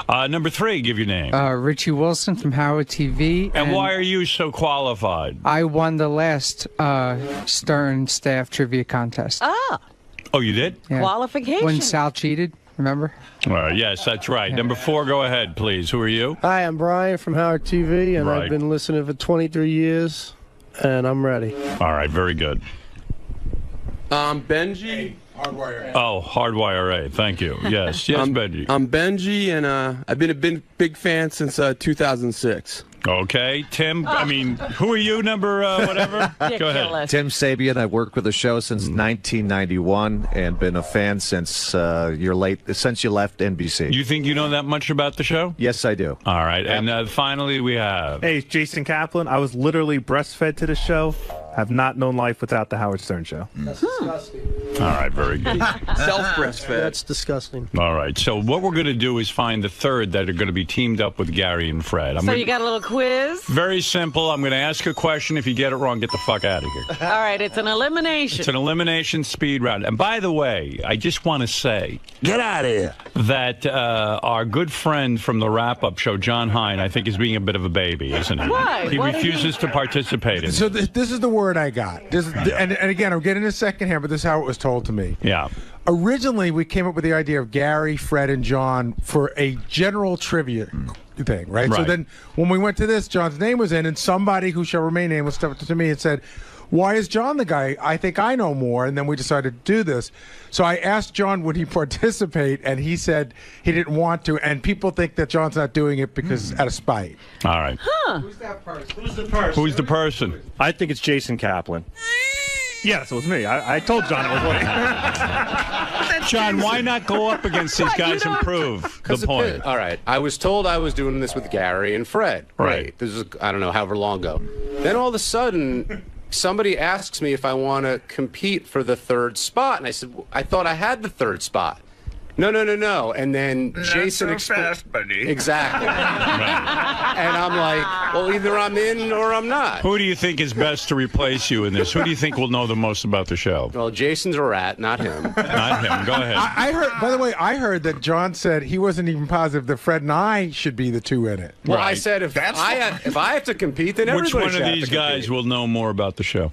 Number 3, give your name. Richie Wilson from Howard TV. And why are you so qualified? I won the last Stern Staff Trivia Contest. Ah. Oh, you did? Yeah. Qualification. When Sal cheated, remember? Yes, that's right. Number 4, go ahead, please. Who are you? Hi, I'm Brian from Howard TV, and Right. I've been listening for 23 years, and I'm ready. All right, very good. Benji. Hardwire A. Oh, Hardwire A. Thank you. Yes, Benji. I'm Benji, and I've been a big fan since 2006. Okay, Tim. I mean, who are you? Number whatever. Go ahead. 𝗏𝗵ici𝗄𝗿. I've worked with the show since 1991 and been a fan since since you left NBC. You think you know that much about the show? Yes, I do. All right, and finally we have. Hey, it's Jason Kaplan. I was literally breastfed to the show. Have not known life without the Howard Stern Show. That's disgusting. All right, very good. Self-breastfed. That's disgusting. All right, so what we're going to do is find the third that are going to be teamed up with Gary and Fred. So you got a little quiz? Very simple. I'm going to ask a question. If you get it wrong, get the fuck out of here. All right, it's an elimination. It's an elimination speed round. And by the way, I just want to say... Get out of here. That our good friend from the wrap-up show, John Hine, I think is being a bit of a baby, isn't he? Why? He refuses to participate in it. So this is the word I got. And again, I'm getting a second here, but this is how it was told to me. Yeah. Originally, we came up with the idea of Gary, Fred, and John for a general trivia thing, right? So then when we went to this, John's name was in, and somebody who shall remain nameless stepped up to me and said, why is John the guy? I think I know more. And then we decided to do this. So I asked John, would he participate? And he said he didn't want to. And people think that John's not doing it because out of spite. All right. Huh. Who's that person? Who's the person? Who's the person? I think it's Jason Kaplan. Yes, it was me. I told John it was me. John, why not go up against these guys and prove the point? All right. I was told I was doing this with Gary and Fred. Right. This is, I don't know, however long ago. Then all of a sudden... somebody asks me if I want to compete for the third spot, and I said, I thought I had the third spot. No. And then Jason fast, buddy. Exactly. And I'm like, well, either I'm in or I'm not. Who do you think is best to replace you in this? Who do you think will know the most about the show? Well, Jason's a rat, not him. Not him. Go ahead. I heard, by the way, that John said he wasn't even positive that Fred and I should be the two in it. Well, I said if I have to compete, then Which everybody one of these guys will know more about the show?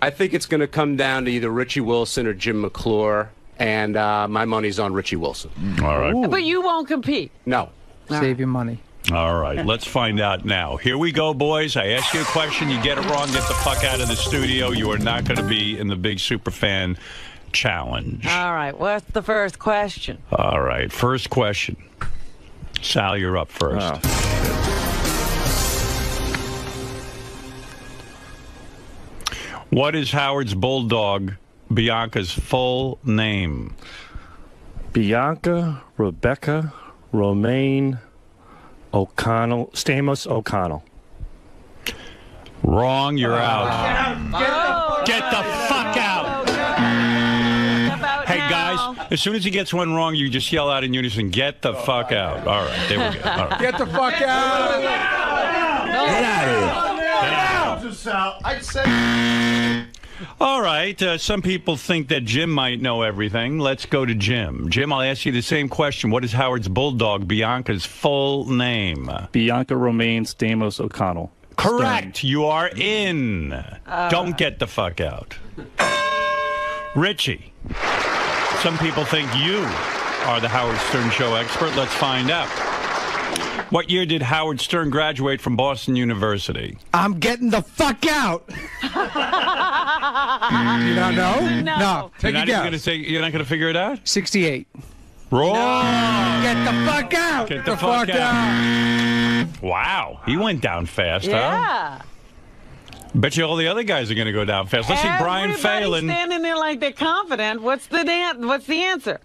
I think it's going to come down to either Richie Wilson or Jim McClure. And my money's on Richie Wilson. All right. Ooh. But you won't compete. No. Save your money. All right. Let's find out now. Here we go, boys. I ask you a question. You get it wrong, get the fuck out of the studio. You are not going to be in the Big Superfan Challenge. All right. What's the first question? All right. First question. Sal, you're up first. What is Howard's bulldog Bianca's full name? Bianca Rebecca Romaine O'Connell, Stamos O'Connell. Wrong, you're out. Get the fuck out. Hey, guys, as soon as he gets one wrong, you just yell out in unison, get the fuck out. All right, there we go. All right. Get the fuck out. Get out of here. Get out. I'd say... All right, some people think that Jim might know everything. Let's go to Jim. Jim, I'll ask you the same question. What is Howard's bulldog, Bianca's full name? Bianca Romaine Stamos O'Connell. Correct. Stern. You are in. Don't get the fuck out. Richie, some people think you are the Howard Stern Show expert. Let's find out. What year did Howard Stern graduate from Boston University? I'm getting the fuck out. Do you not know? No. Take a guess. You're not going to figure it out? 68. Wrong. No. Get the fuck out. Get the fuck out. Wow. He went down fast, Yeah. huh? Bet you all the other guys are going to go down fast. Let's see Brian Phelan. Standing there like they're confident. What's the answer?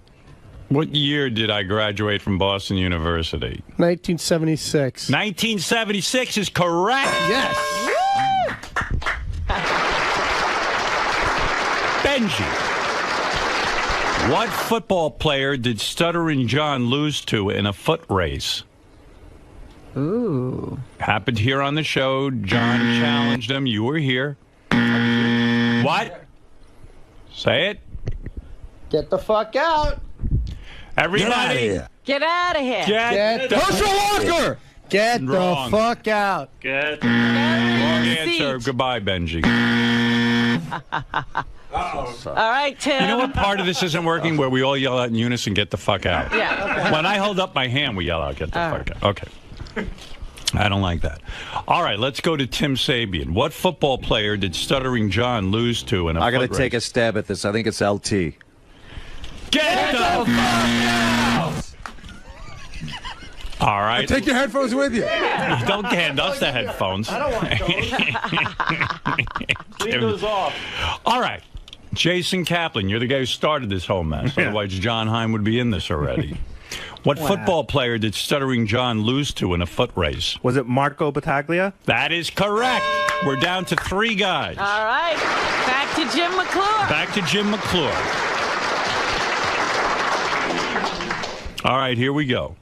What year did I graduate from Boston University? 1976. 1976 is correct. Yes. Benji. What football player did Stuttering John lose to in a foot race? Ooh. Happened here on the show. John challenged him. You were here. What? Say it. Get the fuck out. Everybody. Get out of here. Get the Walker. Get Wrong. the fuck out. Wrong answer. Goodbye, Benji. All right, Tim. You know what part of this isn't working? Where we all yell out in unison, get the fuck out. Yeah. Okay. When I hold up my hand, we yell out, get the fuck out. Okay. I don't like that. All right, let's go to Tim Sabian. What football player did Stuttering John lose to in a I got to foot race? take a stab at this. I think it's LT. Get the fuck out! All right. Take your headphones with you. Don't hand us the headphones. I don't want those. Leave those off. All right. Jason Kaplan, you're the guy who started this whole mess. Otherwise, John Hine would be in this already. What football player did Stuttering John lose to in a foot race? Was it Marco Battaglia? That is correct. We're down to 3 guys. All right. Back to Jim McClure. Back to Jim McClure. All right, here we go.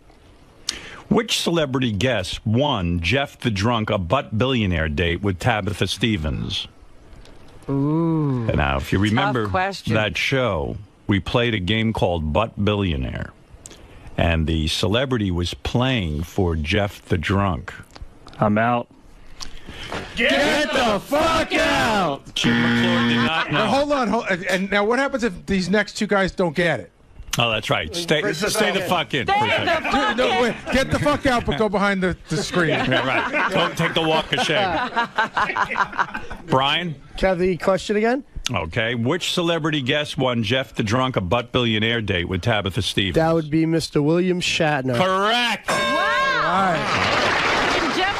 Which celebrity guest won Jeff the Drunk a butt billionaire date with Tabitha Stevens? Ooh. Now, if you remember that show, we played a game called Butt Billionaire. And the celebrity was playing for Jeff the Drunk. I'm out. Get the fuck out! Jim McClure did not know. Now, hold on. And now what happens if these next 2 guys don't get it? Oh, that's right. Stay the fuck in. No, wait, get the fuck out, but go behind the screen. Yeah, right. Don't take the walk of shame. Brian? Can I have the question again? Okay. Which celebrity guest won Jeff the Drunk a butt billionaire date with Tabitha Stevens? That would be Mr. William Shatner. Correct. Wow. And Jim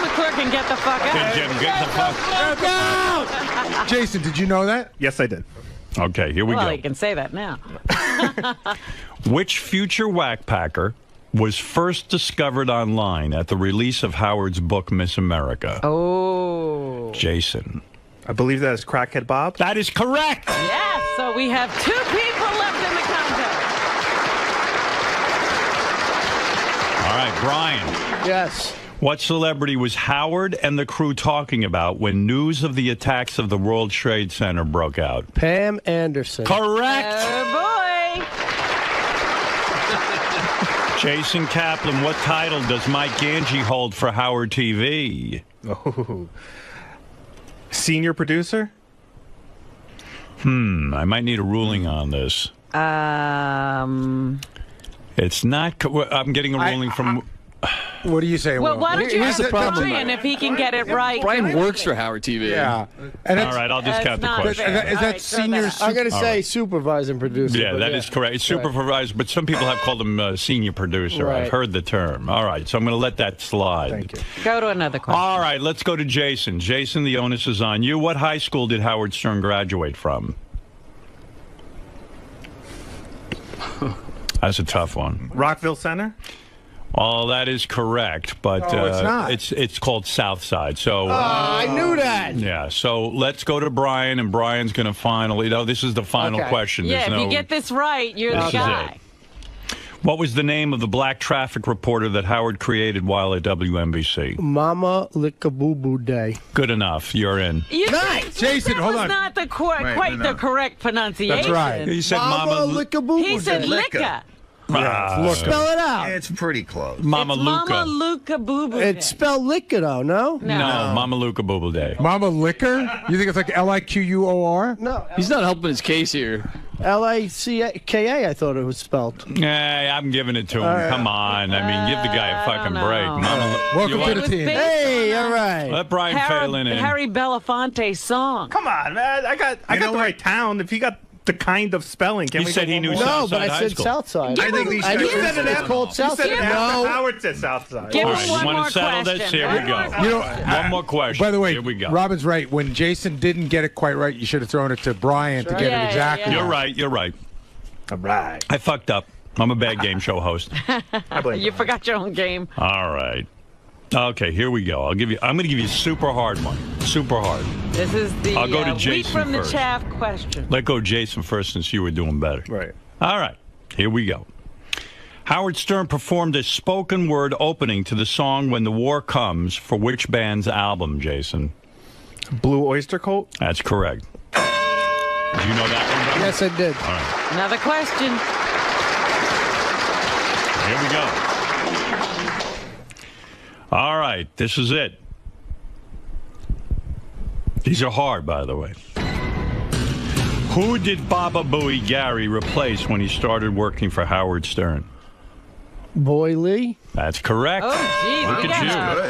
McClure can get the fuck out. Jim, get the fuck out. Jason, did you know that? Yes, I did. Okay, here we well, go. you can say that now. Which future Wack Packer was first discovered online at the release of Howard's book, Miss America? Oh. Jason. I believe that is Crackhead Bob. That is correct. Yes, so we have 2 people left in the contest. All right, Brian. Yes. What celebrity was Howard and the crew talking about when news of the attacks of the World Trade Center broke out? Pam Anderson. Correct. Oh, boy. Jason Kaplan, what title does Mike Gange hold for Howard TV? Oh. Senior producer? I might need a ruling on this. It's not. I'm getting a ruling from. What do you say? Well, why don't you Here's ask the problem. Brian if he can get it right? Brian works for Howard TV. Yeah. All right, I'll discount the question. Is that senior? I'm going to say supervising producer. Yeah, that is correct. It's supervised, but some people have called him senior producer. Right. I've heard the term. All right, so I'm going to let that slide. Thank you. Go to another question. All right, let's go to Jason. Jason, the onus is on you. What high school did Howard Stern graduate from? That's a tough one. Rockville Center? Oh, that is correct, but it's not. It's called Southside. So I knew that. Yeah. So let's go to Brian, and Brian's going to finally. No, this is the final question. Yeah, There's if no, you get this right, you're the this guy. is it. What was the name of the black traffic reporter that Howard created while at WNBC? Mama Licka-Boo-Boo Day. Good enough. You're in. Nice. Jason, hold on. Not the quite the correct pronunciation. That's right. He said Mama Licka-Boo-Boo Day. He said Licka. Spell it out. It's pretty close. Mama It's Luca. Mama Luca Boo Boo. It's spelled Licka, though, no? No, Mama Luca Booble Day. Mama Liquor? You think it's like Liquor? No. He's not helping his case here. Lacka, I thought it was spelled. Hey, I'm giving it to him. right. Come on. I mean, give the guy a fucking break. Mama, Welcome you to the want- team. Hey, all right. Let Brian Phelan in. Harry Belafonte's song. Come on, man. I got the right town. If you got the kind of spelling, can He we said go he one knew more? No, Southside but I High said School. Southside. I think these I guys knew that are it's called Southside. You said No. Howard said Southside. Give All him right, one you more want to settle question. this? Here we go. You know, One more question. By the way, Here we go. Robin's right. When Jason didn't get it quite right, you should have thrown it to Brian to get Yeah, it exactly. yeah. You're right. You're right. All right. I fucked up. I'm a bad game show host. I blame You forgot your own game. All right. Okay, here we go. I'm going to give you a super hard one. Super hard. This is the I'll go to wheat Jason from the first. chaff question. Let go Jason first since you were doing better. Right. All right. Here we go. Howard Stern performed a spoken word opening to the song When the War Comes for which band's album, Jason? Blue Oyster Cult? That's correct. Did you know that one, Robin? Yes, I did. All right. Another question. Here we go. All right, this is it. These are hard, by the way. Who did Baba Booey Gary replace when he started working for Howard Stern? Boy Lee. That's correct. Oh, geez, Look we at got you.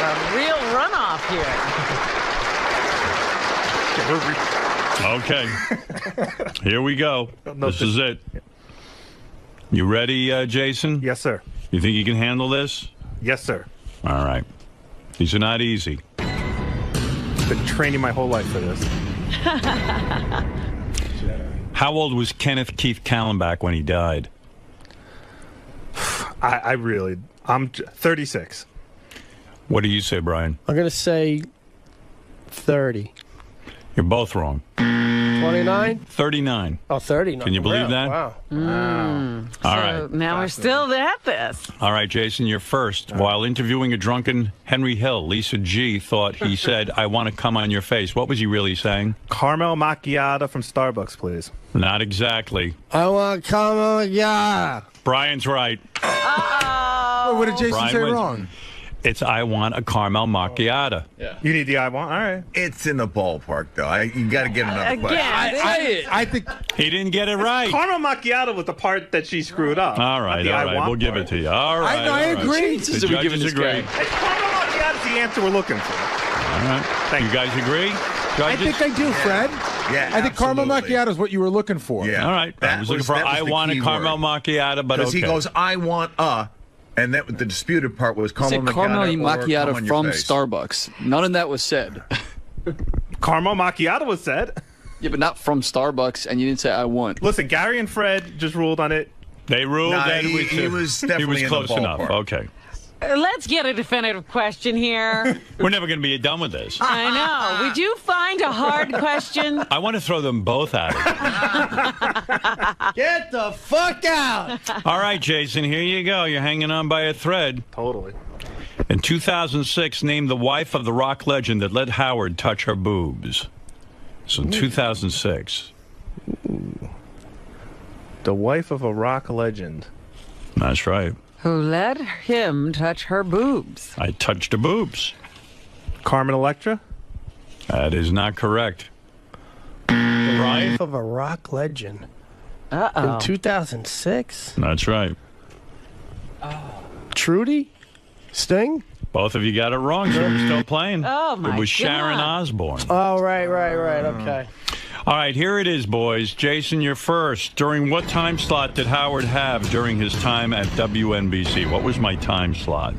a real runoff here. Okay. Here we go. This is it. You ready, Jason? Yes, sir. You think you can handle this? Yes, sir. All right. These are not easy. Been training my whole life for this. How old was Kenneth Keith Kallenbach when he died? I'm 36. What do you say, Brian? I'm going to say 30. You're both wrong. 29? 39. Oh, 39. Can you believe that? Wow. All right. Now we're still at this. All right, Jason, you're first. While interviewing a drunken Henry Hill, Lisa G thought he said, I want to come on your face. What was he really saying? Caramel macchiato from Starbucks, please. Not exactly. I want caramel macchiato. Brian's right. Wait, what did Jason say wrong? It's I want a caramel macchiato. Yeah. You need the I want? All right. It's in the ballpark, though. You got to get another question. I think he didn't get it right. Caramel macchiato was the part that she screwed up. All right, we'll give it to you. All right. I agree. The judges agree. Caramel macchiato is the answer we're looking for. All right. You guys agree? Judges? I think I do, Fred. Yeah, I think caramel macchiato is what you were looking for. Yeah. All right. I was looking for I want a caramel macchiato, but okay. Because he goes, I want a... And that the disputed part was caramel macchiato from Starbucks. None of that was said. Caramel macchiato was said. Yeah, but not from Starbucks, and you didn't say I want. Listen, Gary and Fred just ruled on it. They ruled that he was definitely close in the enough. Okay. Let's get a definitive question here. We're never going to be done with this. I know. Would you find a hard question? I want to throw them both out. Get the fuck out! All right, Jason, here you go. You're hanging on by a thread. Totally. In 2006, named the wife of the rock legend that let Howard touch her boobs. So in 2006. Ooh. The wife of a rock legend. That's right. Who let him touch her boobs? I touched her boobs. Carmen Electra? That is not correct. The wife of a rock legend. Uh-oh. In 2006? That's right. Trudy? Sting? Both of you got it wrong, so we're still playing. Oh, my It was God. Sharon Osbourne. Oh, right. Okay. All right, here it is, boys. Jason, you're first. During what time slot did Howard have during his time at WNBC? What was my time slot?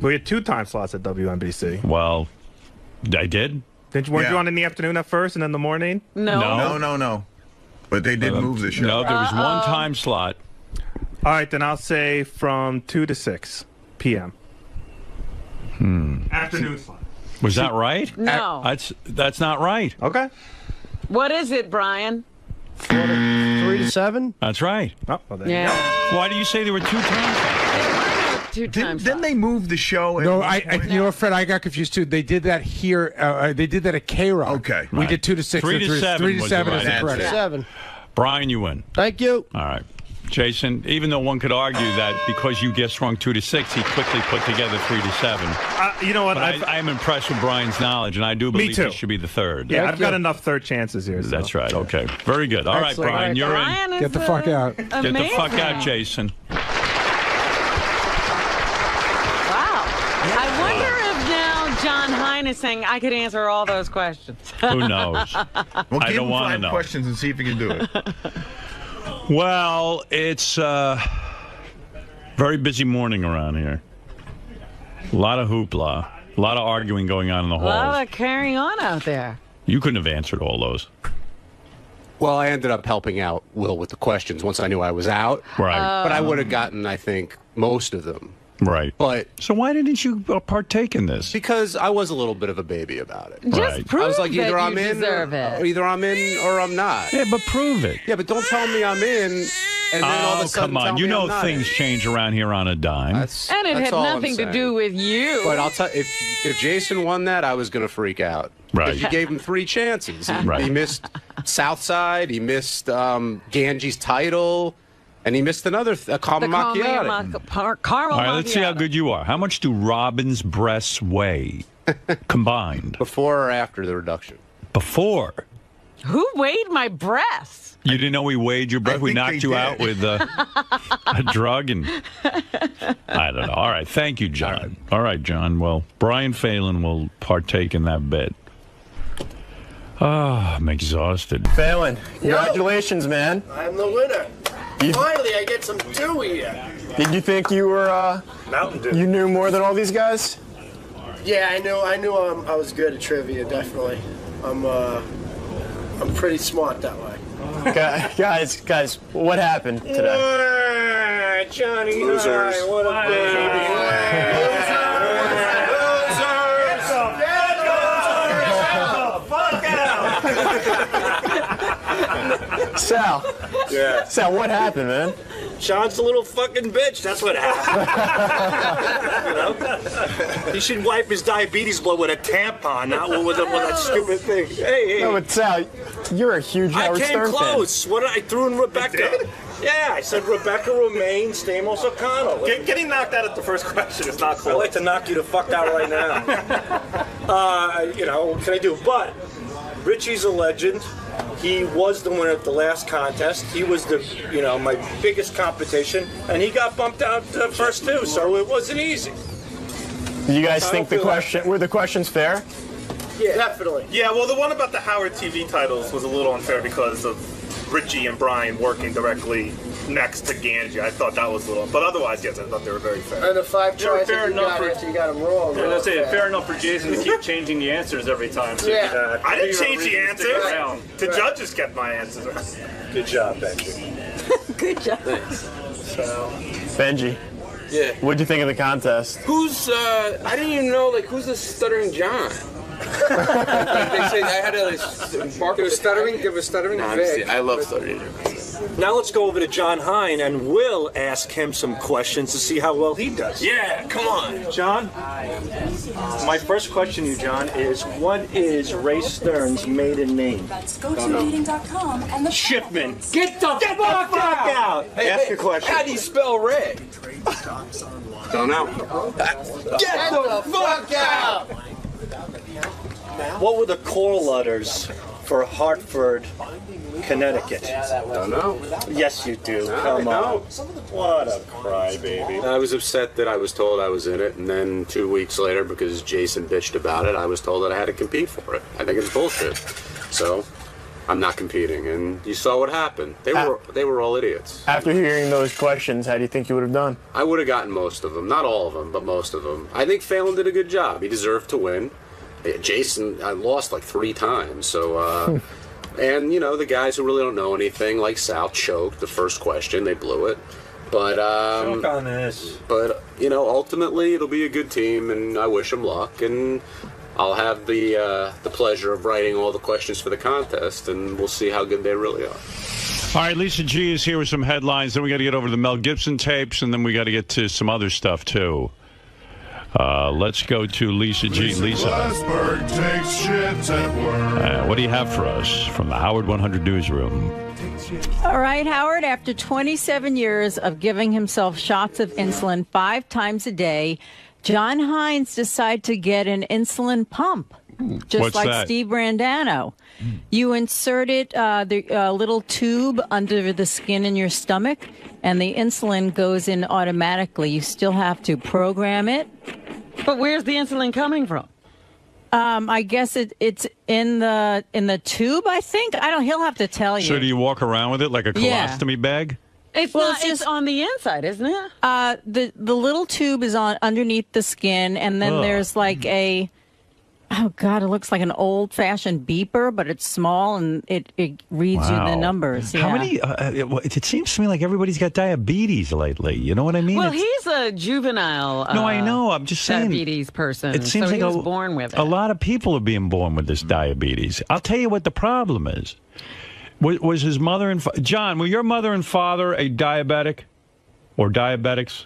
We had 2 time slots at WNBC. Well, I did. Weren't you on in the afternoon at first and in the morning? No. But they did move the show. No, there was one time slot. All right, then I'll say from 2 to 6 p.m. Afternoon slot. Was that right? No. That's not right. Okay. What is it, Brian? 3 to 7? That's right. Oh, well, there Yeah. you go. Why do you say there were 2 time slots? Didn't they move the show? No, you know what, Fred? I got confused too. They did that here. They did that at K-Rock. Okay, we did 2 to 6. 3 to 7. 3 to 7 is the correct. 7. Brian, you win. Thank you. All right. Jason, even though one could argue that because you guessed wrong 2 to 6, he quickly put together 3 to 7. You know what? I am impressed with Brian's knowledge, and I do believe he should be the third. Yeah, I've got enough third chances here. So. That's right. Okay. Very good. All right, Brian, you're in. Get the fuck out. Get the fuck out, Jason. Wow. I wonder if now John Hein is saying I could answer all those questions. Who knows? Well, I don't want to know. questions and see if you can do it. Well, it's a very busy morning around here. A lot of hoopla. A lot of arguing going on in the A halls. lot of carrying on out there. You couldn't have answered all those. Well, I ended up helping out Will with the questions once I knew I was out. Right. But I would have gotten, I think, most of them. Right. But so why didn't you partake in this? Because I was a little bit of a baby about it. Just prove I was like, either that I'm you in, deserve it. either I'm in or I'm not. Yeah, but prove it. Yeah, but don't tell me I'm in, and then all of a sudden come on. tell You me know I'm not things in. change around here on a dime. And it had all I'm nothing to saying. do with you. But I'll tell if Jason won that, I was going to freak out. Right. You gave him 3 chances. Right. He missed Southside. He missed Gange's title. And he missed another caramel macchiato. Caramel All right, let's see how good you are. How much do Robin's breasts weigh combined? Before or after the reduction? Before. Who weighed my breasts? You didn't know we weighed your breath? We knocked you out with a drug? And I don't know. All right. Thank you, John. All right, John. Well, Brian Phelan will partake in that bet. I'm exhausted. Phelan, congratulations, man. I'm the winner. Finally, I get some Dewey here. Did you think you were, Mountain Dew. you knew more than all these guys? Yeah, I knew I was good at trivia, definitely. I'm pretty smart that way. Guys, what happened today? high, Johnny high, what a baby. Sal. Yeah. Sal, what happened, man? Sean's a little fucking bitch. That's what happened. You know? He should wipe his diabetes blood with a tampon, not with that stupid thing. Hey. No, but Sal, you're a huge Howard Stern fan. I came close. What I threw in Rebecca. Yeah, I said Rebecca Romaine, Stamos O'Connell. Getting knocked out at the first question is not cool. I'd like to knock you the fuck out right now. You know, what can I do? But Richie's a legend. He was the winner at the last contest. He was my biggest competition, and he got bumped out the first two, so it wasn't easy. You guys think were the questions fair? Yeah, definitely. Yeah, well, the one about the Howard TV titles was a little unfair because of Richie and Brian working directly next to Ganji. I thought that was a little, but otherwise, yes, I thought they were very fair. And the 5 choices fair you got after you got them wrong. Yeah, that's it. Fair enough for Jason to keep changing the answers every time. So yeah. I didn't change the answers. The judges kept my answers. Good job, Benji. Good job. So, Benji. Yeah. What'd you think of the contest? I didn't even know, who's the Stuttering John? They say I had to mark. There was stuttering. I love stuttering. Now let's go over to John Hine, and we'll ask him some questions to see how well he does. Yeah, come on. John, my first question to you, John, is what is Ray Stern's maiden name? That's GoToMeeting.com and the Shipman. Get the fuck out! Hey, ask your question. How do you spell Ray? Don't know. Get the fuck out! What were the core letters for Hartford, Connecticut? Don't know. Yes, you do. Come on. What a crybaby. I was upset that I was told I was in it, and then 2 weeks later, because Jason bitched about it, I was told that I had to compete for it. I think it's bullshit. So, I'm not competing, and you saw what happened. They were all idiots. After hearing those questions, how do you think you would have done? I would have gotten most of them. Not all of them, but most of them. I think Phelan did a good job. He deserved to win. Jason, I lost 3 times, so, and, the guys who really don't know anything, like Sal, choked the first question, they blew it, but, choke on this. But, ultimately, it'll be a good team, and I wish them luck, and I'll have the pleasure of writing all the questions for the contest, and we'll see how good they really are. All right, Lisa G is here with some headlines, then we got to get over to the Mel Gibson tapes, and then we got to get to some other stuff, too. Let's go to Lisa G. Lisa, takes shit at work. What do you have for us from the Howard 100 newsroom? All right, Howard, after 27 years of giving himself shots of insulin 5 times a day, John Hines decided to get an insulin pump, just What's like that? Steve Brandano. You inserted the little tube under the skin in your stomach, and the insulin goes in automatically. You still have to program it. But where's the insulin coming from? I guess it's in the tube, I think. He'll have to tell you. So do you walk around with it like a colostomy bag? It's on the inside, isn't it? The little tube is underneath the skin, and then there's it looks like an old-fashioned beeper, but it's small, and it reads you the numbers. Yeah. How many? It seems to me like everybody's got diabetes lately. You know what I mean? Well, he's a juvenile. No, I know. I'm just saying. Diabetes person. It seems so like he was born with it. A lot of people are being born with this diabetes. I'll tell you what the problem is. Was his mother and John? Were your mother and father a diabetic or diabetics?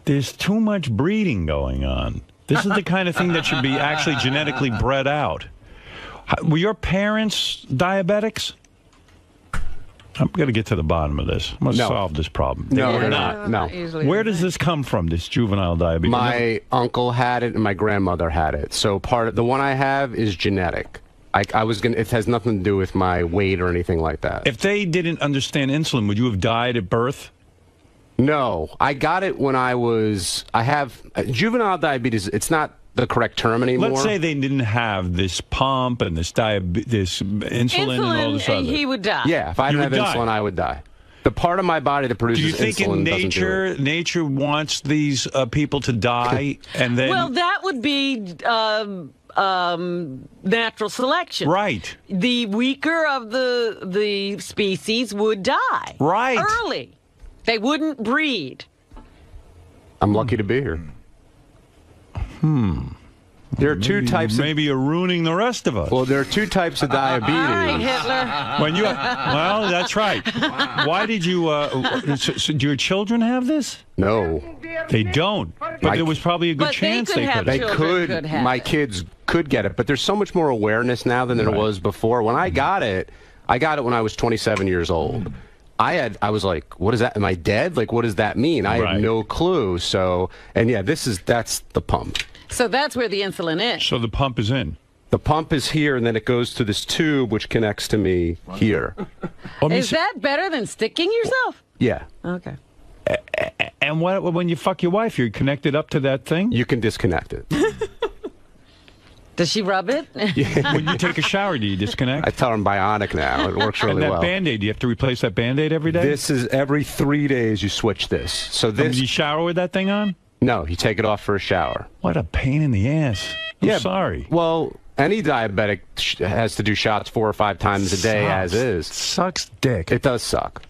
There's too much breeding going on. This is the kind of thing that should be actually genetically bred out. Were your parents diabetics? I'm going to get to the bottom of this. I'm going to solve this problem. No, we're not. No. Where does this come from, this juvenile diabetes? My uncle had it and my grandmother had it. So the one I have is genetic. It has nothing to do with my weight or anything like that. If they didn't understand insulin, would you have died at birth? No, I got it when I have juvenile diabetes. It's not the correct term anymore. Let's say they didn't have this pump and this insulin and all this other. He would die. Yeah, if I didn't have insulin, I would die. The part of my body that produces insulin doesn't do it. Do you think in nature wants these people to die and then? Well, that would be natural selection. Right. The weaker of the species would die. Right. Early. They wouldn't breed. I'm lucky to be here. There are two types. Maybe you're ruining the rest of us. Well, there are two types of diabetes. All right, Hitler. When you, well, that's right. Why did you? So do your children have this? No, they don't. But there was probably a good chance they could. They could. My kids could get it, but there's so much more awareness now than there was before. When I got it when I was 27 years old. I was like, what is that? Am I dead? Like, what does that mean? I had no clue. So, and yeah, that's the pump. So that's where the insulin is. So the pump is in. The pump is here, and then it goes to this tube, which connects to me here. Is that better than sticking yourself? Yeah. Okay. And when you fuck your wife, you're connected up to that thing? You can disconnect it. Does she rub it? Yeah. When you take a shower, do you disconnect? I tell her I'm bionic now. It works really well. well. And that Band-Aid, do you have to replace that Band-Aid every day? This is every 3 days you switch this. So this. Do you shower with that thing on? No, you take it off for a shower. What a pain in the ass. I'm sorry. Well, any diabetic has to do shots 4 or 5 times a day as is. Sucks dick. It does suck.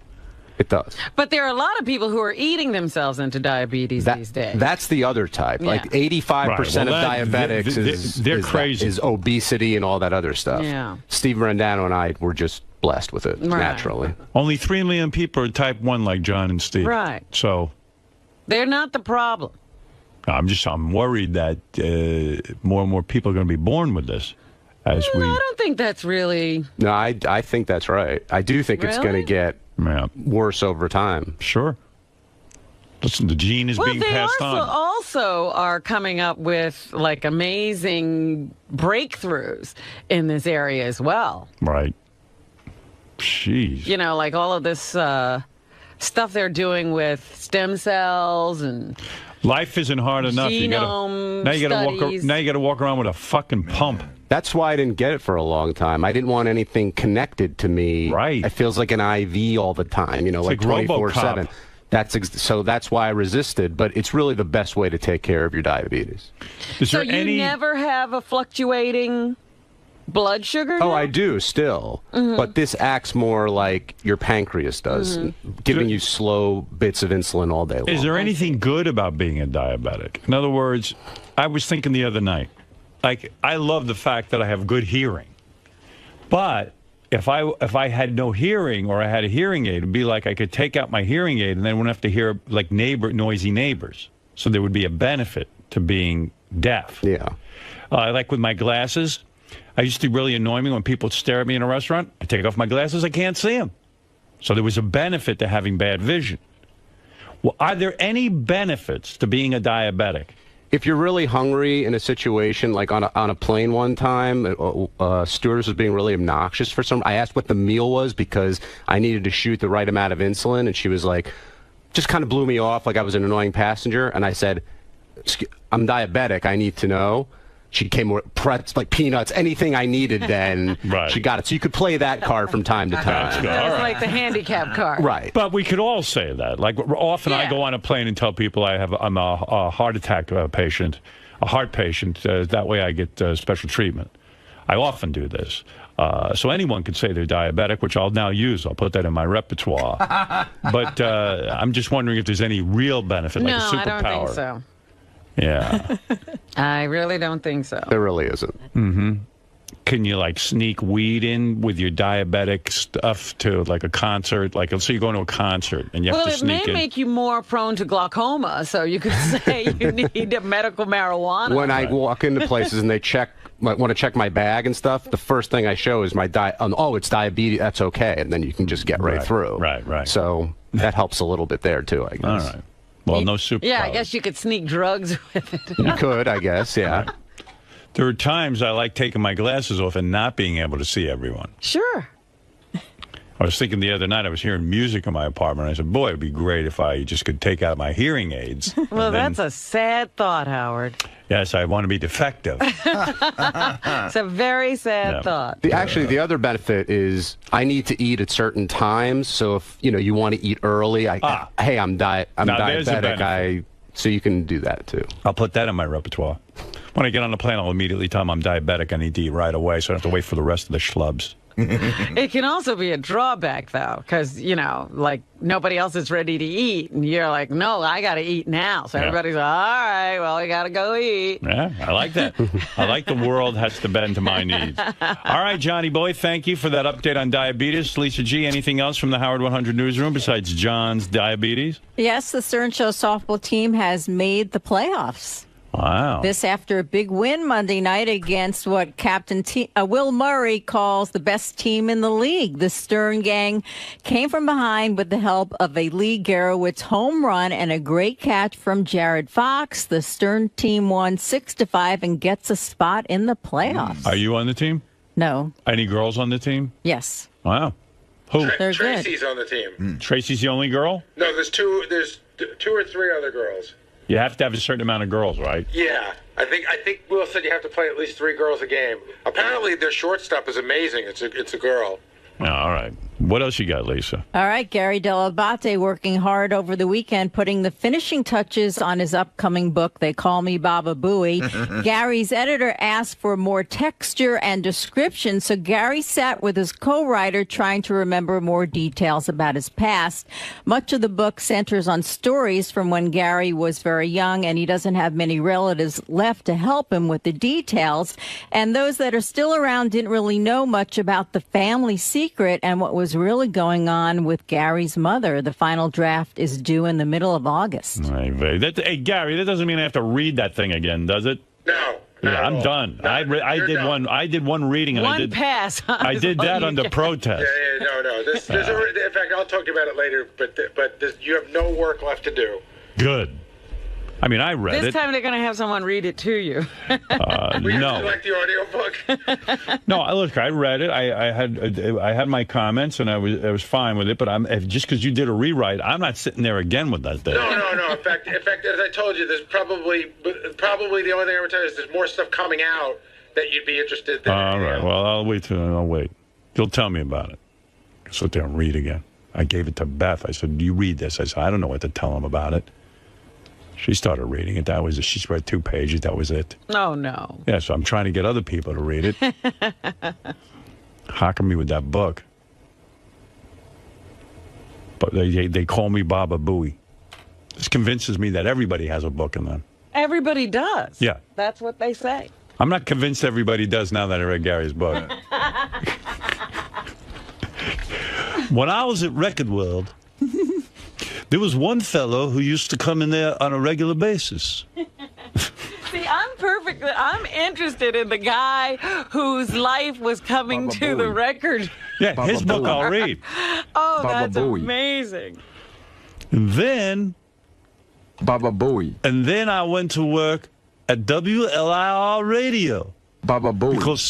It does. But there are a lot of people who are eating themselves into diabetes these days. That's the other type. Yeah. Like 85% of diabetics they're crazy. Is obesity and all that other stuff. Yeah. Steve Rendano and I were just blessed with it naturally. Only 3 million people are type 1 like John and Steve. Right. So they're not the problem. I'm worried that more and more people are going to be born with this. I don't think that's really. No, I think that's right. I do think it's going to get worse over time. Sure. Listen, the gene is being passed on. They also are coming up with like amazing breakthroughs in this area as well. Right. Jeez. You know, like all of this stuff they're doing with stem cells and. Life isn't hard enough. Now you got to walk around with a fucking pump. That's why I didn't get it for a long time. I didn't want anything connected to me. Right. It feels like an IV all the time. You know, it's like 24/7. So that's why I resisted. But it's really the best way to take care of your diabetes. So you never have a fluctuating blood sugar? Oh, I do still. But this acts more like your pancreas does, giving you slow bits of insulin all day long. Is there anything good about being a diabetic? In other words, I was thinking the other night, like, I love the fact that I have good hearing. But if I had no hearing or I had a hearing aid, it'd be like I could take out my hearing aid and then wouldn't have to hear like noisy neighbors. So there would be a benefit to being deaf. Yeah. Like with my glasses. I used to really annoy me when people would stare at me in a restaurant. I take off my glasses, I can't see them. So there was a benefit to having bad vision. Well, are there any benefits to being a diabetic? If you're really hungry in a situation, like on a plane one time, stewardess was being really obnoxious for some. I asked what the meal was because I needed to shoot the right amount of insulin, and she was like, just kind of blew me off like I was an annoying passenger. And I said, I'm diabetic, I need to know. She came with pretzels, like peanuts, anything I needed then. She got it. So you could play that card from time to time. That's like the handicap card. Right. But we could all say that. Like often I go on a plane and tell people I'm a heart attack patient, a heart patient. That way I get special treatment. I often do this. So anyone could say they're diabetic, which I'll now use. I'll put that in my repertoire. But I'm just wondering if there's any real benefit, like a superpower. No, I don't think so. Yeah. I really don't think so. There really isn't. Mm-hmm. Can you, like, sneak weed in with your diabetic stuff to, like, a concert? Like, let's say you're going to a concert and you have to sneak in. Well, it may make you more prone to glaucoma, so you could say you need a medical marijuana. When I walk into places and they want to check my bag and stuff, the first thing I show is my it's diabetes, that's okay, and then you can just get right through. Right. So that helps a little bit there, too, I guess. All right. Well, no superpower. Yeah, I guess you could sneak drugs with it. You could, I guess, yeah. There are times I like taking my glasses off and not being able to see everyone. Sure. I was thinking the other night, I was hearing music in my apartment. I said, boy, it'd be great if I just could take out my hearing aids. Well, that's a sad thought, Howard. Yes, I want to be defective. It's a very sad thought. Actually, the other benefit is I need to eat at certain times. So if you want to eat early, hey, I'm diabetic. So you can do that too. I'll put that in my repertoire. When I get on the plane, I'll immediately tell them I'm diabetic. I need to eat right away, so I don't have to wait for the rest of the schlubs. It can also be a drawback, though, because, you know, like, nobody else is ready to eat, and you're like, no, I got to eat now. So everybody's like, all right, well, we got to go eat. Yeah, I like that. I like the world has to bend to my needs. All right, Johnny boy, thank you for that update on diabetes. Lisa G., anything else from the Howard 100 newsroom besides John's diabetes? Yes, the Stern Show softball team has made the playoffs. Wow. This after a big win Monday night against what Captain 𝗦𝗵_𝗿𝗍 calls the best team in the league. The Stern gang came from behind with the help of a Lee Garowitz home run and a great catch from Jared Fox. The Stern team won 6-5 and gets a spot in the playoffs. Are you on the team? No. Any girls on the team? Yes. Wow. Who? Tracy's on the team. Tracy's the only girl? No, there's two or three other girls. You have to have a certain amount of girls, right? Yeah, I think Will said you have to play at least 3 girls a game. Apparently, their shortstop is amazing. It's a girl. Oh, all right. What else you got, Lisa? All right, Gary 𝗻𝗏𝗍 working hard over the weekend, putting the finishing touches on his upcoming book, They Call Me Baba Booey. Gary's editor asked for more texture and description, so Gary sat with his co-writer trying to remember more details about his past. Much of the book centers on stories from when Gary was very young, and he doesn't have many relatives left to help him with the details. And those that are still around didn't really know much about the family secret and what was really going on with Gary's mother. The final draft is due in the middle of August. Hey, Gary, that doesn't mean I have to read that thing again, does it? No. Yeah, I'm done. I did one reading, and one pass. I did that under protest. Yeah, no. In fact, I'll talk to you about it later. But you have no work left to do. Good. I mean, I read it. This time they're going to have someone read it to you. No. You like the audiobook? No, look, I read it. I had my comments, and I was fine with it. But just because you did a rewrite, I'm not sitting there again with that thing. No. In fact, as I told you, there's probably the only thing I would tell you is there's more stuff coming out that you'd be interested in. All right. Well, I'll wait. You'll tell me about it. I'll sit there and read again. I gave it to Beth. I said, "You read this." I said, "I don't know what to tell him about it." She started reading it. She read 2 pages. That was it. Oh, no. Yeah, so I'm trying to get other people to read it. Hocking me with that book. But they call me Baba Booey. This convinces me that everybody has a book in them. Everybody does. Yeah. That's what they say. I'm not convinced everybody does now that I read Gary's book. When I was at Record World, there was one fellow who used to come in there on a regular basis. See, I'm interested in the guy whose life was coming Baba to Booey. the record. Yeah, Baba his book Booey. I'll read. Oh, Baba that's Booey. amazing. And then Baba Booey. I went to work at WLIR Radio. Baba Booey. Because